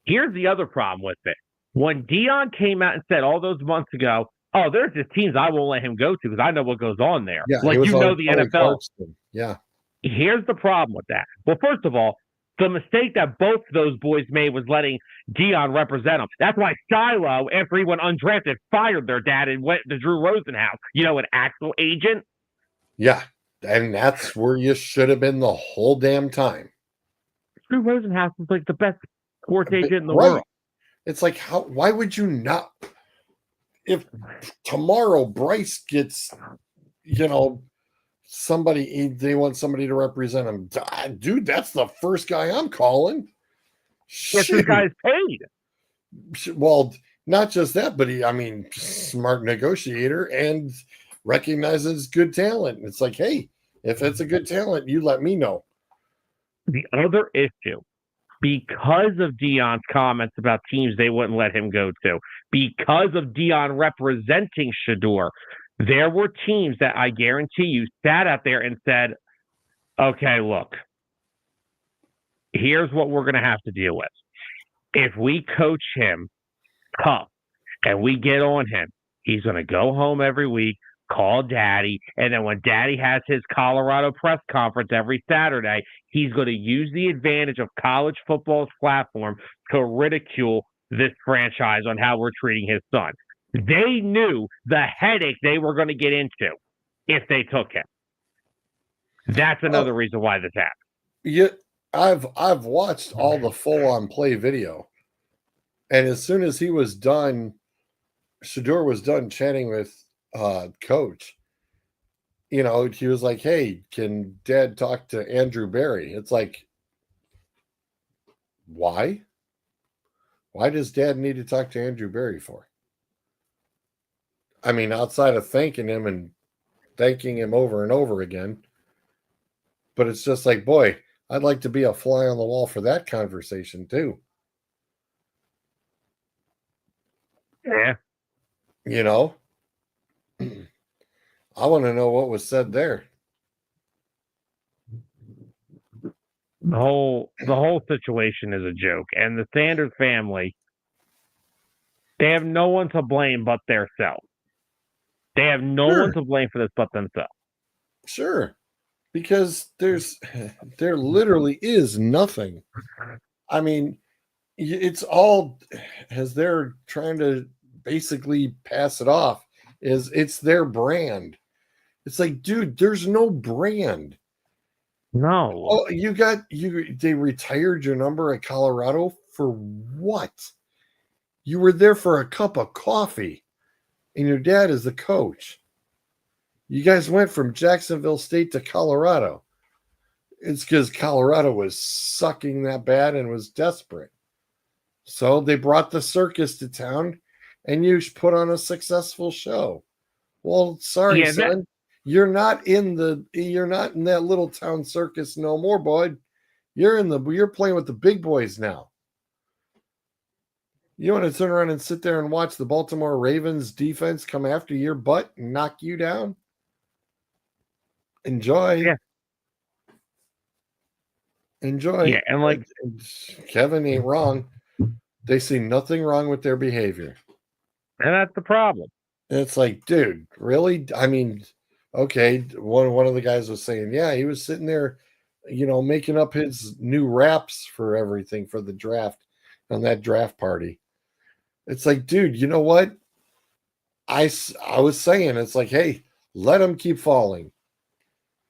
here's the other problem with it. When Dion came out and said all those months ago, "Oh, there's just teams I won't let him go to because I know what goes on there." Yeah, like the NFL. Clarkson. Yeah. Here's the problem with that. Well, first of all, the mistake that both those boys made was letting Dion represent them. That's why Shiloh, after he went undrafted, fired their dad and went to Drew Rosenhaus. An actual agent. Yeah, and that's where you should have been the whole damn time. Drew Rosenhaus was like the best sports agent in the world. It's like, why would you not? If tomorrow Bryce gets, somebody, they want somebody to represent him, dude, that's the first guy I'm calling. Yes, this guy's paid. Well, not just that, but smart negotiator and recognizes good talent. It's like, hey, if it's a good talent, you let me know. The other issue, because of Dion's comments about teams they wouldn't let him go to, because of Dion representing Shador, there were teams that I guarantee you sat out there and said, okay, look, here's what we're going to have to deal with. If we coach him tough and we get on him, he's going to go home every week, call daddy, and then when daddy has his Colorado press conference every Saturday, he's going to use the advantage of college football's platform to ridicule this franchise on how we're treating his son. They knew the headache they were going to get into if they took him. That's another reason why this happened. Yeah, I've watched all the full-on play video, and as soon as he was done, Shador was done chatting with coach. He was like, "Hey, can Dad talk to Andrew Berry?" It's like, why? Why does Dad need to talk to Andrew Berry for? Outside of thanking him and thanking him over and over again. But it's just like, boy, I'd like to be a fly on the wall for that conversation too. Yeah. I want to know what was said there. The whole situation is a joke. And the Sanders family, they have no one to blame but themselves. They have no one to blame for this but themselves. Sure. Because there literally is nothing. It's all, as they're trying to basically pass it off, it's their brand. It's like, dude, there's no brand. No. Oh, they retired your number at Colorado for what? You were there for a cup of coffee, and your dad is the coach. You guys went from Jacksonville State to Colorado. It's because Colorado was sucking that bad and was desperate. So they brought the circus to town and you put on a successful show. Well, sorry, Yeah, that son. You're not in that little town circus no more, boy. You're playing with the big boys now. You want to turn around and sit there and watch the Baltimore Ravens defense come after your butt and knock you down? Enjoy. yeah, Enjoy. and like Kevin ain't wrong. They see nothing wrong with their behavior. and that's the problem. And it's like, dude, really? I mean, okay, one of the guys was saying, yeah, he was sitting there, making up his new raps for everything for the draft on that draft party. It's like, dude, you know what? I was saying, it's like, hey, let him keep falling.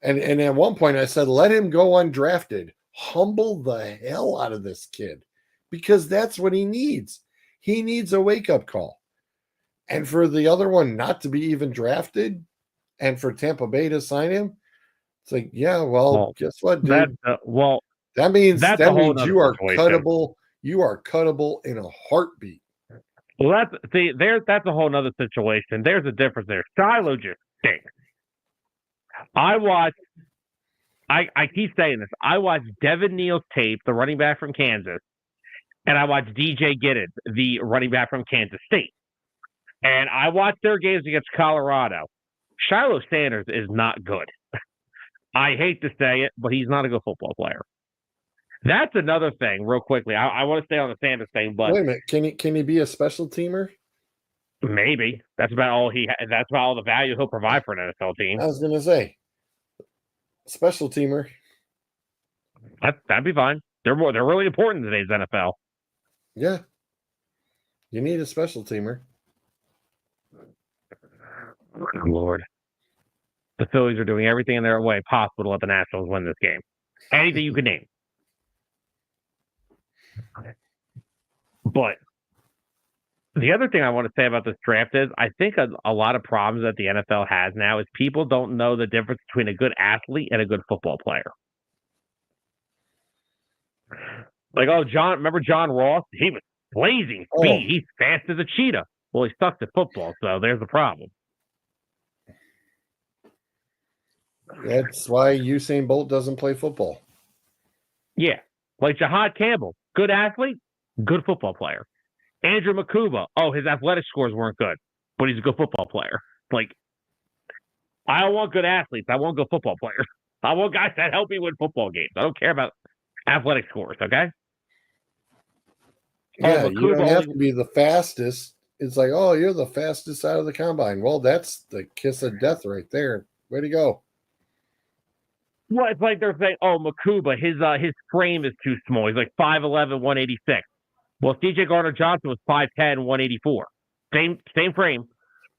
And at one point I said, let him go undrafted. Humble the hell out of this kid because that's what he needs. He needs a wake-up call. And for the other one not to be even drafted and for Tampa Bay to sign him, it's like, yeah, well, guess what, dude? That means that's a whole other you are situation. cuttable. You are cuttable in a heartbeat. Well, that's a whole other situation. There's a difference there. Shiloh just stinks. I keep saying this. I watched Devin Neal's tape, the running back from Kansas, and I watched DJ Giddens, the running back from Kansas State. And I watched their games against Colorado. Shiloh Sanders is not good. I hate to say it, but he's not a good football player. That's another thing, real quickly. I want to stay on the Sanders thing, but wait a minute, can he be a special teamer? Maybe that's about all that's about all the value he'll provide for an NFL team. I was gonna say special teamer. That'd be fine. They're really important in today's NFL. Yeah, you need a special teamer. Lord, the Phillies are doing everything in their way possible to let the Nationals win this game. Anything you can name. But the other thing I want to say about this draft is I think a lot of problems that the NFL has now is people don't know the difference between a good athlete and a good football player. Like, remember John Ross? He was blazing speed. He's fast as a cheetah. Well, he sucks at football, so there's the problem. That's why Usain Bolt doesn't play football. Yeah. Like Jahad Campbell, good athlete, good football player. Andrew Makuba, his athletic scores weren't good, but he's a good football player. Like, I don't want good athletes. I want good football players. I want guys that help me win football games. I don't care about athletic scores, okay? Yeah, you don't have to be the fastest. It's like, you're the fastest out of the combine. Well, that's the kiss of death right there. Way to go. Well, it's like they're saying, Makuba, his frame is too small. He's like 5'11", 186. Well, CJ Gardner-Johnson was 5'10", 184. Same frame.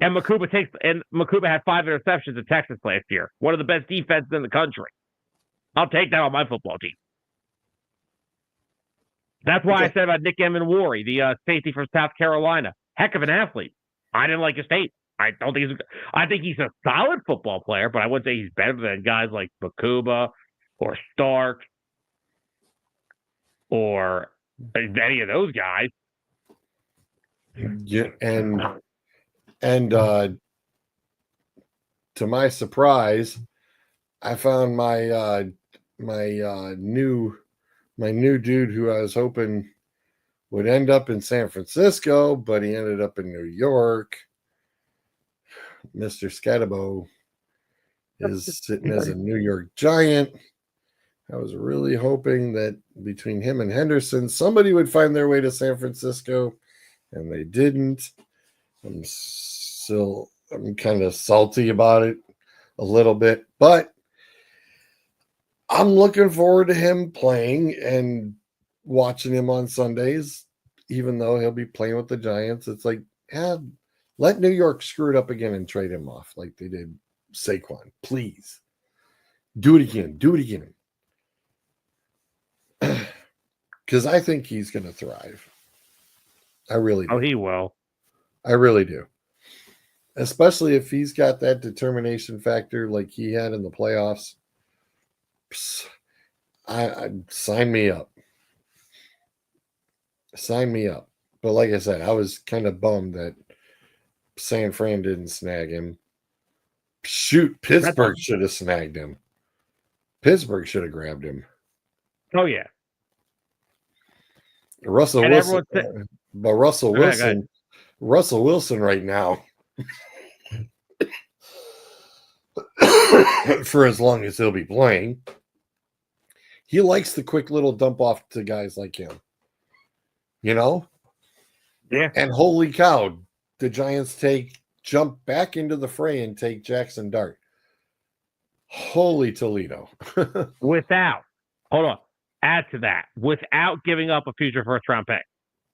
And Makuba had 5 interceptions in Texas last year. One of the best defenses in the country. I'll take that on my football team. That's why I said about Nick Emenwari, the safety from South Carolina. Heck of an athlete. I didn't like his tape. I think he's a solid football player, but I wouldn't say he's better than guys like Makuba or Stark or any of those guys. Yeah, and to my surprise, I found my new dude who I was hoping would end up in San Francisco, but he ended up in New York. Mr. Scatabo is sitting as a New York Giant. I was really hoping that between him and Henderson, somebody would find their way to San Francisco, and they didn't. I'm kind of salty about it a little bit, but I'm looking forward to him playing and watching him on Sundays, even though he'll be playing with the Giants. It's like, let New York screw it up again and trade him off like they did Saquon. Please. Do it again. Because I think he's going to thrive. I really do. He will. I really do. Especially if he's got that determination factor like he had in the playoffs. I sign me up. Sign me up. But like I said, I was kind of bummed that San Fran didn't snag him. Shoot, That's Pittsburgh should have snagged him. Pittsburgh should have grabbed him. oh yeah, Russell and Wilson, everyone said, but Russell go ahead. Wilson right now, for as long as he'll be playing, he likes the quick little dump off to guys like him. You know? Yeah. And holy cow, the Giants jump back into the fray and take Jackson Dart. Holy Toledo. Without, hold on, add to that, without giving up a future first round pick.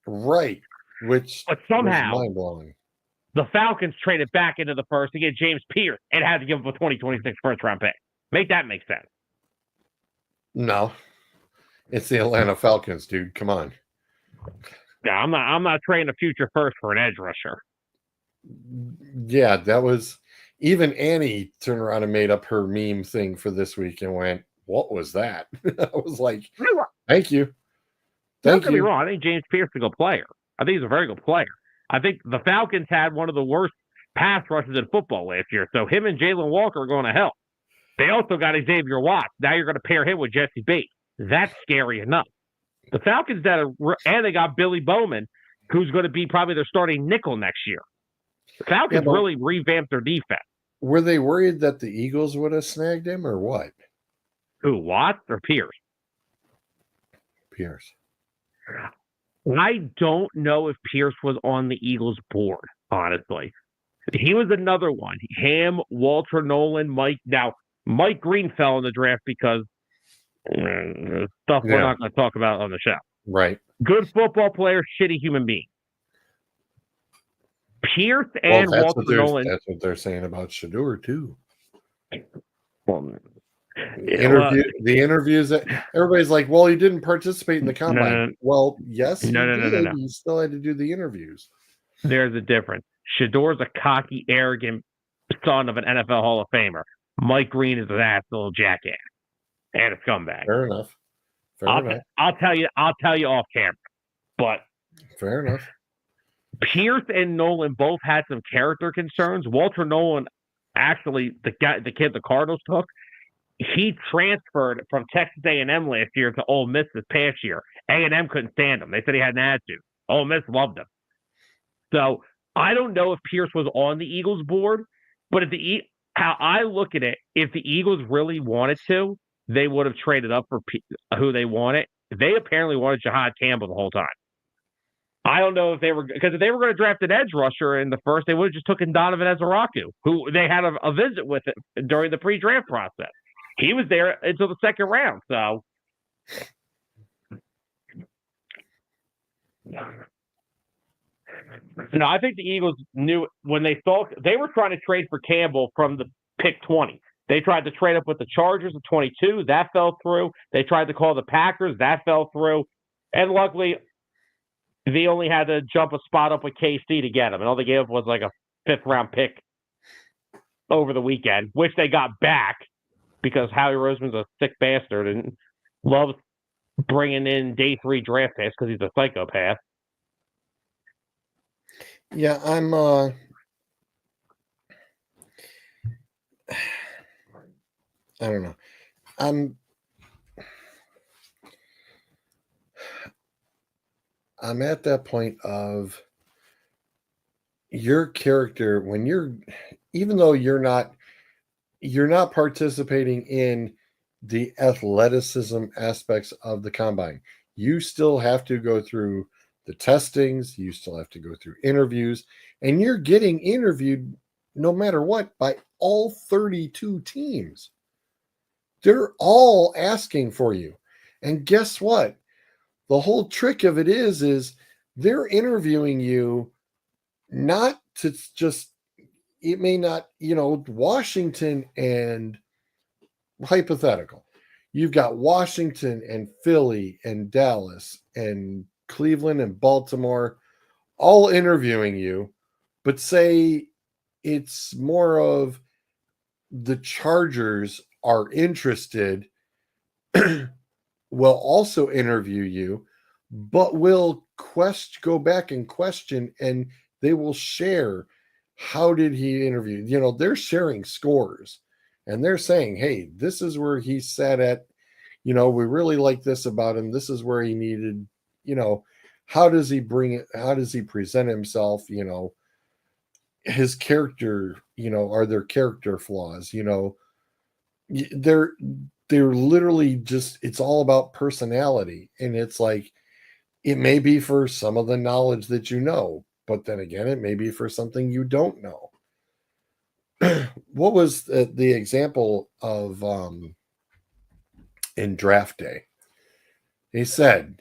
Right. Which But somehow was mind-blowing. the Falcons traded back into the first to get James Pierce and had to give up a 2026 first round pick. Make that make sense. No. It's the Atlanta Falcons, dude. Come on. No, I'm not trading a future first for an edge rusher. Yeah, that was even Annie turned around and made up her meme thing for this week and went, "What was that?" I was like, "Thank you, Don't get me wrong. I think James Pierce is a good player. I think he's a very good player. I think the Falcons had one of the worst pass rushes in football last year, so him and Jalen Walker are going to help. They also got Xavier Watts. Now you're going to pair him with Jesse Bates. That's scary enough. The Falcons and they got Billy Bowman, who's going to be probably their starting nickel next year. The Falcons really revamped their defense. Were they worried that the Eagles would have snagged him or what? Who, Watts or Pierce? Pierce. I don't know if Pierce was on the Eagles board, honestly. He was another one. Ham, Walter Nolan, Mike. Now, Mike Green fell in the draft because stuff we're not going to talk about on the show. Right. Good football player, shitty human being. Pierce and Walter Nolan. That's what they're saying about Shador too. Well, the interviews that everybody's like, well, he didn't participate in the combine. Well, yes, he did. He still had to do the interviews. There's a difference. Shador's a cocky, arrogant son of an NFL Hall of Famer. Mike Green is an ass little jackass and a scumbag. Fair enough. I'll tell you off camera. But fair enough. Pierce and Nolan both had some character concerns. Walter Nolan, actually, the kid the Cardinals took, he transferred from Texas A&M last year to Ole Miss this past year. A&M couldn't stand him. They said he had an attitude. Ole Miss loved him. So I don't know if Pierce was on the Eagles board, but how I look at it, if the Eagles really wanted to, they would have traded up for who they wanted. They apparently wanted Jahad Campbell the whole time. I don't know if they were, because if they were going to draft an edge rusher in the first, they would have just taken Donovan Ezeraku, who they had a visit with it during the pre-draft process. He was there until the second round. So, no, I think the Eagles knew when they thought they were trying to trade for Campbell from the pick 20. They tried to trade up with the Chargers at 22. That fell through. They tried to call the Packers. That fell through. And luckily, they only had to jump a spot up with KC to get him. And all they gave up was like a fifth-round pick over the weekend, which they got back because Howie Roseman's a sick bastard and loves bringing in day 3 draft picks because he's a psychopath. Yeah, I'm I don't know. I'm at that point of your character when even though you're not participating in the athleticism aspects of the combine. You still have to go through the testings, you still have to go through interviews, and you're getting interviewed no matter what by all 32 teams. They're all asking for you. And guess what? The whole trick of it is they're interviewing you not to just, it may not, Washington and hypothetical. You've got Washington and Philly and Dallas and Cleveland and Baltimore all interviewing you, but say it's more of the Chargers are interested, will also interview you, but will go back and question, and they will share how did he interview. They're sharing scores, and they're saying, hey, this is where he sat at. We really like this about him. This is where he needed. How does he bring it? How does he present himself? His character. Are there character flaws? They're literally just, it's all about personality, and it's like, it may be for some of the knowledge that but then again, it may be for something you don't know. What was the example of in draft day? He said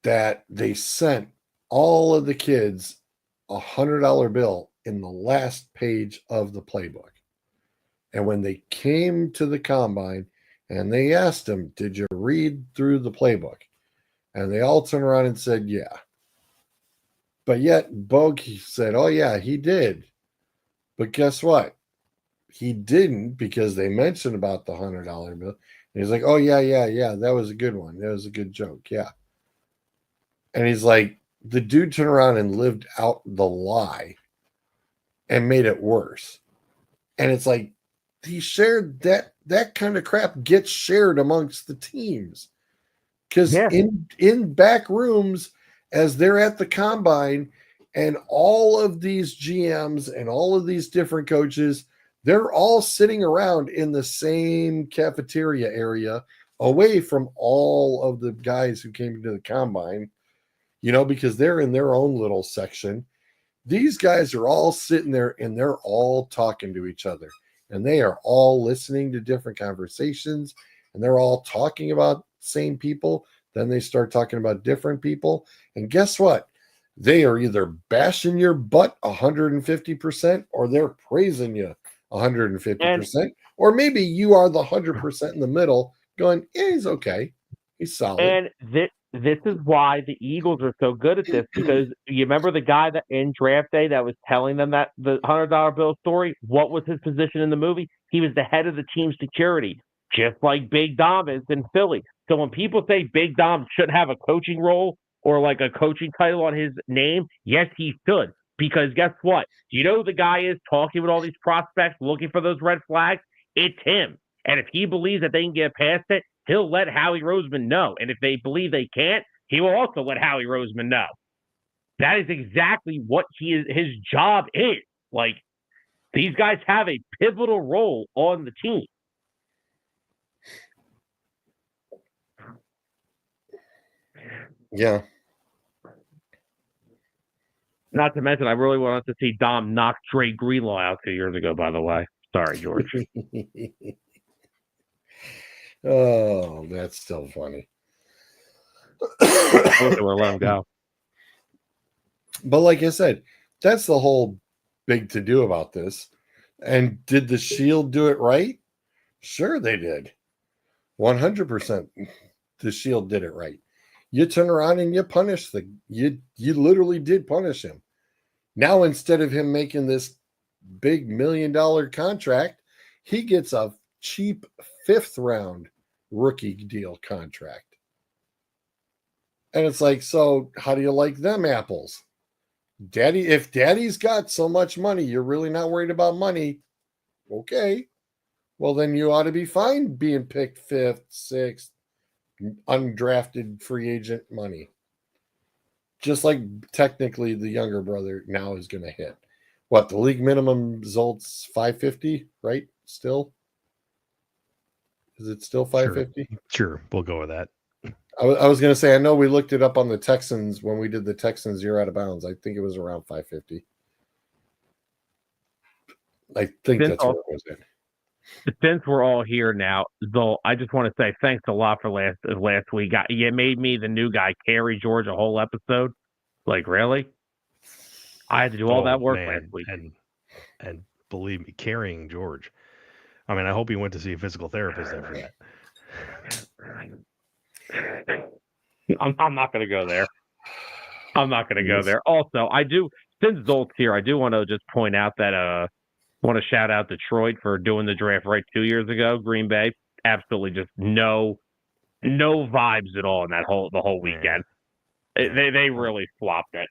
that they sent all of the kids $100 bill in the last page of the playbook. And when they came to the combine and they asked him, did you read through the playbook? And they all turned around and said, yeah. But yet Bogey said, oh yeah, he did. But guess what? He didn't, because they mentioned about the $100 bill. And he's like, oh yeah. That was a good one. That was a good joke. Yeah. And he's like, the dude turned around and lived out the lie and made it worse. And it's like, he shared that kind of crap gets shared amongst the teams. Because in back rooms, as they're at the combine, and all of these GMs and all of these different coaches, they're all sitting around in the same cafeteria area, away from all of the guys who came to the combine, because they're in their own little section. These guys are all sitting there, and they're all talking to each other, and they are all listening to different conversations, and they're all talking about same people. Then they start talking about different people. And guess what? They are either bashing your butt 150%, or they're praising you 150%. Or maybe you are the 100% in the middle going, yeah, he's okay. He's solid. And this is why the Eagles are so good at this, because you remember the guy that in draft day that was telling them that the $100 bill story? What was his position in the movie? He was the head of the team security, just like Big Dom is in Philly. So when people say Big Dom should have a coaching role or like a coaching title on his name, yes, he should. Because guess what? Do you know who the guy is talking with all these prospects looking for those red flags? It's him. And if he believes that they can get past it, he'll let Howie Roseman know. And if they believe they can't, he will also let Howie Roseman know. That is exactly what his job is. Like, these guys have a pivotal role on the team. Yeah. Not to mention, I really wanted to see Dom knock Dre Greenlaw out 2 years ago, by the way. Sorry, George. Oh, that's still funny. We'll let him go. But like I said, that's the whole big to-do about this. And did the Shield do it right? Sure they did. 100% the Shield did it right. You turn around and you punish you literally did punish him. Now, instead of him making this big $1 million contract, he gets a cheap 5th round rookie deal contract. And it's like, so how do you like them apples? If daddy's got so much money, you're really not worried about money. Okay. Well, then you ought to be fine being picked 5th, 6th, undrafted free agent money. Just like technically the younger brother now is going to hit. What, the league minimum results $550, right? Still? Is it still $550? Sure. We'll go with that. I was going to say, I know we looked it up on the Texans when we did the Texans year out of bounds. I think it was around $550. I think that's what it was in. Since we're all here now, though, I just want to say thanks a lot for last week. You made me the new guy carry George a whole episode. Like, really? I had to do all that work last week. And believe me, carrying George. I mean, I hope he went to see a physical therapist after that. I'm not going to go there. I'm not going to go there. Also, since Zolt's here, I do want to just point out that want to shout out Detroit for doing the draft right 2 years ago. Green Bay, absolutely just no vibes at all in the whole weekend. They really flopped it.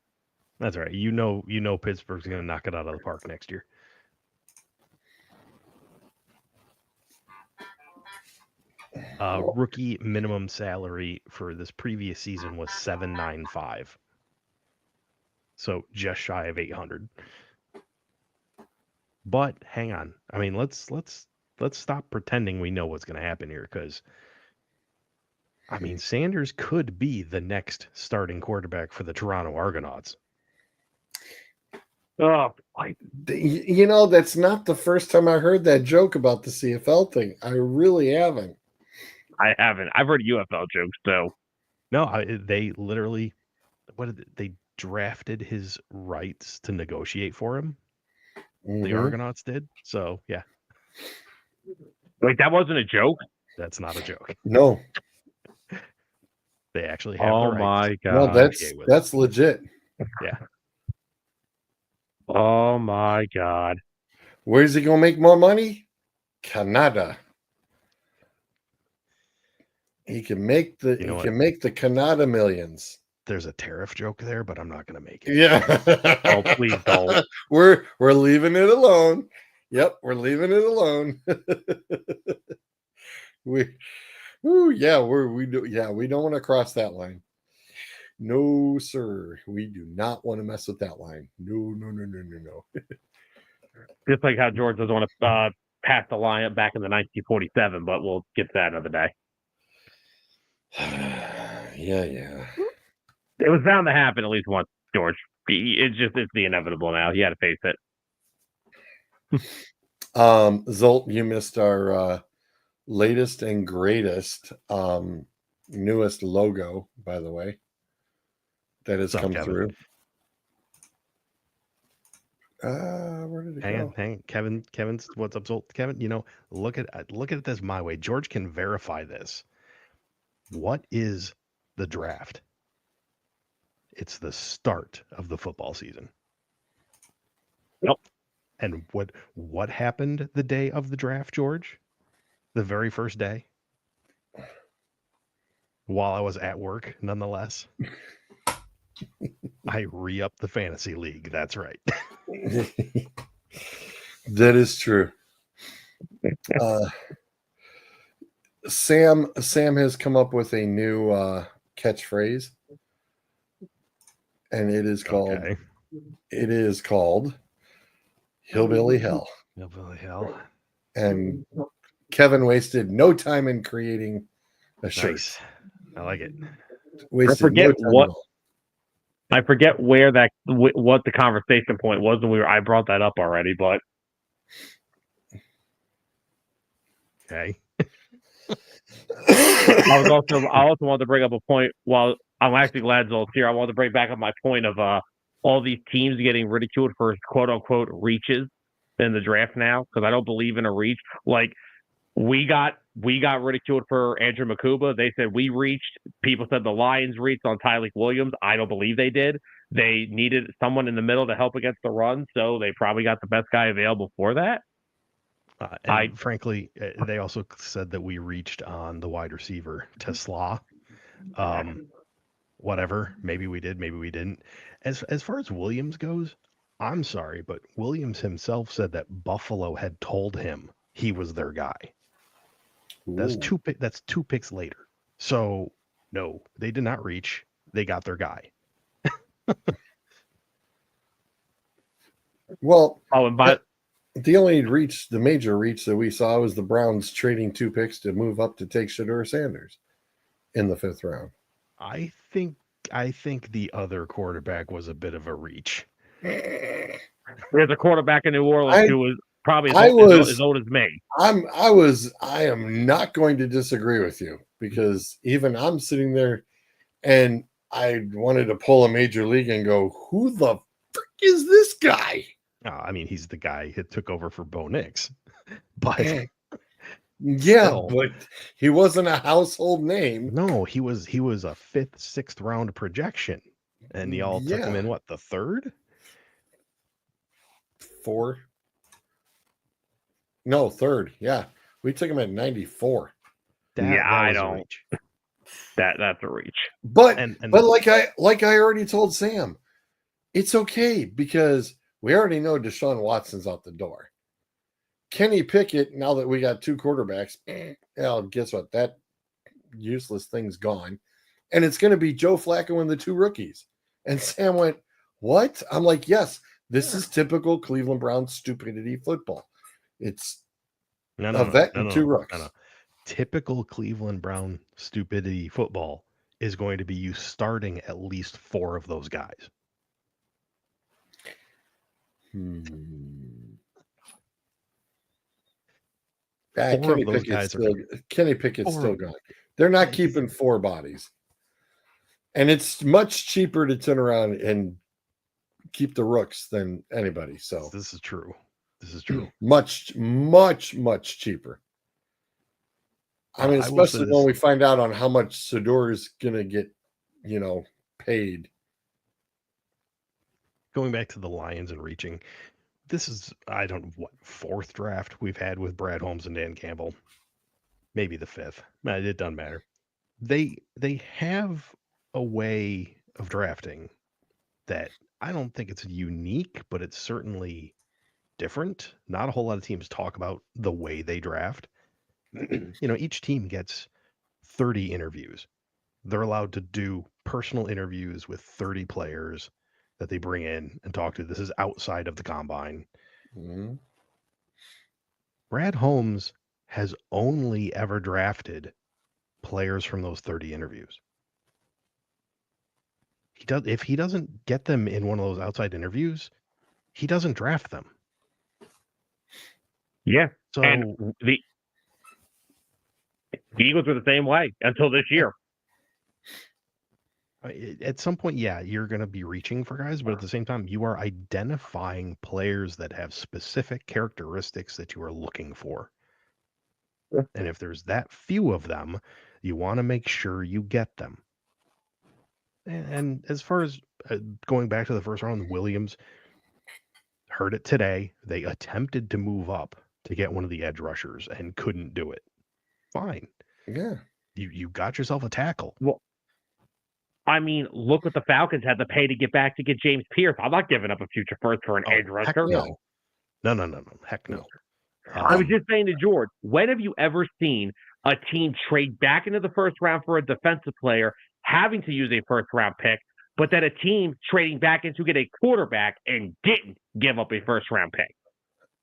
That's right. You know Pittsburgh's going to knock it out of the park next year. Rookie minimum salary for this previous season was $795. So just shy of 800. But hang on. I mean, let's stop pretending we know what's going to happen here, because I mean, Sanders could be the next starting quarterback for the Toronto Argonauts. Oh, That's not the first time I heard that joke about the CFL thing. I really haven't. I haven't. I've heard UFL jokes too. No, they literally, they drafted his rights to negotiate for him. Mm-hmm. The Argonauts did. So yeah. Wait, that wasn't a joke? That's not a joke. No. They actually have the rights. My God. No, that's legit. Yeah. Oh my God. Where's he gonna make more money? Canada. He can make the Canada millions. There's a tariff joke there, but I'm not going to make it. Yeah. Oh, please don't. We're leaving it alone. Yep, we're leaving it alone. we don't want to cross that line. No, sir. We do not want to mess with that line. No. Just like how George doesn't want to pass the line back in the 1947, but we'll get to that another day. Yeah. It was bound to happen at least once, George. It's the inevitable now. You got to face it. Zolt, you missed our latest and greatest newest logo, by the way. That has come through. Where did it go? Hang on. Kevin's what's up, Zolt? Kevin, look at this my way. George can verify this. What is the draft? It's the start of the football season. Yep. And what happened the day of the draft, George? The very first day? While I was at work, nonetheless. I re-upped the fantasy league. That's right. That is true. Sam has come up with a new catchphrase, and it is called Hillbilly Hell. Hillbilly Hell. And Kevin wasted no time in creating a shirt. Nice. I like it. I forget where what the conversation point was when I brought that up already, but okay. I also wanted to bring up a point. While I'm actually glad Zolt's here, I wanted to bring back up my point of all these teams getting ridiculed for quote unquote reaches in the draft now, because I don't believe in a reach. Like we got ridiculed for Andrew Makuba. They said we reached. People said the Lions reached on Tyleek Williams. I don't believe they did. They needed someone in the middle to help against the run, so they probably got the best guy available for that. Frankly, they also said that we reached on the wide receiver, Tesla. Whatever. Maybe we did, maybe we didn't. As far as Williams goes, I'm sorry, but Williams himself said that Buffalo had told him he was their guy. That's two picks later. So no, they did not reach. They got their guy. Well, but the major reach that we saw was the Browns trading 2 picks to move up to take Shedeur Sanders in the 5th round. I think the other quarterback was a bit of a reach. There's a quarterback in New Orleans who was probably as old as me. I am not going to disagree with you, because even I'm sitting there and I wanted to pull a major league and go, who the frick is this guy? I mean, he's the guy who took over for Bo Nix. But but he wasn't a household name. No, he was a 5th, 6th round projection. And y'all took him in what, the 3rd? 4? No, 3rd. Yeah. We took him at 94. I don't. That's a reach. But And like I already told Sam, it's okay because we already know Deshaun Watson's out the door. Kenny Pickett, now that we got two quarterbacks, well, guess what? That useless thing's gone. And it's going to be Joe Flacco and the two rookies. And Sam went, what? I'm like, yes, this is typical Cleveland Browns stupidity football. It's a vet and two rooks. no. Typical Cleveland Brown stupidity football is going to be you starting at least 4 of those guys. Kenny Pickett's still gone. They're not keeping 4 bodies. And it's much cheaper to turn around and keep the rooks than anybody. So this is true. Much, much, much cheaper. I mean, especially when we find out on how much Sador is going to get, paid. Going back to the Lions and reaching, this is, I don't know, what, 4th draft we've had with Brad Holmes and Dan Campbell. Maybe the 5th. It doesn't matter. They have a way of drafting that I don't think it's unique, but it's certainly different. Not a whole lot of teams talk about the way they draft. Each team gets 30 interviews. They're allowed to do personal interviews with 30 players that they bring in and talk to. This is outside of the combine. Mm-hmm. Brad Holmes has only ever drafted players from those 30 interviews. If he doesn't get them in one of those outside interviews, he doesn't draft them. Yeah. So and the Eagles were the same way until this year. At some point, yeah, you're going to be reaching for guys, but at the same time, you are identifying players that have specific characteristics that you are looking for. Yeah. And if there's that few of them, you want to make sure you get them. And as far as going back to the first round, Williams, heard it today. They attempted to move up to get one of the edge rushers and couldn't do it. Fine. Yeah. You got yourself a tackle. Well, I mean, look what the Falcons had to pay to get back to get James Pierce. I'm not giving up a future first for an edge rusher. No. Heck no. I was just saying to George, when have you ever seen a team trade back into the first round for a defensive player, having to use a first round pick, but then a team trading back in to get a quarterback and didn't give up a first round pick?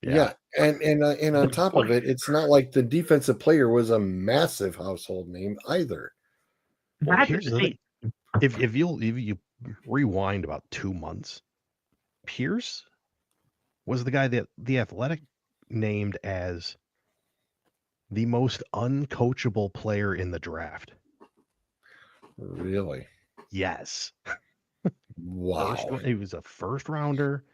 Yeah. And on top of it, it's not like the defensive player was a massive household name either. Well, here's the thing. If you rewind about 2 months, Pierce was the guy that the Athletic named as the most uncoachable player in the draft. Really? Yes. Wow. He was a first rounder,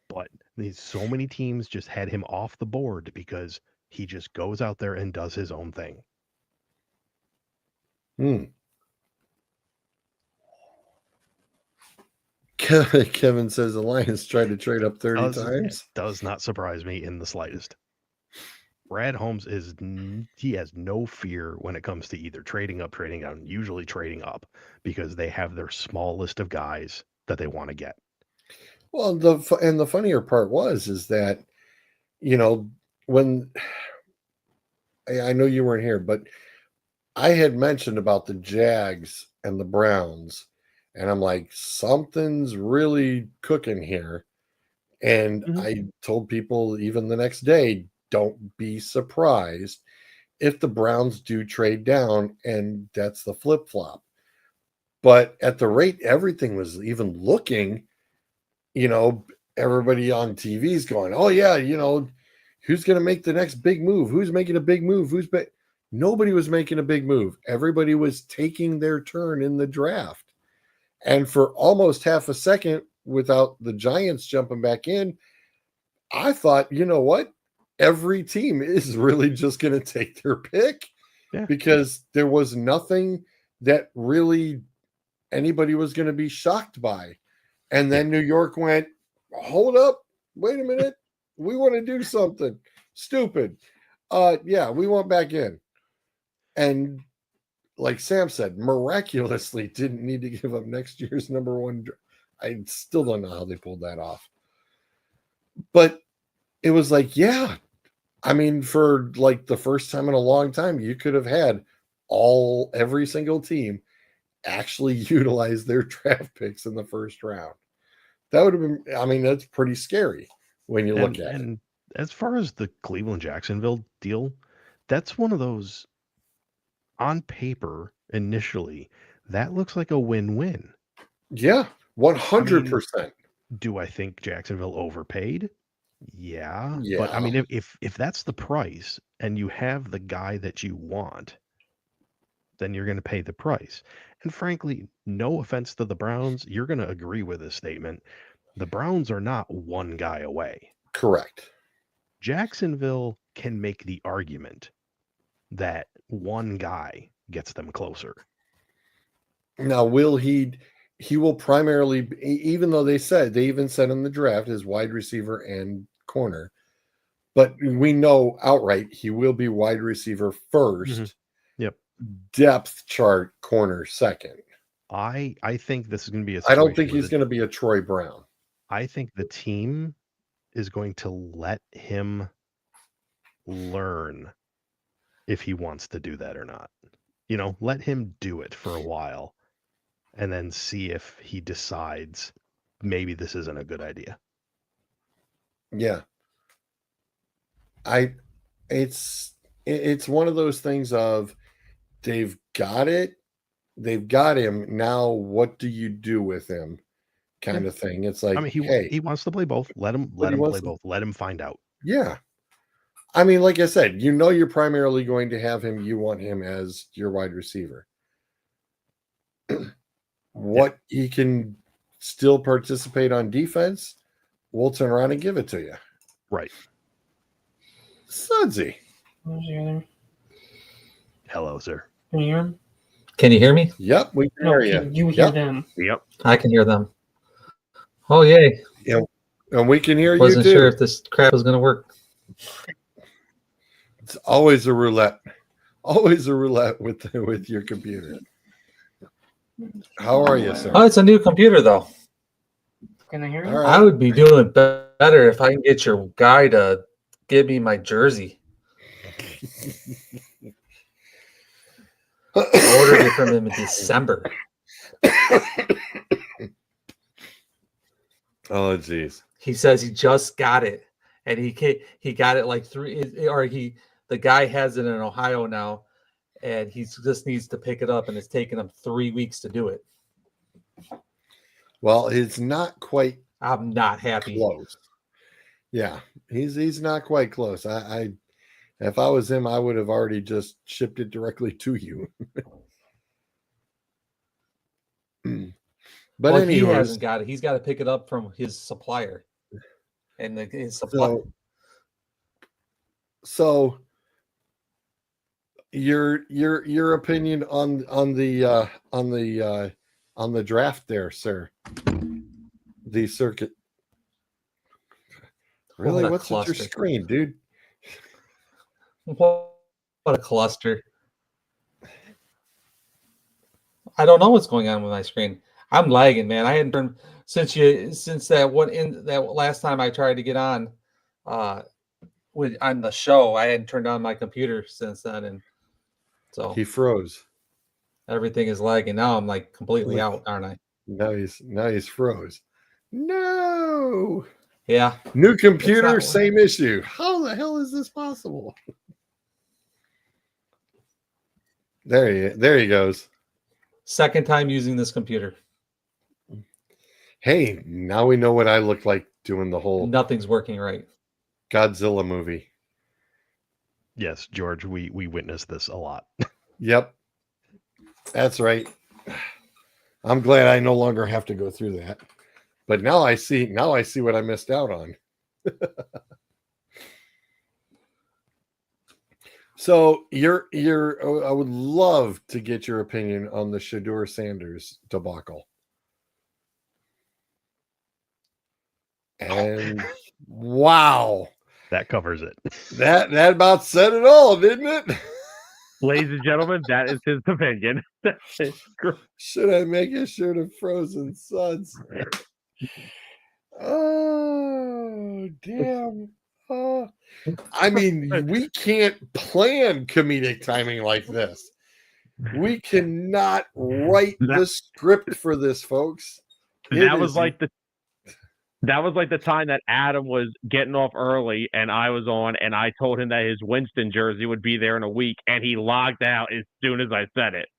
but so many teams just had him off the board because he just goes out there and does his own thing. Kevin says the Lions tried to trade up 30 times. Does not surprise me in the slightest. Brad Holmes he has no fear when it comes to either trading up, trading down, usually trading up, because they have their small list of guys that they want to get. Well, the funnier part is that, when I know you weren't here, but I had mentioned about the Jags and the Browns, and I'm like, something's really cooking here. And I told people even the next day, don't be surprised if the Browns do trade down, and that's the flip-flop. But at the rate everything was even looking, everybody on TV is going, oh yeah, who's going to make the next big move? Who's making a big move? Nobody was making a big move. Everybody was taking their turn in the draft. And for almost half a second, without the Giants jumping back in, I thought, you know what? Every team is really just going to take their pick because there was nothing that really anybody was going to be shocked by. And then New York went, hold up, wait a minute. We want to do something stupid. We want back in. And like Sam said, miraculously didn't need to give up next year's number one. I still don't know how they pulled that off. But it was like, yeah, I mean, for like the first time in a long time, you could have had every single team actually utilize their draft picks in the first round. That would have been, I mean, that's pretty scary when you look at it. And as far as the Cleveland Jacksonville deal, that's one of those on paper initially, that looks like a win-win. Yeah, 100%. Do I think Jacksonville overpaid? Yeah. But I Yeah. mean, if that's the price and you have the guy that you want, then you're going to pay the price. And frankly, no offense to the Browns, you're going to agree with this statement. The Browns are not one guy away. Correct. Jacksonville can make the argument that one guy gets them closer. Now, he will primarily, even though they even said in the draft is wide receiver and corner, but we know outright he will be wide receiver first. Mm-hmm. Yep. Depth chart corner second. I think this is going to be I don't think he's going to be a Troy Brown. I think the team is going to let him learn if he wants to do that or not. Let him do it for a while and then see if he decides maybe this isn't a good idea. Yeah. It's one of those things of they've got him. Now what do you do with him? Kind of thing. It's like, I mean, he wants to play both. Let him play both. Let him find out. Yeah. I mean, like I said, you're primarily going to have him. You want him as your wide receiver. What he can still participate on defense, we'll turn around and give it to you. Right. Sudsy. Hello, sir. Can you hear him? Can you hear me? Yep, we can hear you. You hear them? Yep. I can hear them. Oh, yay. Yeah, and we can hear you too. Wasn't sure if this crap was going to work. It's always a roulette. Always a roulette with your computer. How are you, sir? Oh, it's a new computer, though. Can I hear you? All right. I would be doing better if I can get your guy to give me my jersey. I ordered it from him in December. Oh, geez. He says he just got it, and he got it like the guy has it in Ohio now, and he just needs to pick it up, and it's taken him 3 weeks to do it. Well, it's not quite. I'm not happy. Close. Yeah, he's not quite close. I if I was him, I would have already just shipped it directly to you. But well, anyways, he hasn't got it. He's got to pick it up from his supplier, and his supplier. So your opinion on the draft there, sir? The circuit. Really? What a What's with your cluster. screen, dude? What a cluster. I don't know what's going on with my screen. I'm lagging, man. I hadn't turned since that last time I tried to get on on the show. I hadn't turned on my computer since then, and so He froze. everything is lagging. Now I'm like completely out, aren't I? Now he's froze. No. Yeah. New computer, same issue. How the hell is this possible? There he goes. Second time using this computer. Hey, now we know what I look like doing the whole Nothing's working right. Godzilla movie. Yes, George, we witnessed this a lot. Yep. That's right. I'm glad I no longer have to go through that. But now I see what I missed out on. So I would love to get your opinion on the Shedeur Sanders debacle. And wow. That covers it. That about said it all, didn't it? Ladies and gentlemen, that is his opinion. Should I make a shirt of Frozen Suns? Oh, damn. Oh. I mean, we can't plan comedic timing like this. We cannot write the script for this, folks. That was like the time that Adam was getting off early and I was on, and I told him that his Winston jersey would be there in a week, and he logged out as soon as I said it.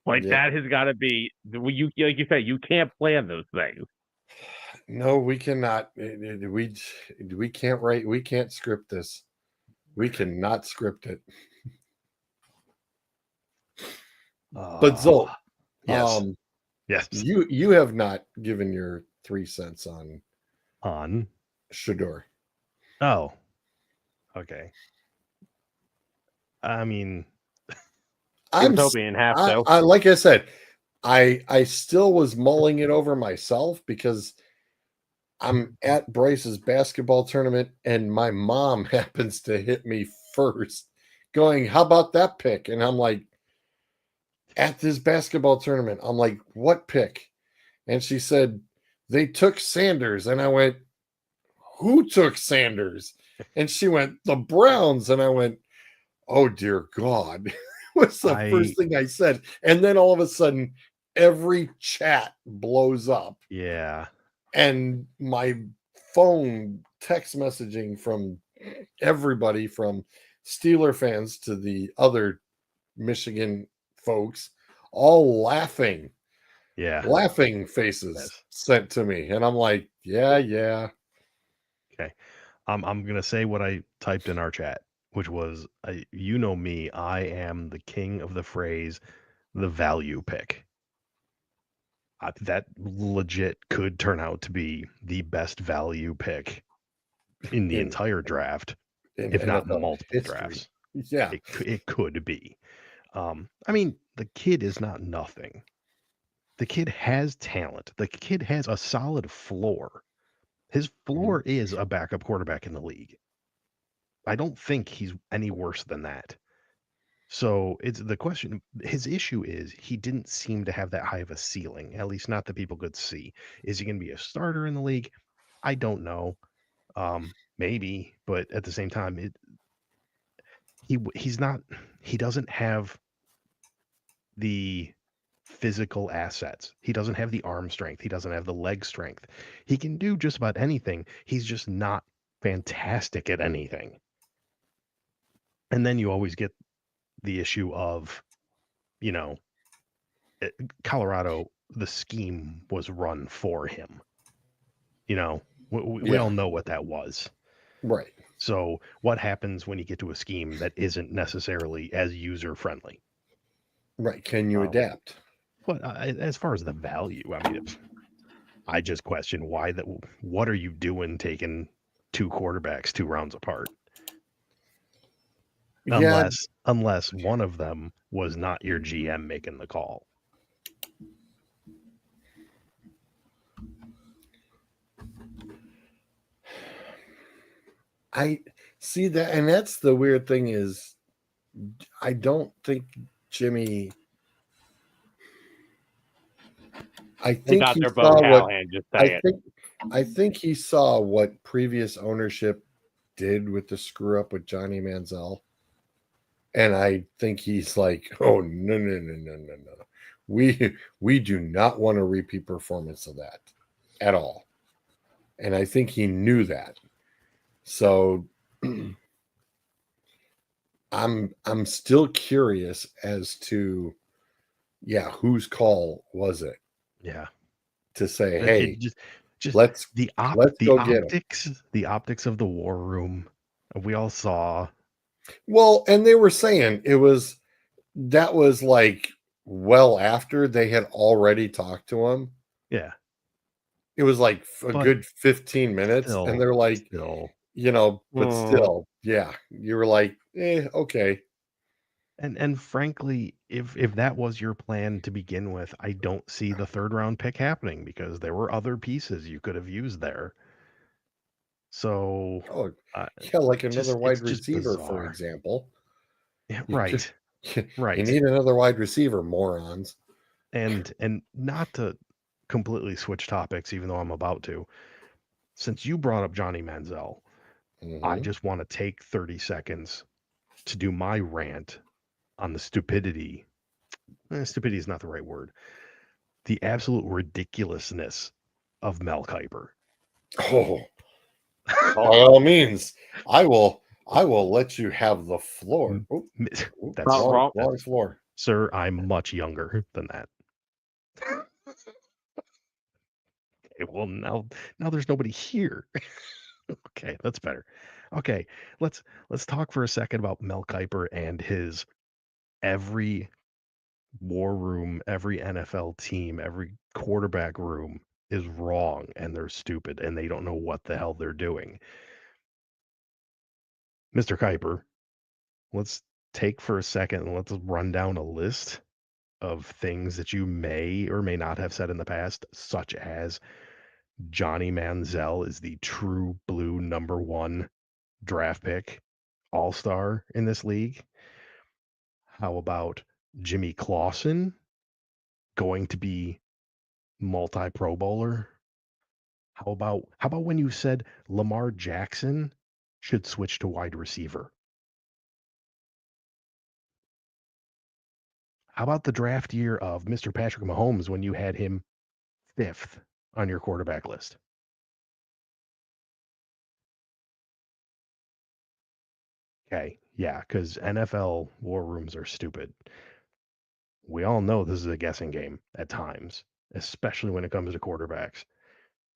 That has got to be you. Like you said, you can't plan those things. No, we cannot. We can't write. We can't script this. We cannot script it. But Zolt, yes, yes, you have not given your 3 cents on Shador. Oh, okay. I mean, I'm hoping half so. Like I said, I still was mulling it over myself because I'm at Bryce's basketball tournament and my mom happens to hit me first, going, "How about that pick?" And I'm like, at this basketball tournament, I'm like, "What pick?" And she said, "They took Sanders." And I went, "Who took Sanders?" And she went, "The Browns." And I went, "Oh, dear God." Was the first thing I said. And then all of a sudden, every chat blows up. Yeah. And my phone text messaging from everybody, from Steeler fans to the other Michigan folks, all laughing. Yeah. Laughing faces sent to me. And I'm like, yeah. Okay. I'm going to say what I typed in our chat, which was, you know me, I am the king of the phrase, the value pick. That legit could turn out to be the best value pick in the entire draft, if not NFL multiple history. drafts. Yeah. It could be. I mean, the kid is not nothing. The kid has talent. The kid has a solid floor. His floor is a backup quarterback in the league. I don't think he's any worse than that. So it's the question. His issue is he didn't seem to have that high of a ceiling, at least not that people could see. Is he going to be a starter in the league? I don't know. Maybe, but at the same time, he's not. He doesn't have the physical assets. He doesn't have the arm strength. He doesn't have the leg strength. He can do just about anything. He's just not fantastic at anything. And then you always get the issue of, Colorado, the scheme was run for him. We all know what that was. Right. So what happens when you get to a scheme that isn't necessarily as user friendly? Right. Can you adapt? But as far as the value, I mean, I just question why that. What are you doing taking 2 quarterbacks 2 rounds apart? Unless one of them was not your GM making the call. I see that, and that's the weird thing is, I don't think Jimmy. I think he saw what. I think he saw what previous ownership did with the screw up with Johnny Manziel, and I think he's like, "Oh no! We do not want a repeat performance of that at all," and I think he knew that. So I'm still curious as to whose call was it? Yeah. To say, hey, just let's go get him. The optics of the war room. We all saw. Well, and they were saying that was like well after they had already talked to him. Yeah. It was like a good 15 minutes. And they're like, but still, yeah. You were like, okay. And frankly, if that was your plan to begin with, I don't see the 3rd round pick happening because there were other pieces you could have used there. So, like another wide receiver, for example. Yeah, You right. You Right. need another wide receiver, morons. And not to completely switch topics, even though I'm about to, since you brought up Johnny Manziel, I Mhm. just want to take 30 seconds to do my rant on the stupidity. Stupidity is not the right word. The absolute ridiculousness of Mel Kiper. Oh, by all means, I will let you have the floor. M- Oop, m- oop, That's, wrong, wrong. wrong floor. sir, I'm much younger than that. Okay, well, now there's nobody here. Okay, that's better. Okay, let's talk for a second about Mel Kiper and his every war room, every NFL team, every quarterback room is wrong and they're stupid and they don't know what the hell they're doing. Mr. Kiper, let's take for a second and let's run down a list of things that you may or may not have said in the past, such as Johnny Manziel is the true blue number one draft pick, all star in this league. How about Jimmy Clausen going to be multi Pro Bowler? How about when you said Lamar Jackson should switch to wide receiver? How about the draft year of Mr. Patrick Mahomes when you had him fifth on your quarterback list? Okay, yeah, because NFL war rooms are stupid. We all know this is a guessing game at times, especially when it comes to quarterbacks.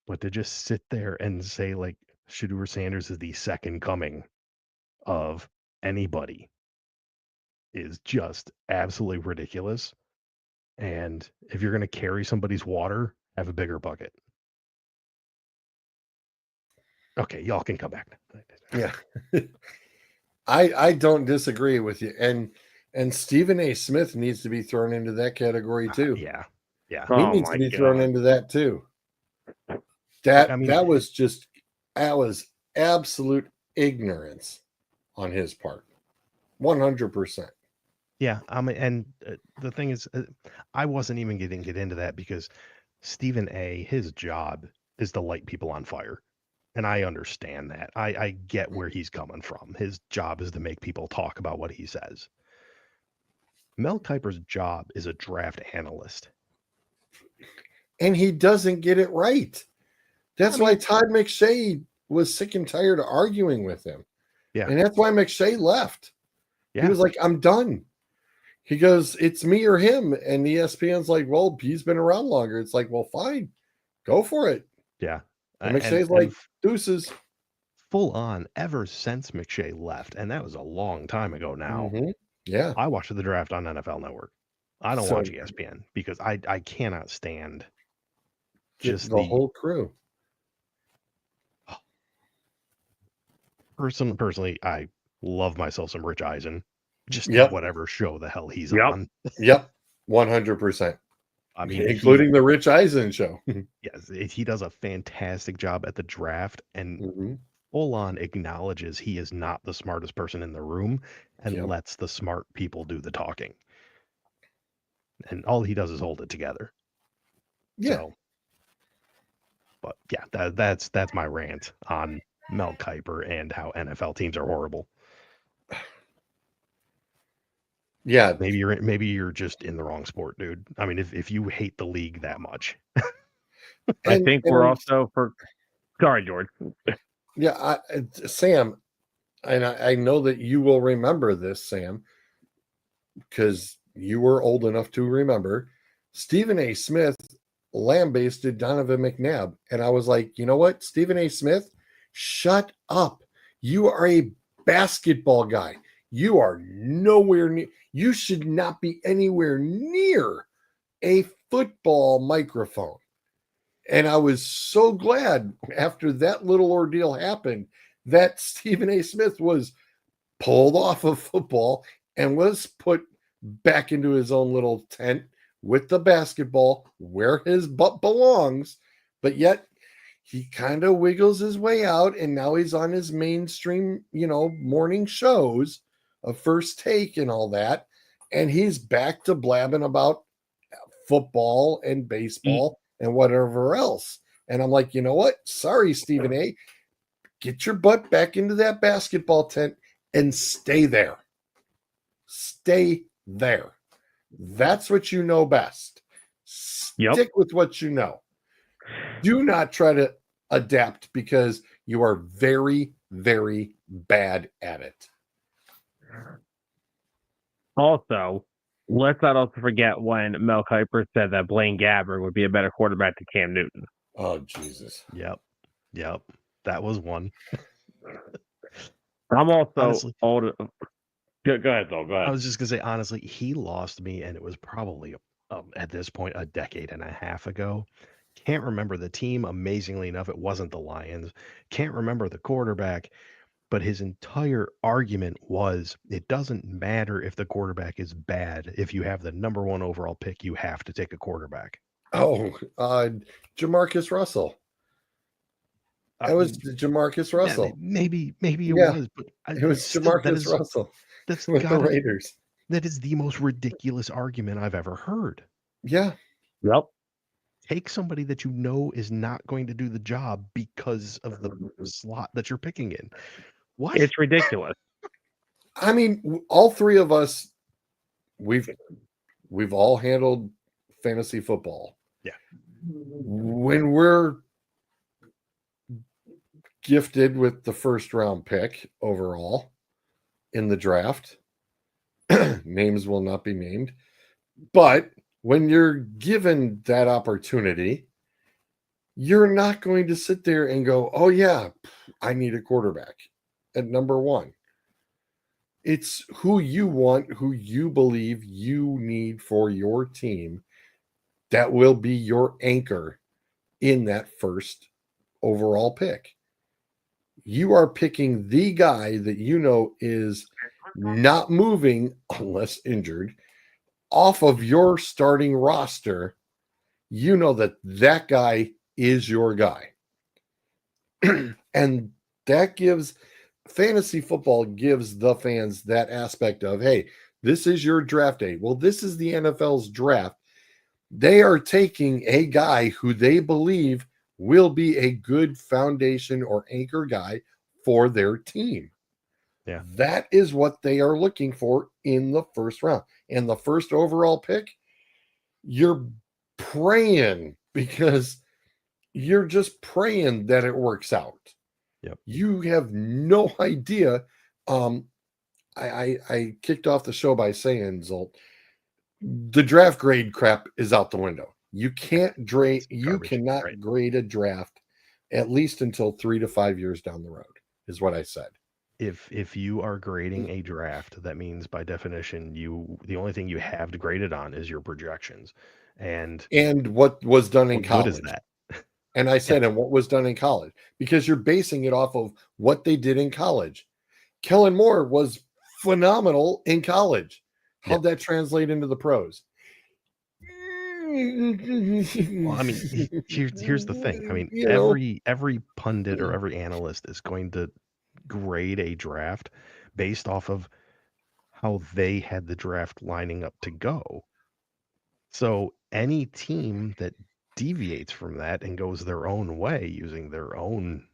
But to just sit there and say like Shador Sanders is the second coming of anybody is just absolutely ridiculous. And if you're going to carry somebody's water, have a bigger bucket. Okay, y'all can come back. Yeah. I don't disagree with you. And Stephen A. Smith needs to be thrown into that category too. Yeah. Yeah. He Oh needs to my be thrown god. into that too. I mean, That was absolute ignorance on his part. 100%. yeah. And the thing is, I wasn't even getting get into that because Stephen A. His job is to light people on fire. And I understand that. I get where he's coming from. His job is to make people talk about what he says. Mel Kiper's job is a draft analyst. And he doesn't get it right. That's I why mean, Todd McShay was sick and tired of arguing with him. yeah, And that's why McShay left. He yeah, was like, I'm done. He goes, it's me or him. And ESPN's like, well, he's been around longer. It's like, well, fine, go for it. yeah. And And McShay's like, deuces. full on ever since McShay left, and that was a long time ago now. Mm-hmm. Yeah. I watched the draft on NFL Network. I don't So watch ESPN because I cannot stand just the the whole crew. personally. I love myself some Rich Eisen, just Yep. whatever show the hell he's Yep. on. Yep. 100%. I mean, Including the Rich Eisen show. yes, he does a fantastic job at the draft and Mm-hmm. full on acknowledges he is not the smartest person in the room and Yep. lets the smart people do the talking. And all he does is hold it together. Yeah. So, but yeah, that's my rant on Mel Kiper and how NFL teams are horrible. Yeah. Maybe you're just in the wrong sport, dude. I mean, if you hate the league that much, I think we're also for. Sorry, George. Yeah, Sam, and I know that you will remember this, Sam, because you were old enough to remember. Stephen A. Smith lambasted Donovan McNabb. And I was like, you know what, Stephen A. Smith, shut up. You are a basketball guy. You are nowhere near, you should not be anywhere near a football microphone. And I was so glad after that little ordeal happened that Stephen A. Smith was pulled off of football and was put back into his own little tent with the basketball where his butt belongs. But yet he kind of wiggles his way out, and now he's on his mainstream, morning shows of First Take and all that, and he's back to blabbing about football and baseball and whatever else. And I'm like, you know what? Sorry, Stephen A. Get your butt back into that basketball tent and stay there. Stay there. That's what you know best. Stick with what you know. Do not try to adapt because you are very, very bad at it. Also, let's not also forget when Mel Kiper said that Blaine Gabbert would be a better quarterback than Cam Newton. Oh, Jesus. Yep. That was one. I'm also Honestly, old. Go ahead, though. Go I ahead. was just gonna say, honestly, he lost me, and it was probably at this point a decade and a half ago. Can't remember the team. Amazingly enough, it wasn't the Lions. Can't remember the quarterback, but his entire argument was it doesn't matter if the quarterback is bad. If you have the number 1 overall pick, you have to take a quarterback. Oh, Jamarcus Russell. That was Jamarcus Russell. Yeah, maybe it was, but it was Jamarcus Russell. That's with the Raiders. That is the most ridiculous argument I've ever heard. Yeah. Yep. Take somebody that you know is not going to do the job because of the slot that you're picking in. What? It's ridiculous. I mean, all three of us, we've all handled fantasy football. Yeah. When we're gifted with the first round pick overall in the draft, names will not be named, but when you're given that opportunity, you're not going to sit there and go, oh yeah, I need a quarterback at number 1. It's who you want, who you believe you need for your team that will be your anchor in that first overall pick. You are picking the guy that you know is not moving unless injured off of your starting roster. You know that guy is your guy. And that gives fantasy football gives the fans that aspect of, hey, this is your draft day. Well, this is the NFL's draft. They are taking a guy who they believe will be a good foundation or anchor guy for their team. Yeah. That is what they are looking for in the first round. And the first overall pick, you're praying because you're just praying that it works out. Yep. You have no idea. I kicked off the show by saying, Zolt, the draft grade crap is out the window. You can't grade. You cannot grade a draft at least until 3 to 5 years down the road, is what I said. If you are grading a draft, that means by definition, the only thing you have to grade it on is your projections, and what was done in college. What is that? And I said, and what was done in college, because you're basing it off of what they did in college. Kellen Moore was phenomenal in college. How'd that translate into the pros? Well, I mean, here's the thing. I mean, every pundit or every analyst is going to grade a draft based off of how they had the draft lining up to go. So any team that deviates from that and goes their own way using their own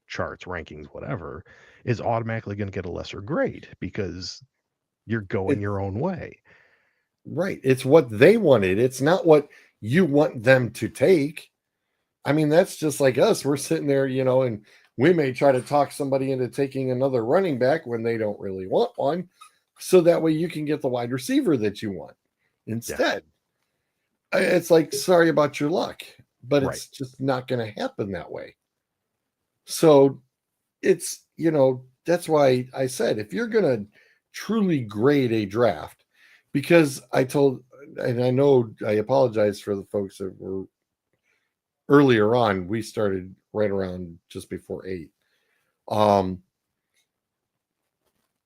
charts, rankings, whatever, is automatically going to get a lesser grade because you're going your own way. Right. It's what they wanted. It's not what you want them to take. I mean, that's just like us. We're sitting there, and we may try to talk somebody into taking another running back when they don't really want one. So that way you can get the wide receiver that you want instead. Yeah. It's like, sorry about your luck, but it's just not going to happen that way. So it's, that's why I said, if you're going to truly grade a draft, because I apologize for the folks that were earlier on, we started right around just before 8.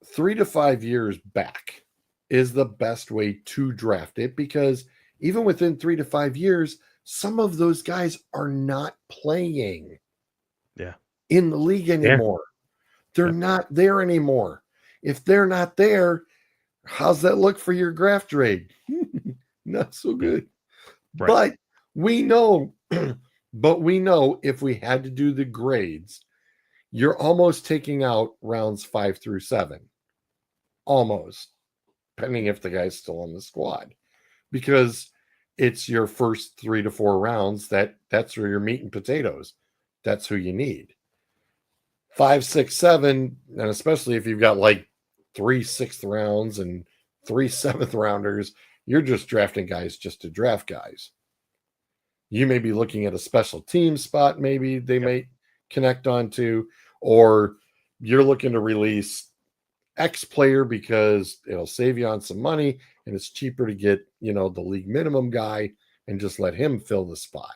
3 to 5 years back is the best way to draft it, because even within 3 to 5 years, some of those guys are not playing in the league anymore. They're not there anymore. if they're not there, how's that look for your draft grade? Not so good. Right. But we know, if we had to do the grades, you're almost taking out rounds 5 through 7. Almost, depending if the guy's still on the squad. Because it's your first 3 to 4 rounds that's where your meat and potatoes. That's who you need. 5, 6, 7, and especially if you've got like 3 6th rounds and 3 7th rounders, you're just drafting guys just to draft guys. You may be looking at a special team spot, maybe they may connect onto, or you're looking to release X player because it'll save you on some money and it's cheaper to get, the league minimum guy and just let him fill the spot.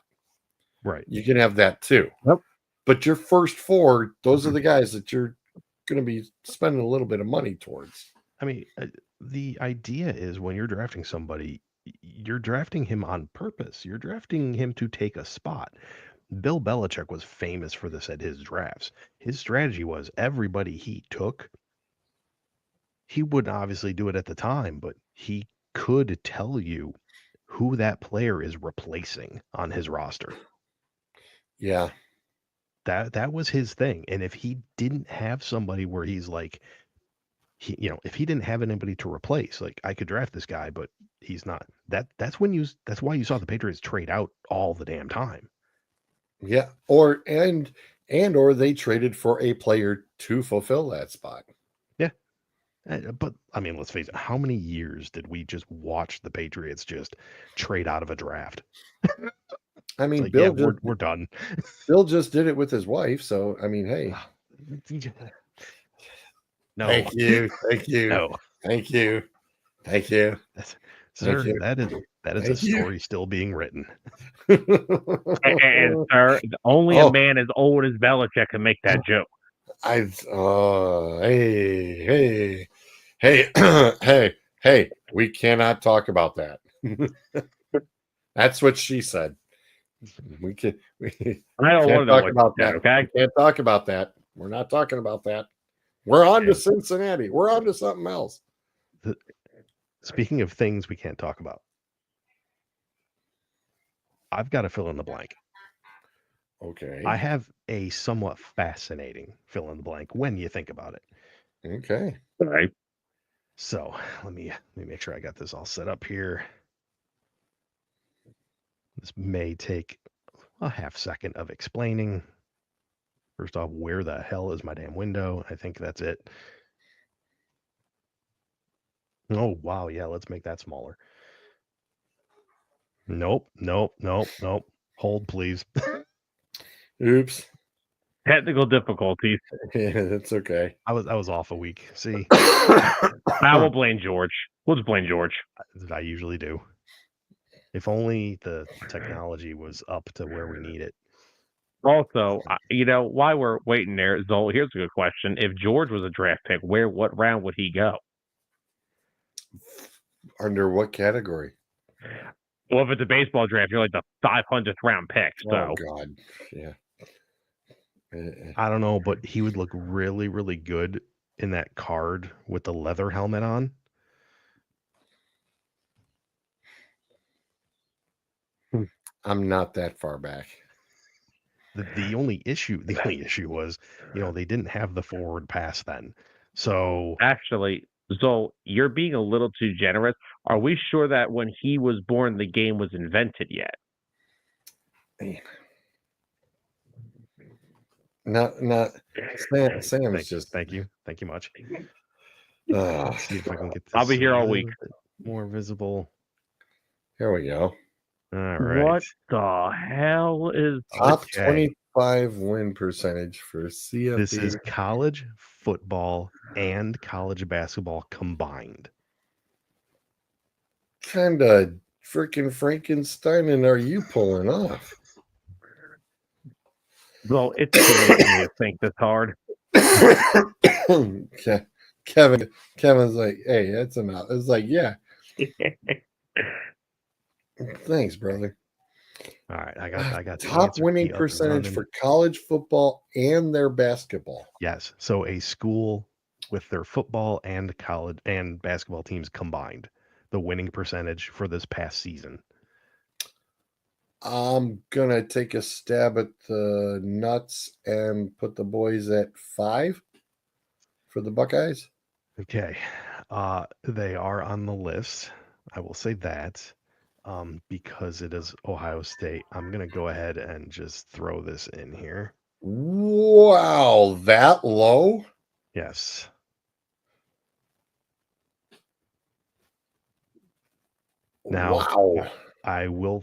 Right. You can have that too. Yep. But your first 4, those are the guys that you're going to be spending a little bit of money towards. I mean, the idea is when you're drafting somebody, you're drafting him on purpose. You're drafting him to take a spot. Bill Belichick was famous for this at his drafts. His strategy was everybody he took, he wouldn't obviously do it at the time, but he could tell you who that player is replacing on his roster. Yeah. That was his thing. And if he didn't have somebody where he's like, if he didn't have anybody to replace, like I could draft this guy, but he's not. That's why you saw the Patriots trade out all the damn time. Yeah. Or they traded for a player to fulfill that spot. Yeah. But I mean, let's face it, how many years did we just watch the Patriots just trade out of a draft? I mean, like, Bill, we're done. Bill just did it with his wife. So, I mean, hey. No. Thank you. Thank you. No. Thank you. Thank you. Sir, Thank you. that is Thank a you. story still being written. And sir, only a man as old as Belichick can make that joke. Hey, we cannot talk about that. That's what she said. We I don't can't want to know talk what about you said, that. okay? We can't talk about that. We're not talking about that. We're on to Cincinnati. We're on to something else. Speaking of things we can't talk about, I've got to fill in the blank. Okay. I have a somewhat fascinating fill in the blank when you think about it. Okay. All right. So let me make sure I got this all set up here. This may take a half second of explaining. First off, where the hell is my damn window? I think that's it. Oh, wow. Yeah, let's make that smaller. Nope. Hold, please. Oops. Technical difficulties. Yeah, that's okay. I was off a week. See, I will blame George. We'll just blame George. I usually do. If only the technology was up to where we need it. Also, while we're waiting there, Zol, here's a good question. If George was a draft pick, what round would he go? Under what category? Well, if it's a baseball draft, you're like the 500th round pick. So. Oh, God. Yeah. I don't know, but he would look really, really good in that card with the leather helmet on. I'm not that far back. The only issue was, they didn't have the forward pass then. So actually, Zol, you're being a little too generous. Are we sure that when he was born, the game was invented yet? Not Sam's just. Thank you much. Let's see if I can get this. I'll be here all week. More visible. Here we go. All right. What the hell is top 25 win percentage for CFP? This is college football and college basketball combined. Kind of freaking Frankenstein, and are you pulling off? Well, it's too late for me to think this hard. Okay. Kevin's like, hey, that's enough. It's like, yeah. Thanks, brother. All right, I got top winning percentage for college football and their basketball. Yes, so a school with their football and college and basketball teams combined. The winning percentage for this past season. I'm gonna take a stab at the nuts and put the boys at 5 for the Buckeyes. Okay. They are on the list. I will say that. Because it is Ohio State, I'm gonna go ahead and just throw this in here. Wow, that low? Yes. Now, Wow. I will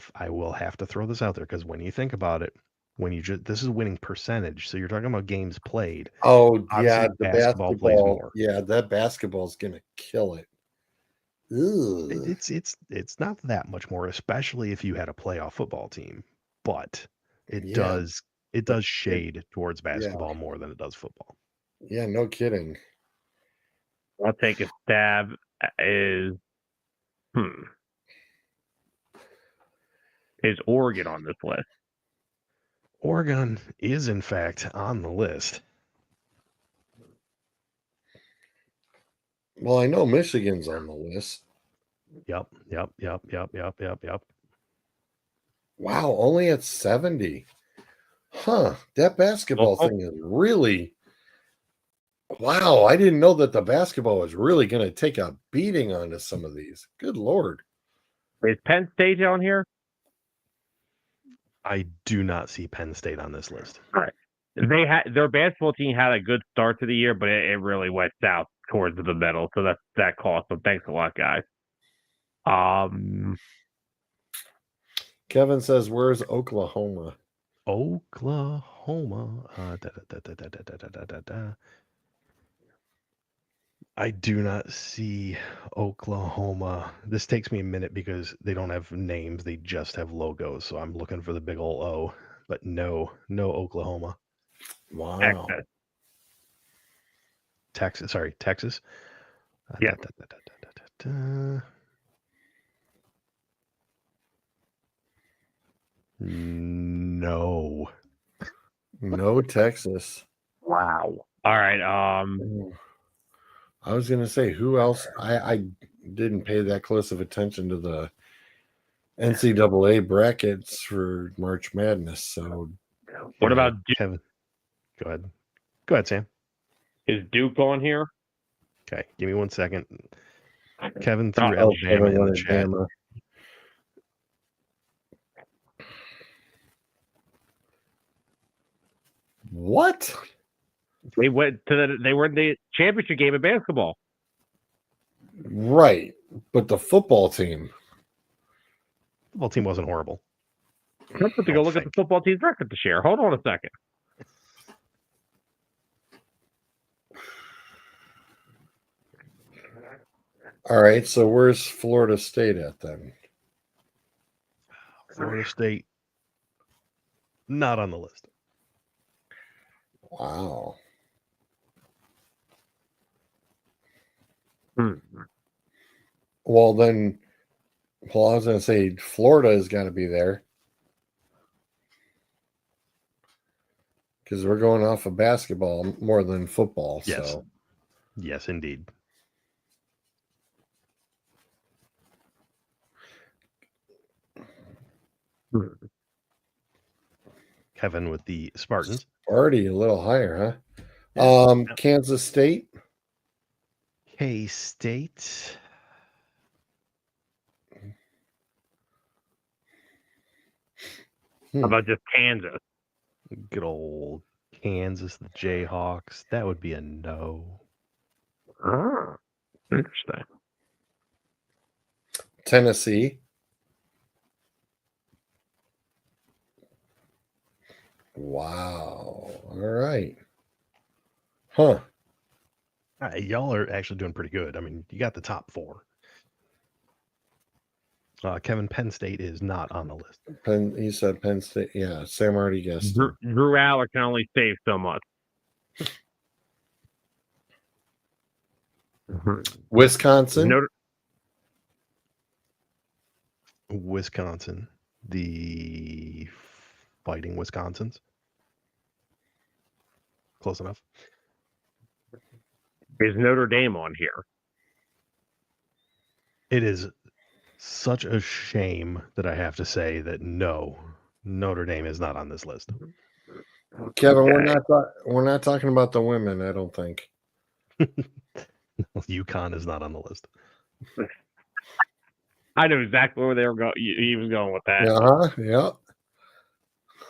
have to throw this out there because when you think about it, when you just this is winning percentage, so you're talking about games played. Oh Obviously, yeah, the basketball plays basketball. more. Yeah, that basketball's gonna kill it. Ugh. It's not that much more, especially if you had a playoff football team. But it Yeah, does but shade towards yeah, basketball more than it does football. yeah, no kidding. I'll take a stab. Is is Oregon on this list? Oregon is in fact on the list. Well, I know Michigan's on the list. Yep. Wow, only at 70. Huh, that basketball Oh, thing is really wow. I didn't know that the basketball was really going to take a beating onto some of these. Good Lord. is Penn State on here? I do not see Penn State on this list. Right. They had their basketball team had a good start to the year, but it really went south towards the middle. So that cost them. Thanks a lot, guys. Kevin says, "Where's Oklahoma?" Oklahoma. I do not see Oklahoma. This takes me a minute because they don't have names; they just have logos. So I'm looking for the big old O. But no Oklahoma. Wow. Texas. Sorry, Texas. Yeah. No. No Texas. Wow. All right. I was gonna say who else. I didn't pay that close of attention to the NCAA brackets for March Madness. So What about Duke? Kevin? Go ahead, Sam. Is Duke on here? Okay, give me 1 second. Kevin threw Alabama Kevin in the wanted chat. Bama. What? They were in the championship game of basketball. Right, but the football team. Football team wasn't horrible. I'm going to go look at the football team's record this year. Hold on a second. All right, so where's Florida State at then? Florida State, not on the list. Wow. Well, then, I was going to say Florida has got to be there because we're going off of basketball more than football. Yes. So, yes, indeed. Kevin with the Spartans. already a little higher, huh? Yeah. Kansas State. K-State. How about just Kansas? Good old Kansas, the Jayhawks. That would be a no. Oh, interesting. Tennessee. Wow. All right. Huh. Y'all are actually doing pretty good. I mean, you got the top 4. Kevin, Penn State is not on the list. He said Penn State. Yeah, Sam already guessed. Drew Aller can only save so much. Wisconsin. Wisconsin. The Fighting Wisconsins. Close enough. Is Notre Dame on here? It is such a shame that I have to say that no, Notre Dame is not on this list. Kevin, Okay. we're not talking about the women, I don't think. UConn is not on the list. I knew exactly where they were going. He was going with that. Uh-huh. Yeah.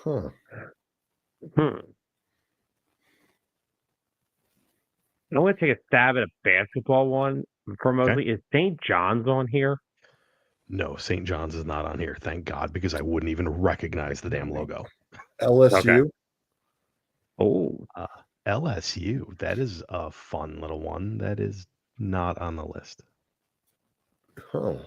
Huh. I'm going to take a stab at a basketball one for Mosley. Is St. John's on here? No, St. John's is not on here. Thank God, because I wouldn't even recognize the damn logo. LSU. Oh, LSU. That is a fun little one. That is not on the list. Oh.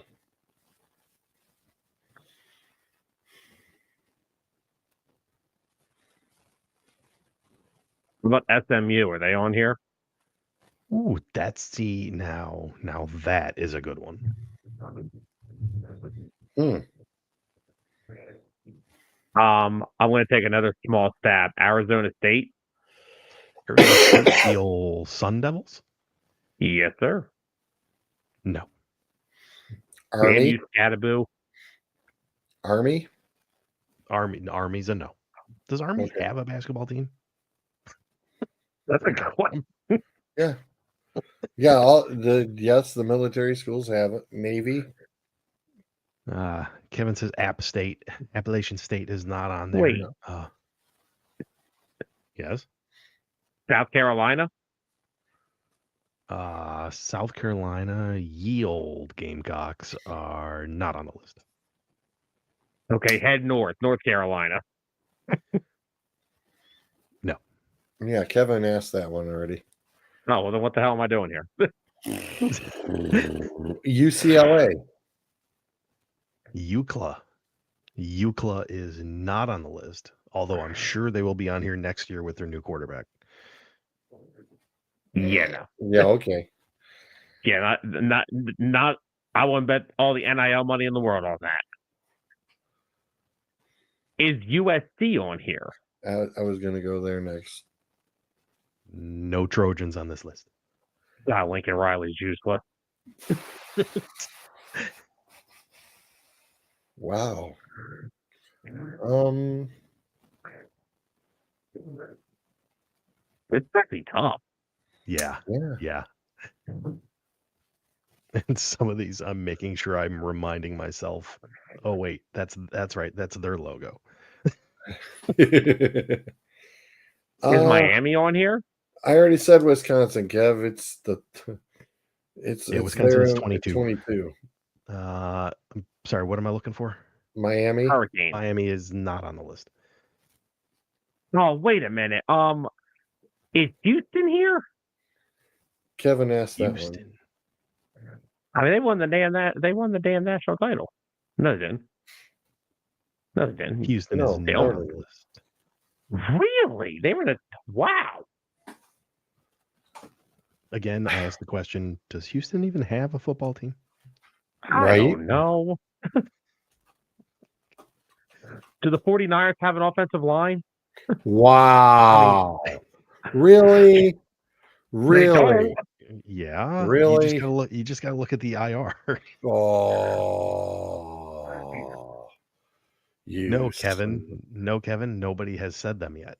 what about SMU? Are they on here? Ooh, that's now that is a good one. I'm going to take another small stab. Arizona State. Arizona State, the old Sun Devils? Yes, sir. No. Army. You Scattaboo. Army. Army's a no. Does Army Okay. have a basketball team? That's a good one. Yeah. Yeah, the military schools have it. Navy. Kevin says Appalachian State is not on there. Wait. Yes. South Carolina. South Carolina, ye old Gamecocks are not on the list. Okay, head north. North Carolina. No. Yeah, Kevin asked that one already. Oh, well, then what the hell am I doing here? UCLA. UCLA. UCLA is not on the list, although I'm sure they will be on here next year with their new quarterback. Yeah, no. Yeah, okay. Yeah, not. I wouldn't bet all the NIL money in the world on that. Is USC on here? I was going to go there next. No Trojans on this list. Lincoln Riley's useless. Wow. It's actually tough. Yeah. Yeah. And some of these, I'm making sure I'm reminding myself. Oh wait, that's right. That's their logo. Is Miami on here? I already said Wisconsin, Kev. It's Wisconsin is there 22. 22. I'm sorry, what am I looking for? Miami. Hurricane. Miami is not on the list. Oh, wait a minute. Is Houston here? Kevin asked that one. Houston. I mean, they won the damn national title. No, they didn't. Houston is not on the list. Really? They were wow. Again, I asked the question, does Houston even have a football team? I don't know. Do the 49ers have an offensive line? Wow. Really? Really? Yeah. Really? You just gotta look at the IR. Oh. No, Kevin. Nobody has said them yet.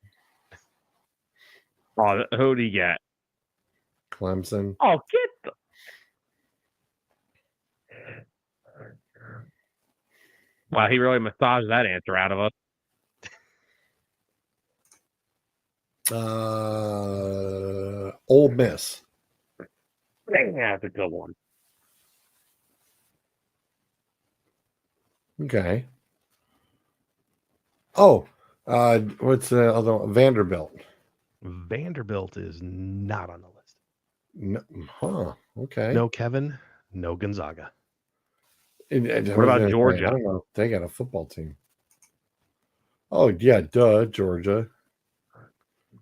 Oh, who do you get? Clemson. Oh, get the... Wow, he really massaged that answer out of us. Ole Miss. That's a good one. Okay. Oh, what's the other one? Vanderbilt. Vanderbilt is not on the list. No, okay. No Kevin. No Gonzaga. What about Georgia? I don't know. They got a football team. Oh yeah, duh, Georgia.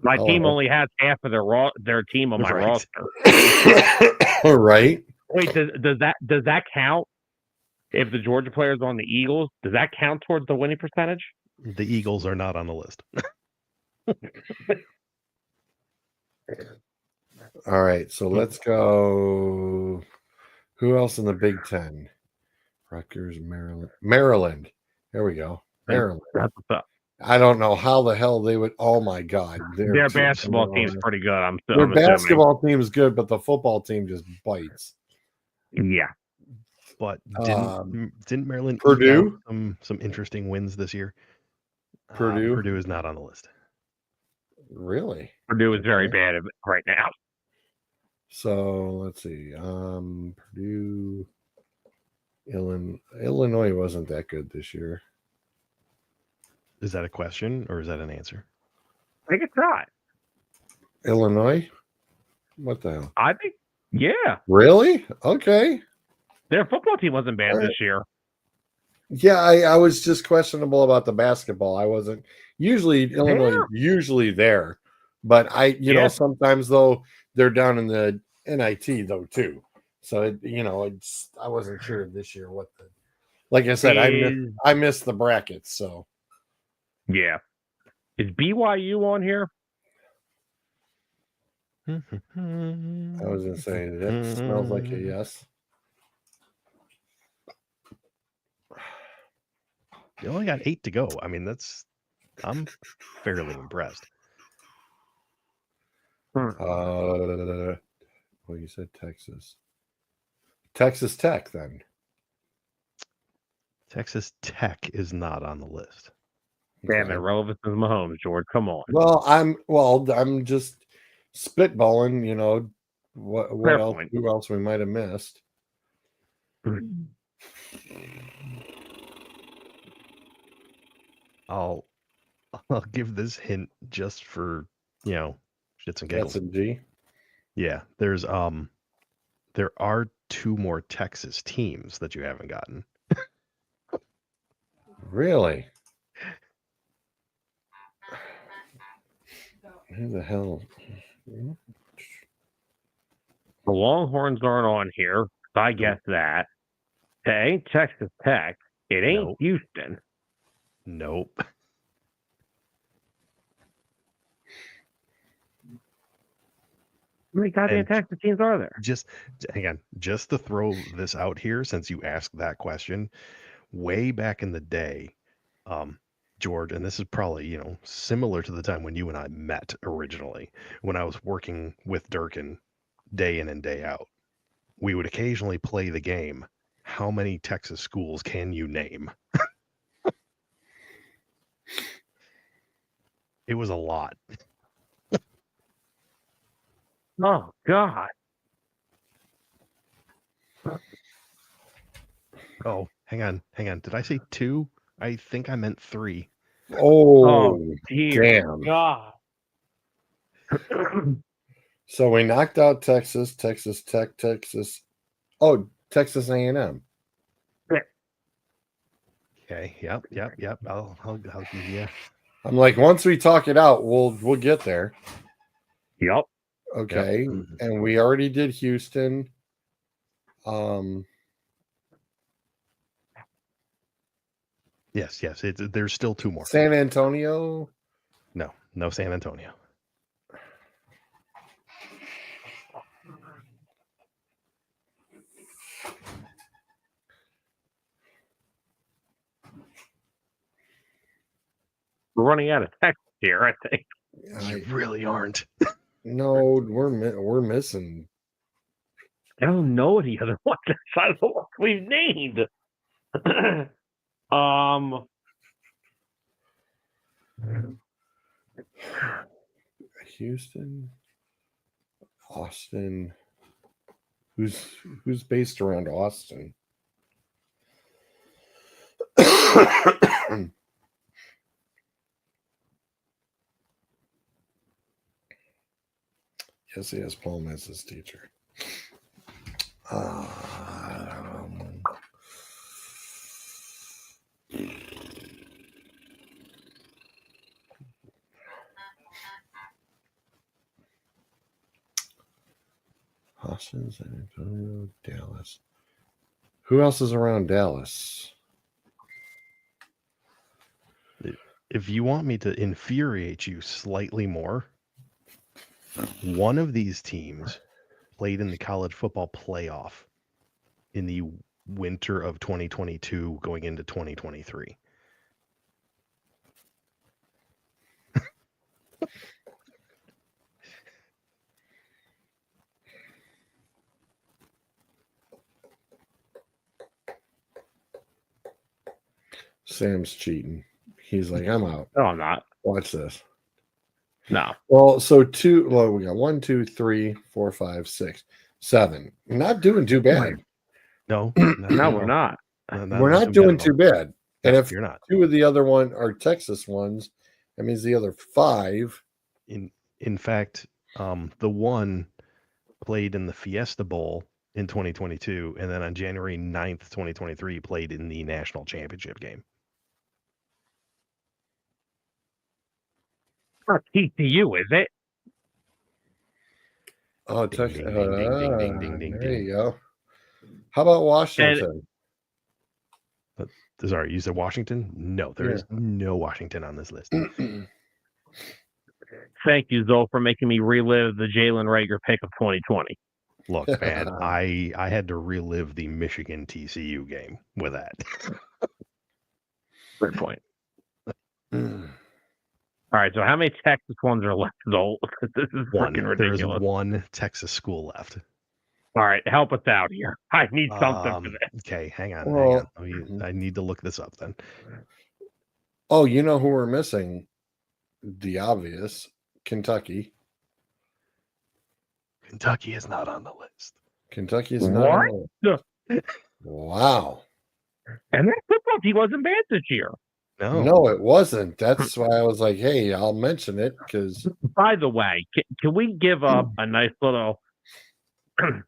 My team only has half of their team on my roster. All right. Wait, does that count? If the Georgia player is on the Eagles, does that count towards the winning percentage? The Eagles are not on the list. All right, so let's go. Who else in the Big Ten? Rutgers, Maryland. Maryland. There we go. Maryland. That's what's up. I don't know how the hell they would. Oh my God, Their basketball team's pretty good. I'm Their assuming. basketball team is good, but the football team just bites. Yeah. But didn't Maryland Purdue? eke out some interesting wins this year? Purdue? Purdue is not on the list. Really? Purdue is very bad at it right now. So let's see. Purdue, Illinois wasn't that good this year. Is that a question or is that an answer? I think it's not. Illinois? What the hell? I think, yeah. Really? Okay. Their football team wasn't bad All right. this year. Yeah, I was just questionable about the basketball. I wasn't usually Illinois Yeah. usually there, but you know, sometimes though they're down in the NIT though too. So I wasn't sure this year what the. Like I said, I missed the brackets. So yeah, is BYU on here? I was gonna say that smells like a yes. You only got 8 to go. I mean, I'm fairly impressed. Well, you said Texas. Texas Tech, then. Texas Tech is not on the list. Damn it, relevant to Mahomes, George. Come on. Well, I'm just spitballing. You know what else? Who else we might have missed? I'll give this hint just for shits and giggles. S&G. Yeah, there are 2 more Texas teams that you haven't gotten. Really? Who the hell? The Longhorns aren't on here. I guess that. It ain't Texas Tech. It ain't Houston. Nope. How many goddamn Texas teams are there? Just to throw this out here, since you asked that question, way back in the day, George, and this is probably, similar to the time when you and I met originally, when I was working with Durkin day in and day out, we would occasionally play the game, how many Texas schools can you name? It was a lot. Oh, God. Oh, hang on. Did I say 2? I think I meant 3. Oh dear damn. God. So we knocked out Texas Tech, Texas. Oh, Texas A&M. Okay. Yep. I'll give you. I'm like, once we talk it out, we'll get there. Yep. Okay. Yep. And we already did Houston. Yes. There's still 2 more. San Antonio. No San Antonio. We're running out of text here, I think. You really aren't. No, we're missing. I don't know any other ones outside of the ones we've named. Houston, Austin. Who's based around Austin? Yes, he has Palm as his teacher. Austin, San Antonio, Dallas. Who else is around Dallas? If you want me to infuriate you slightly more, One of these teams played in the college football playoff in the winter of 2022 going into 2023. Sam's cheating. He's like, I'm out. No, I'm not. Watch this. No. Well, so we got 1, 2, 3, 4, 5, 6, 7. Not doing too bad. No, No, we're not. We're not doing too bad. And if you're not, 2 of the other one are Texas ones, that means the other 5. in fact, the one played in the Fiesta Bowl in 2022, and then on January 9th, 2023, played in the national championship game. Not TCU, is it? Oh, Ding, ding, ding, ding, ding, ding, ding, there ding. you go. How about Washington? Sorry, you said Washington? No, there is no Washington on this list. Thank you, Zoe, for making me relive the Jalen Rager pick of 2020. Look, man, I had to relive the Michigan TCU game with that. Great point. All right, so how many Texas ones are left, Zoe? This is freaking ridiculous. There's one Texas school left. All right, help us out here. I need something for this. Okay, hang on. I need to look this up then. Oh, you know who we're missing? The obvious, Kentucky. Kentucky is not on the list. Kentucky is not on the list. Wow. And that football team wasn't bad this year. No, it wasn't. That's why I was like, hey, I'll mention it because. By the way, can we give up a nice little? Can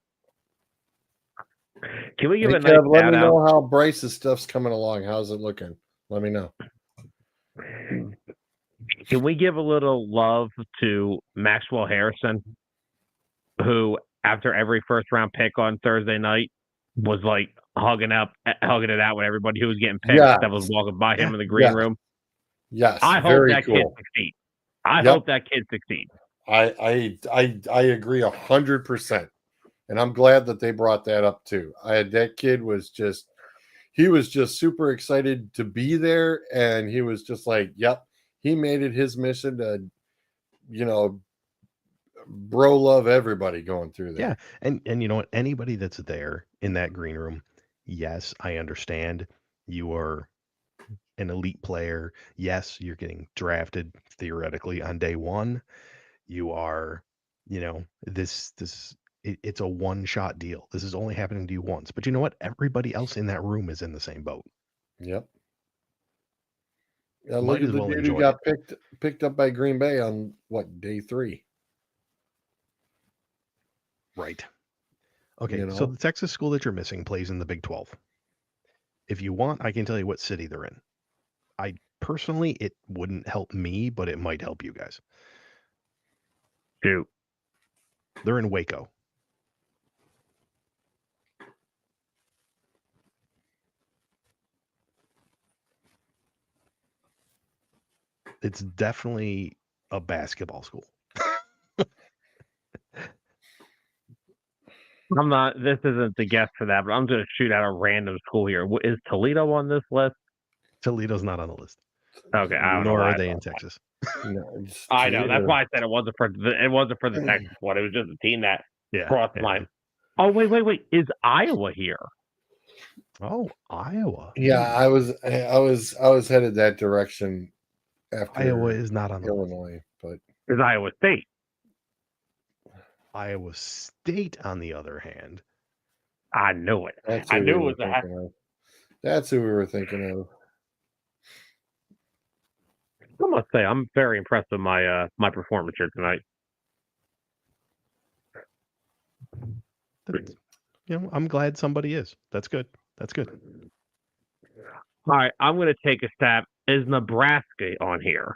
we give a nice let shout me out? know how Bryce's stuff's coming along. How's it looking? Let me know. Can we give a little love to Maxwell Harrison, who after every first round pick on Thursday night was like hugging it out with everybody who was getting picked that was walking by him in the green room. Yes, I hope that kid succeeds. I hope that kid succeeds. I agree 100%. And I'm glad that they brought that up too. That kid was just super excited to be there. And he was just like, yep, he made it his mission to, bro love everybody going through there. Yeah. And you know what? Anybody that's there in that green room, yes, I understand you are an elite player. Yes, you're getting drafted theoretically on day one. You are, it's a one-shot deal. This is only happening to you once. But you know what? Everybody else in that room is in the same boat. Yep. Yeah, look at the dude who got picked up by Green Bay on day 3. Right. Okay, so the Texas school that you're missing plays in the Big 12. If you want, I can tell you what city they're in. Personally, it wouldn't help me, but it might help you guys. Shoot. They're in Waco. It's definitely a basketball school. This isn't the guess for that, but I'm going to shoot out a random school here. Is Toledo on this list? Toledo's not on the list. Okay, I don't know. Nor are they in Texas. No, I know. That's why I said it wasn't for the Texas one. It was just a team that crossed mine. Oh, wait. Is Iowa here? Oh, Iowa. Yeah, I was headed that direction after Iowa is not on the Illinois, list. But is Iowa State. Iowa State, on the other hand. I knew it. I knew it was that. That's who we were thinking of. I must say, I'm very impressed with my my performance here tonight. I'm glad somebody is. That's good. That's good. All right, I'm going to take a stab. Is Nebraska on here?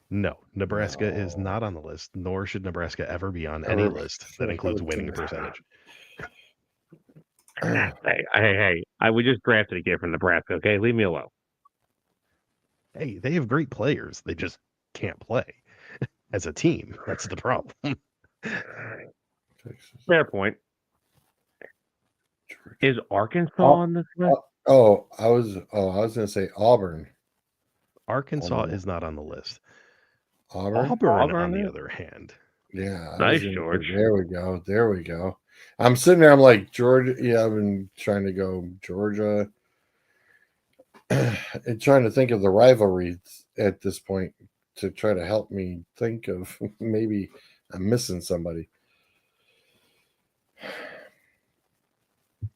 No, Nebraska is not on the list, nor should Nebraska ever be on any list that includes winning percentage. Hey, we just drafted a kid from Nebraska, okay? Leave me alone. Hey, they have great players. They just can't play. as a team. That's the problem. Texas, Fair point. Georgia. Is Arkansas Oh, on this list? I was going to say Auburn. Arkansas Oh. is not on the list. Auburn. Auburn, on Auburn the is? other hand, Yeah. Nice, There George. we go. There we go. I'm sitting there. I'm like, Georgia. Yeah, I've been trying to go Georgia. And trying to think of the rivalries at this point to try to help me think of maybe I'm missing somebody.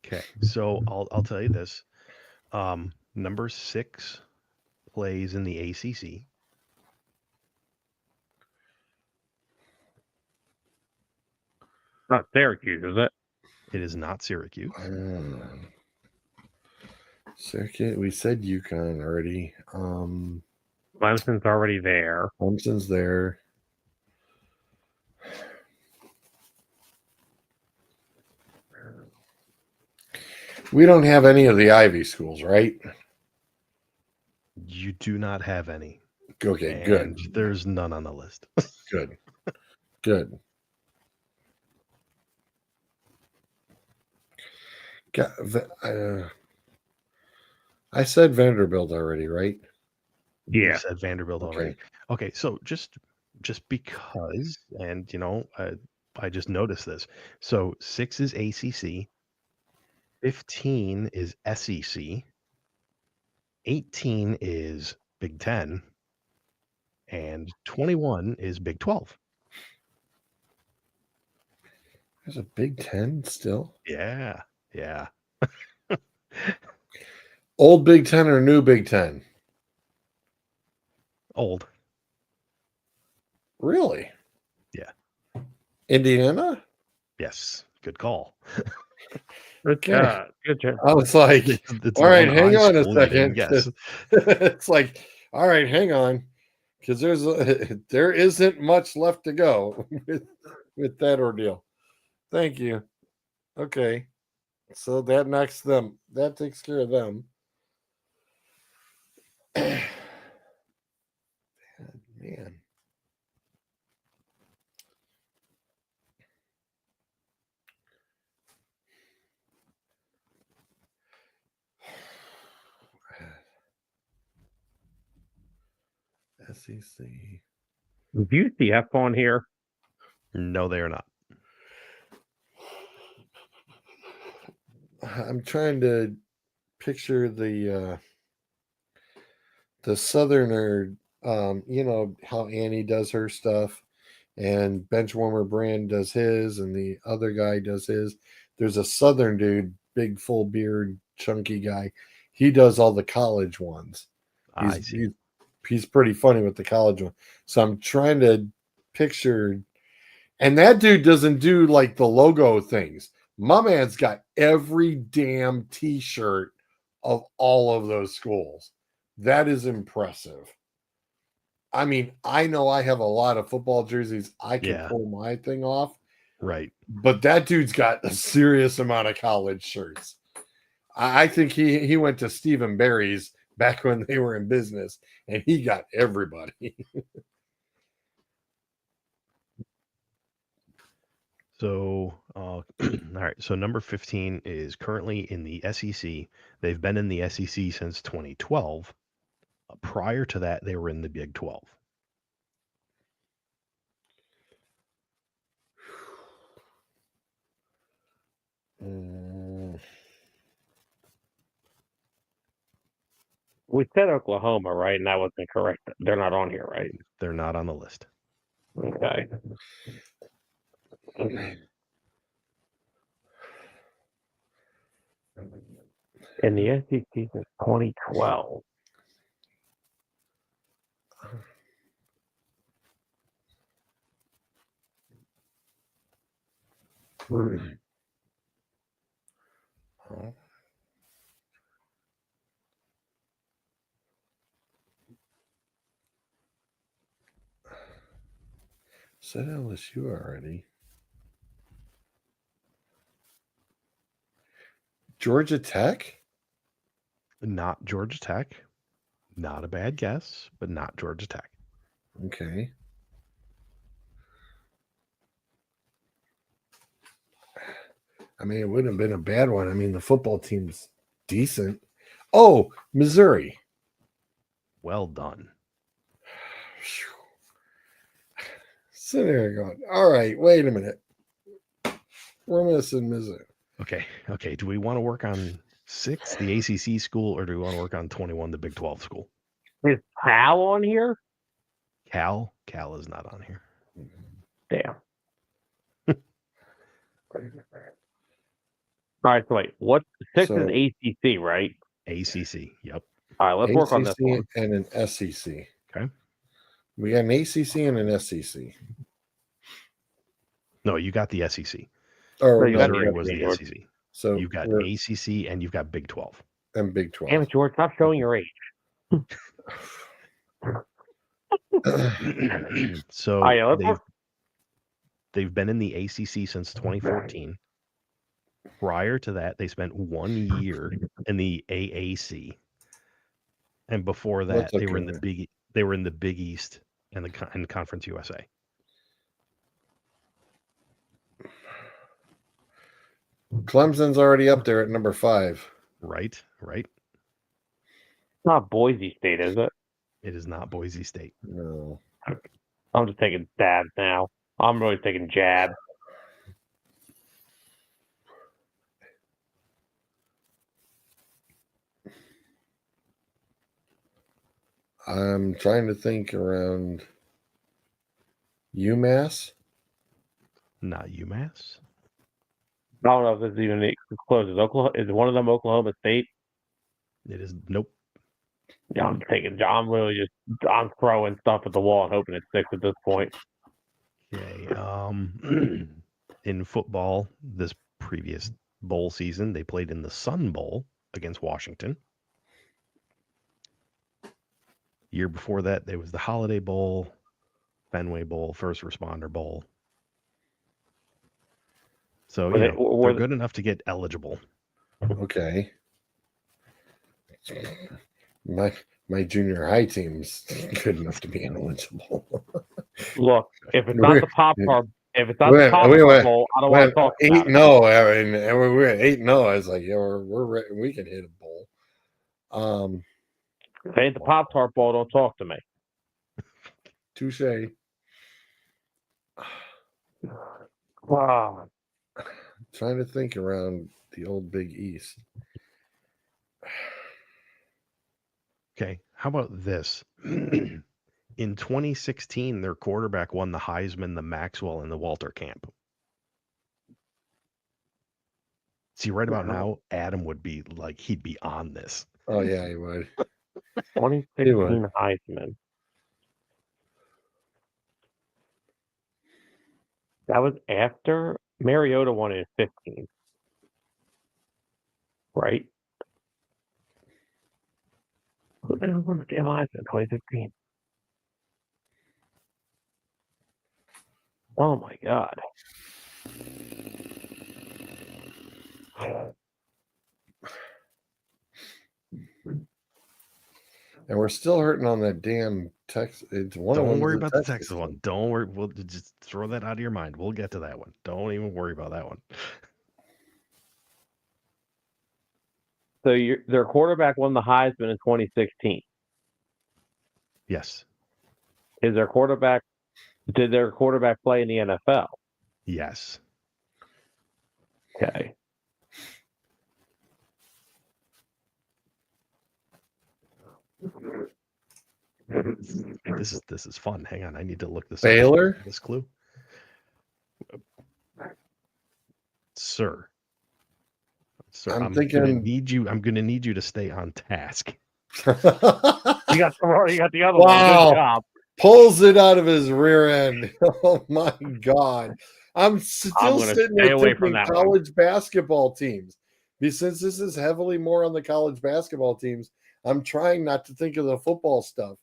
okay. So I'll tell you this. Number 6 plays in the ACC. Not Syracuse, is it? It is not Syracuse. Second, we said UConn already. Clemson's already there. Clemson's there. We don't have any of the Ivy schools, right? You do not have any. Okay, good. And there's none on the list. Good. Good. I said Vanderbilt already, right? You Yeah. said Vanderbilt Okay. already. Okay, so just because, and I just noticed this. So 6 is ACC, 15 is SEC, 18 is Big 10, and 21 is Big 12. There's a Big 10 still. Yeah. Yeah. Old Big 10 or new Big 10? Old. Really? Yeah. Indiana? Yes. Good call. Good Okay. job. Good job. I was like, It's all right, one hang high on a school you didn't second. guess. It's like, all right, hang on, because there isn't much left to go with that ordeal. Thank you. Okay, so that takes care of them. Man. SEC. Is UCF on here? No, they are not. I'm trying to picture the Southerner. You know how Annie does her stuff, and Benchwarmer Brand does his, and the other guy does his. There's a Southern dude, big full beard, chunky guy. He does all the college ones. I see. He's pretty funny with the college one. So I'm trying to picture, and that dude doesn't do like the logo things. My man's got every damn T-shirt of all of those schools. That is impressive. I mean, I know I have a lot of football jerseys. I can Yeah. pull my thing off, Right. but that dude's got a serious amount of college shirts. I think he went to Stephen Barry's back when they were in business, and he got everybody. So, all right. So number 15 is currently in the SEC. They've been in the SEC since 2012. Prior to that, they were in the Big 12. We said Oklahoma, right? And that wasn't correct. They're not on here, right? They're not on the list. Okay. In the SEC since 2012. Said LSU already. Georgia Tech? Not Georgia Tech. Not a bad guess, but not Georgia Tech. Okay. I mean, it wouldn't have been a bad one. I mean, the football team's decent. Oh, Missouri. Well done. Sitting there going, all right, wait a minute. We're missing Missouri. Okay. Do we want to work on 6, the ACC school, or do we want to work on 21, the Big 12 school? Is Cal on here? Cal is not on here. Damn. All right, so wait, what 6 So- is ACC, right? ACC. Yep. All right, let's work on this ACC one. and an SEC. Okay. We got an ACC and an SEC. No, you got the SEC. Or No, you got Missouri the was the George. SEC. So You've got we're- ACC and you've got Big 12. and Big 12. Damn it, George, stop showing your age. So Oh, yeah, let's work. they've been in the ACC since 2014. Prior to that, they spent 1 year in the AAC, and before that, What's they okay were in the there? Big East and and Conference USA. Clemson's already up there at number 5. Right. It's not Boise State, is it? It is not Boise State. No. I'm just taking stabs now. I'm really taking jabs. I'm trying to think around UMass. Not UMass. I don't know if this is even close. Is one of them Oklahoma State? It is nope. Yeah, I'm throwing stuff at the wall and hoping it sticks at this point. Okay. In football, this previous bowl season, they played in the Sun Bowl against Washington. Year before that, there was the Holiday Bowl, Fenway Bowl, First Responder Bowl. So they're good enough to get eligible. Okay. My junior high team's good enough to be eligible. Look, if it's not the Pop Tart, if it's not Wait, the Pop wait, Tart wait. Bowl, I don't want to talk about 8-0. I mean, we're at 8-0. I was like, yeah, we can hit a bowl. If it ain't the Pop Tart Bowl, don't talk to me. Touche. Wow. Trying to think around the old Big East. Okay, how about this? In 2016, their quarterback won the Heisman, the Maxwell, and the Walter Camp. See, right about now, Adam would be like, he'd be on this. Oh, yeah, he would. 2016 Heisman. That was after Mariota won in 15. Right? Who the hell won the damn Heisman in 2015? Oh my God. And we're still hurting on that damn Texas. Don't worry about the Texas one. Don't worry. We'll just throw that out of your mind. We'll get to that one. Don't even worry about that one. So their quarterback won the Heisman in 2016. Yes. Did their quarterback play in the NFL? Yes. Okay. This is fun. Hang on, I need to look this Baylor? up. This clue, sir. I'm thinking. I'm gonna need you to stay on task. You got the other Wow. one. Good job. Pulls it out of his rear end. Oh my God. I'm still gonna sitting stay there away from thinking that one. college basketball teams. Since this is heavily more on the college basketball teams, I'm trying not to think of the football stuff.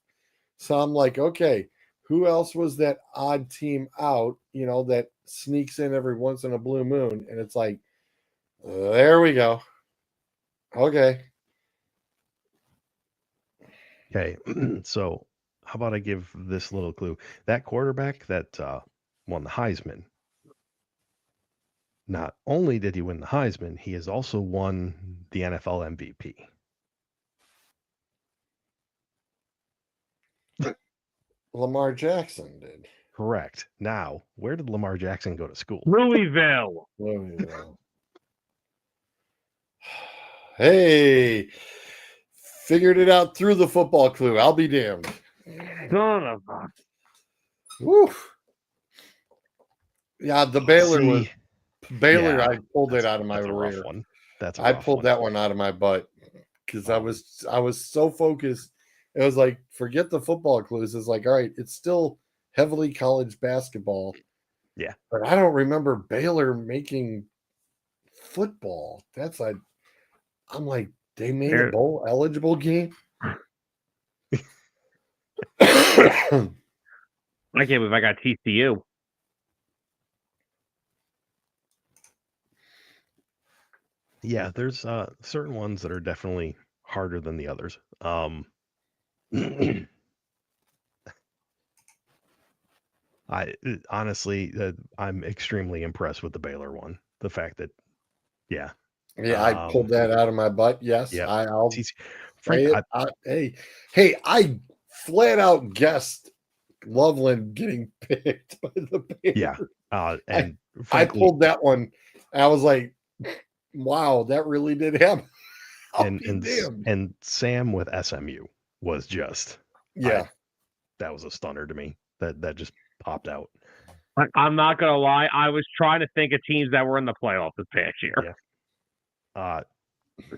So I'm like, okay, who else was that odd team out, that sneaks in every once in a blue moon? And it's like, there we go. Okay. Okay, so how about I give this little clue? That quarterback that won the Heisman Not only did he win the Heisman, he has also won the NFL MVP. Lamar Jackson did. Correct. Now, where did Lamar Jackson go to school? Louisville. Louisville. Hey, figured it out through the football clue. I'll be damned. Son of a. Woo. Yeah, the Baylor was See, Baylor. yeah, I pulled it out of my that's a rough rear. one. That's a I rough pulled one. that one out of my butt because I was so focused. It was like, forget the football clues. It's like, all right, it's still heavily college basketball. Yeah. But I don't remember Baylor making football. That's like, I'm like, they made a There- bowl eligible game. I can't believe I got TCU. Yeah, there's certain ones that are definitely harder than the others. I honestly, I'm extremely impressed with the Baylor one. The fact that, yeah, Yeah, I pulled that out of my butt. Yes, yeah. I'll See, say Frank, it. Hey, I flat out guessed Loveland getting picked by the Bears. yeah, and I frankly, pulled that one. I was like, wow, that really did happen. I'll be damned. and Sam with SMU was just, Yeah. that was a stunner to me. That just popped out. I'm not gonna lie. I was trying to think of teams that were in the playoffs this past year. Yeah. I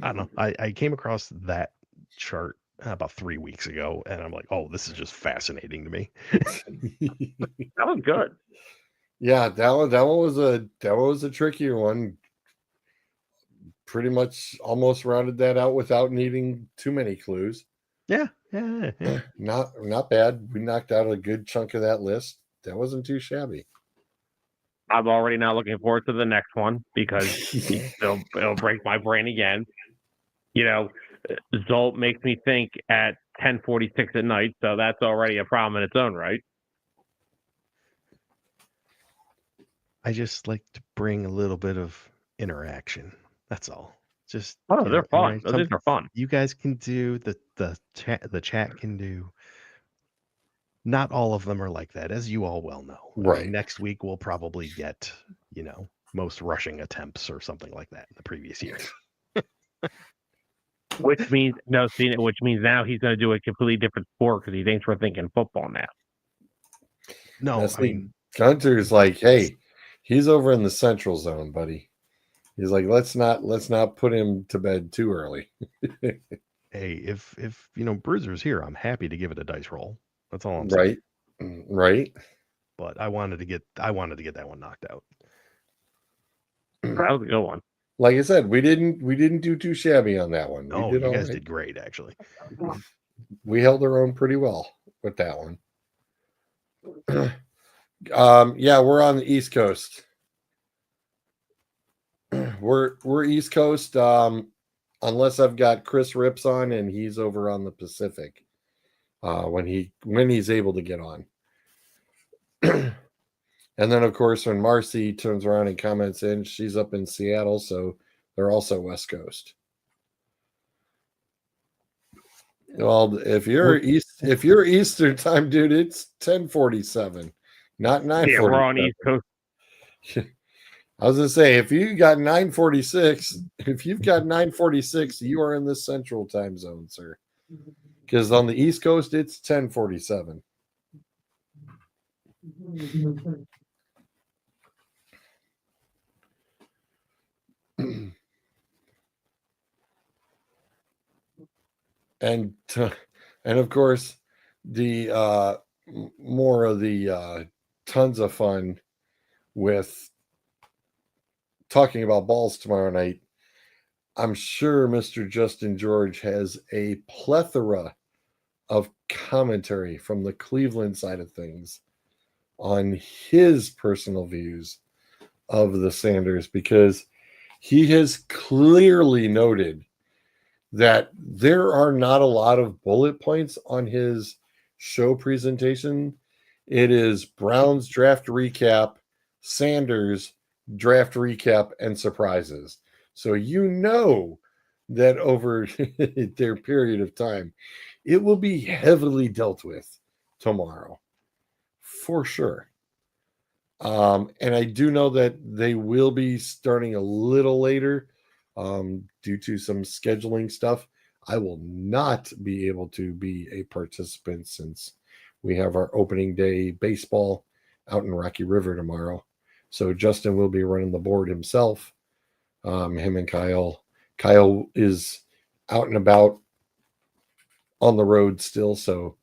don't know. I came across that chart about 3 weeks ago, and I'm like, oh, this is just fascinating to me. That was good. Yeah, that one was a trickier one. Pretty much almost rounded that out without needing too many clues. Yeah. Not bad. We knocked out a good chunk of that list. That wasn't too shabby. I'm already now looking forward to the next one because it'll break my brain again. You know, Zolt makes me think at 10:46 at night, so that's already a problem in its own right. I just like to bring a little bit of interaction. That's all. Just They're fun. interact- Those are fun. You guys can do the chat. The chat can do. Not all of them are like that, as you all well know. I mean, Right. next week we'll probably get, most rushing attempts or something like that in the previous year. Which means now he's going to do a completely different sport because he thinks we're thinking football now. No, I mean, Gunter's like, hey, he's over in the central zone, buddy. He's like, let's not put him to bed too early. hey, if Bruiser's here, I'm happy to give it a dice roll. That's all I'm saying. Right. But I wanted to get that one knocked out. That was a good one. Like I said, we didn't do too shabby on that one. No, you guys did great, actually. We held our own pretty well with that one. Yeah, we're on the East Coast. We're East Coast. Unless I've got Chris Rips on and he's over on the Pacific. When he's able to get on. And then, of course, when Marcy turns around and comments in, she's up in Seattle, so they're also West Coast. Well, if you're Eastern time, dude, it's 10:47, not 9:47. Yeah, we're on East Coast. I was gonna say, if you've got 9:46, you are in the Central time zone, sir. Because on the East Coast, it's 10:47. And of course, the more of the tons of fun with talking about balls tomorrow night. I'm sure Mr. Justin George has a plethora of commentary from the Cleveland side of things on his personal views of the Sanders, because he has clearly noted that there are not a lot of bullet points on his show presentation. It is Browns draft recap, Sanders, draft recap and surprises. So you know that over their period of time, it will be heavily dealt with tomorrow for sure. And I do know that they will be starting a little later due to some scheduling stuff. I will not be able to be a participant since we have our opening day baseball out in Rocky River tomorrow. So Justin will be running the board himself. Him and Kyle. Kyle is out and about on the road still, so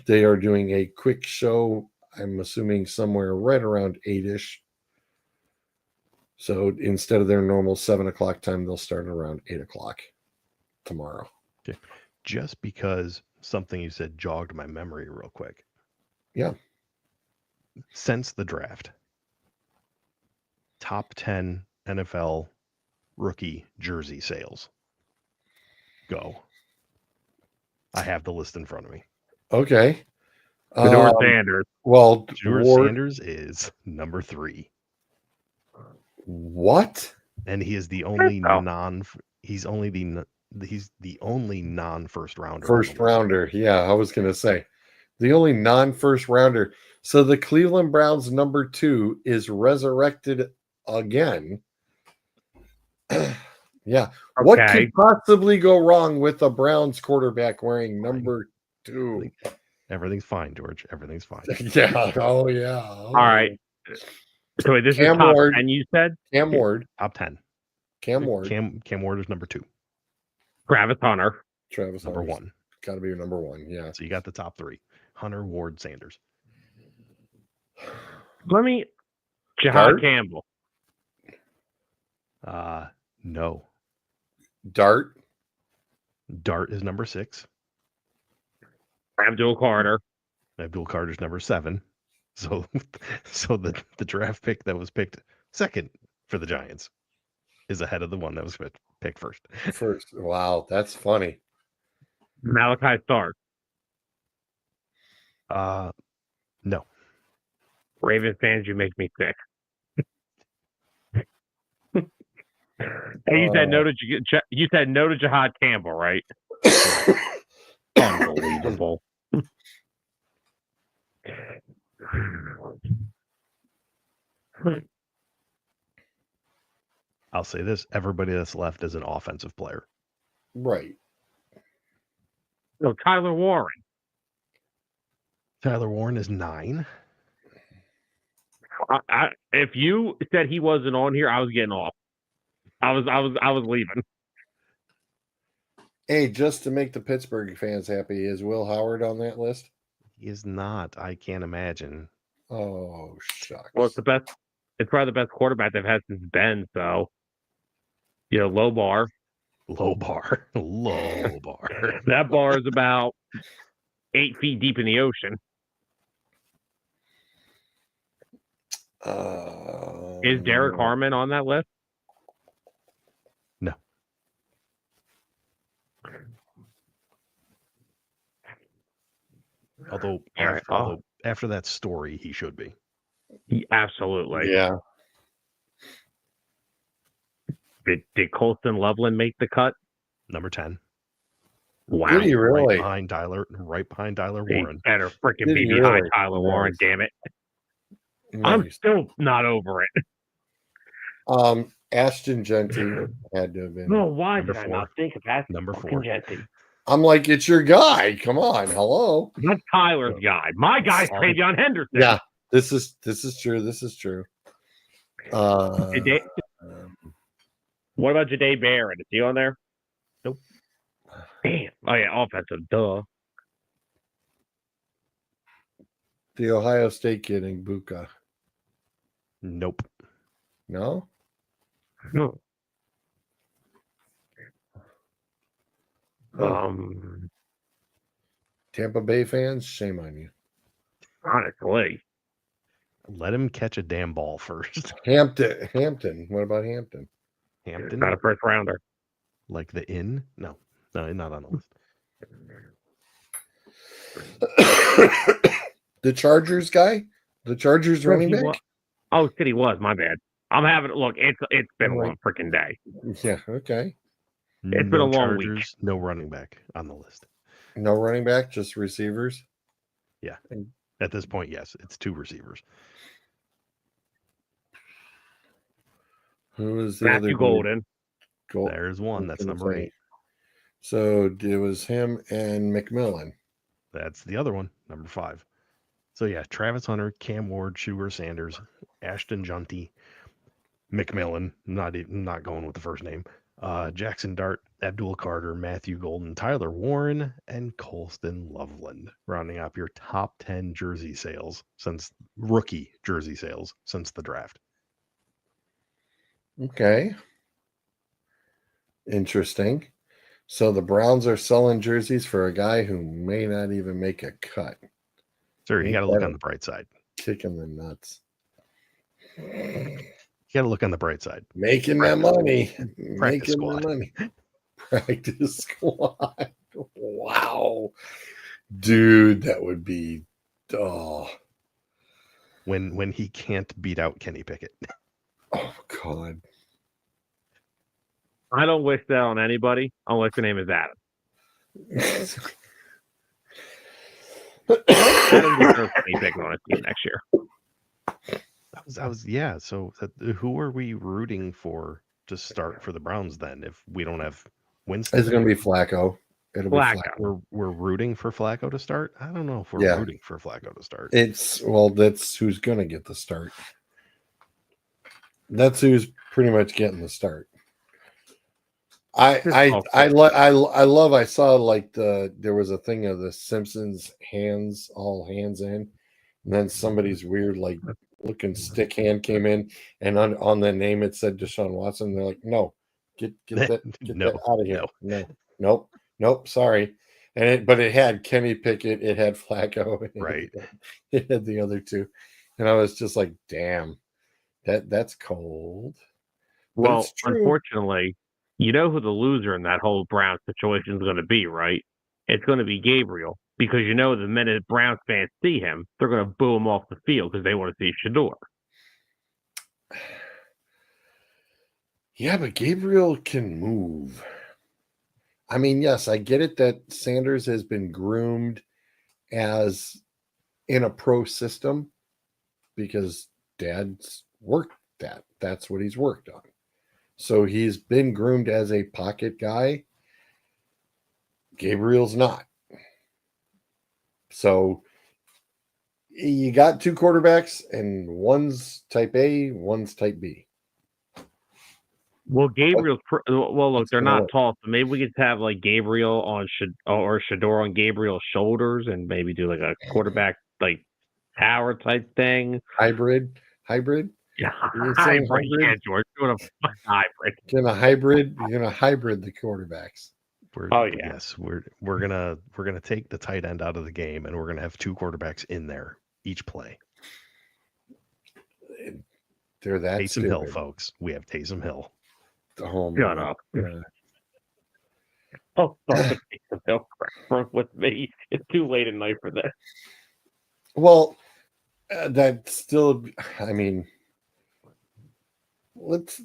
they are doing a quick show. I'm assuming somewhere right around 8-ish. So instead of their normal 7 o'clock time, they'll start around 8 o'clock tomorrow. Okay. Just because something you said jogged my memory real quick. Yeah. Since the draft, top 10 NFL rookie jersey sales. Go. I have the list in front of me. Okay. Fedor Sanders. Well, George Sanders is number 3. What? And he is the only he's the only non first rounder. First rounder. Yeah, I was gonna say. The only non-first rounder. So the Cleveland Browns number 2 is resurrected again. Yeah. Okay. What could possibly go wrong with a Browns quarterback wearing number 2? Everything's fine, George. Everything's fine. Yeah. Oh, yeah. All right. So wait, this Cam is top Ward. 10, you said? Cam Ward. Top 10. Cam Ward. Cam Ward is number 2. Travis Hunter. Travis number Hunter's 1. Got to be your number 1. Yeah. So you got the top 3. Hunter, Ward, Sanders. Jihad Dart? Campbell. No. Dart. Dart is number 6. Abdul Carter. Abdul Carter's number 7. So the draft pick that was picked second for the Giants is ahead of the one that was picked first. First. Wow, that's funny. Malachi Stark. No. Ravens fans, you make me sick. Hey, you said no to Jihad Campbell, right? Unbelievable. I'll say this: everybody that's left is an offensive player. Right. No, Tyler Warren. Tyler Warren is 9. If you said he wasn't on here, I was getting off. I was leaving. Hey, just to make the Pittsburgh fans happy, is Will Howard on that list? He is not. I can't imagine. Oh, shucks. Well, it's probably the best quarterback they've had since Ben. So, low bar. Low bar. Low bar. That bar is about 8 feet deep in the ocean. Is Derek Harmon on that list? No. Although after that story, he should be. Absolutely. Yeah. Did Colston Loveland make the cut? Number 10. Wow. Did he really? Right behind Tyler Warren. He better freaking Did be he behind really? Tyler Warren, Nice. damn it. Nice. I'm still not over it. Ashton Genty had to have been. No, why Number did I 4. not think of that? Number fucking 4. Jesse? I'm like, it's your guy. Come on, hello. That's Tyler's guy. My guy's Travion Henderson. Yeah, this is true. This is true. What about Ja'Day Barrett? Is he on there? Nope. Damn. Oh yeah, offensive. Duh. The Ohio State kid in Buka. Nope. No? No. Tampa Bay fans, shame on you. Honestly. Let him catch a damn ball first. Hampton. What about Hampton? Hampton? Not a first rounder. Like the inn? No, not on the list. The Chargers guy? The Chargers running back? Oh, City was my bad. I'm having look. It's been a Right. long freaking day. Yeah, okay. It's been a long week. Chargers, no running back on the list. No running back, just receivers. Yeah. At this point, yes, it's 2 receivers. Who was the other Matthew dude? Golden. There's one. That's number 8. So it was him and McMillan. That's the other one, number 5. So yeah, Travis Hunter, Cam Ward, Sugar Sanders, Ashton Junty, McMillan, not going with the first name, Jackson Dart, Abdul Carter, Matthew Golden, Tyler Warren, and Colston Loveland, rounding up your top 10 rookie jersey sales since the draft. Okay. Interesting. So the Browns are selling jerseys for a guy who may not even make a cut. Sir, you got to look on the bright side. Kicking the nuts. You got to look on the bright side. Making that money. Practice Making squad. the money. Practice squad. Wow. Dude, that would be When he can't beat out Kenny Pickett. Oh God. I don't wish that on anybody unless your name is Adam. Adam deserves to be picking on his team next year. Yeah. So who are we rooting for to start for the Browns then? If we don't have Winston, It's going to be Flacco. It'll be Flacco. We're rooting for Flacco to start. I don't know if we're rooting for Flacco to start. That's who's going to get the start. That's who's pretty much getting the start. I saw like there was a thing of the Simpsons all hands in, and then somebody's weird like looking stick hand came in, and on the name it said Deshaun Watson. They're like, no, get that out of here. Nope, sorry. But it had Kenny Pickett, it had Flacco, right? It had the other two, and I was just like, damn, that's cold. Well, unfortunately, you know who the loser in that whole Browns situation is going to be, right? It's going to be Gabriel, because you know the minute Browns fans see him, they're going to boo him off the field because they want to see Shador. Yeah, but Gabriel can move. I mean, yes, I get it that Sanders has been groomed as in a pro system because Dad's worked that. That's what he's worked on. So he's been groomed as a pocket guy. Gabriel's not. So you got 2 quarterbacks, and one's type A, one's type B. Well, Gabriel's look, they're not tall, so maybe we could have like Gabriel on or Shador on Gabriel's shoulders, and maybe do like a quarterback like tower type thing. Hybrid. Yeah, hybrid. Yeah, George, doing a hybrid. You're gonna hybrid the quarterbacks. Yes, we're gonna take the tight end out of the game, and we're gonna have 2 quarterbacks in there each play. They're that Taysom stupid. Hill, folks. We have Taysom Hill. Oh, shut up. Oh, sorry, Taysom Hill with me. It's too late at night for this. Well, that's still. I mean. Let's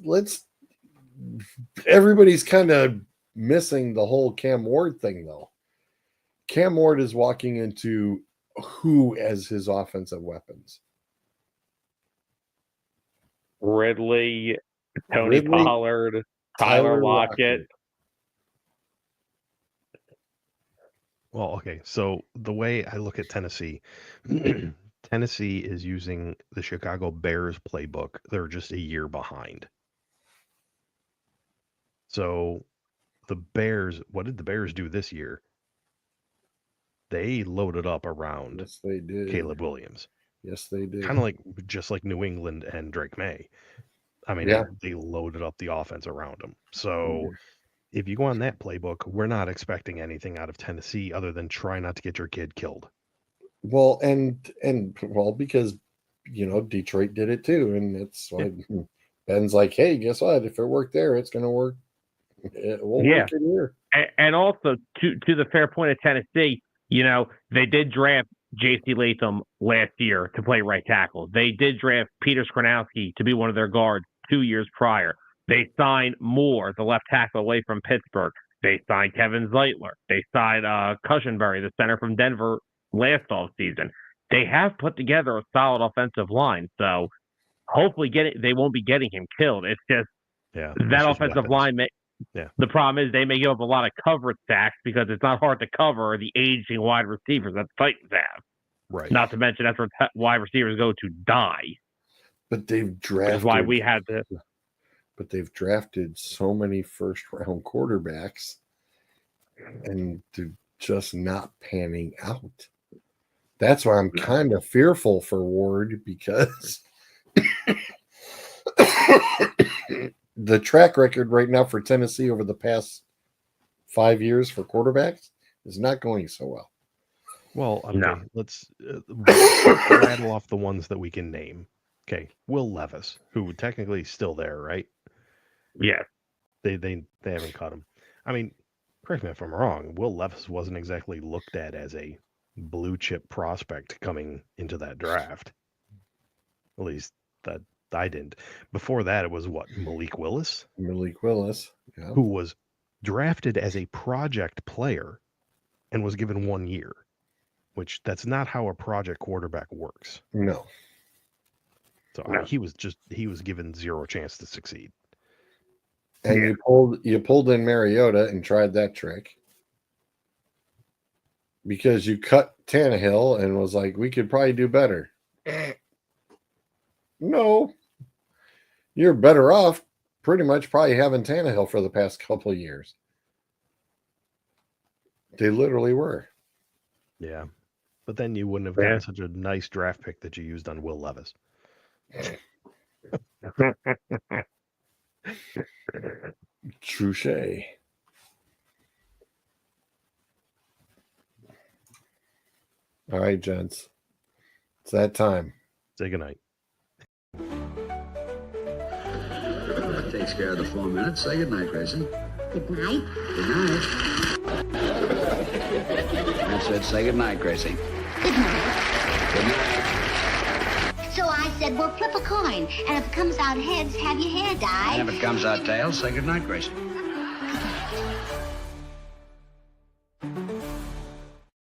everybody's kind of missing the whole Cam Ward thing though. Cam Ward is walking into who as his offensive weapons? Ridley, Tony Pollard, Tyler Lockett. Well, okay. So the way I look at Tennessee, Tennessee is using the Chicago Bears playbook. They're just a year behind. So the Bears, what did the Bears do this year? They loaded up around Yes, they did. Caleb Williams. Yes, they did. Kind of like just like New England and Drake May. I mean, they loaded up the offense around him. So if you go on that playbook, we're not expecting anything out of Tennessee other than try not to get your kid killed. Well, because Detroit did it too, and it's like Ben's like, hey, guess what? If it worked there, it's going to work. It will work in here. And also to the fair point of Tennessee, they did draft J.C. Latham last year to play right tackle. They did draft Peter Skronowski to be one of their guards 2 years prior. They signed Moore, the left tackle away from Pittsburgh. They signed Kevin Zeitler. They signed Cushenberry, the center from Denver last offseason. They have put together a solid offensive line. So hopefully they won't be getting him killed. It's just that offensive line the problem is they may give up a lot of coverage sacks because it's not hard to cover the aging wide receivers that the Titans have. Right. Not to mention that's where wide receivers go to die. But they've drafted. Which is why we had to. But they've drafted so many first-round quarterbacks, and they're just not panning out. That's why I'm kind of fearful for Ward because the track record right now for Tennessee over the past 5 years for quarterbacks is not going so well. Well, okay, let's rattle off the ones that we can name. Okay, Will Levis, who technically is still there, right? Yeah. They haven't cut him. I mean, correct me if I'm wrong, Will Levis wasn't exactly looked at as a blue chip prospect coming into that draft. At least that I didn't. Before that, it was what, Malik Willis? Malik Willis, who was drafted as a project player and was given 1 year, which that's not how a project quarterback works. No. So I mean, he was given zero chance to succeed. And you pulled in Mariota and tried that trick because you cut Tannehill and was like, we could probably do better. No, you're better off pretty much probably having Tannehill for the past couple of years. They literally were. Yeah. But then you wouldn't have gotten such a nice draft pick that you used on Will Levis. Touche. All right, gents. It's that time. Say goodnight. That takes care of the 4 minutes. Say goodnight, Grayson. Good night. Good night. I said say goodnight, Gracie. Good night. Good night. So I said, well, flip a coin. And if it comes out heads, have your hair dyed. And if it comes out tails, say goodnight, Gracie.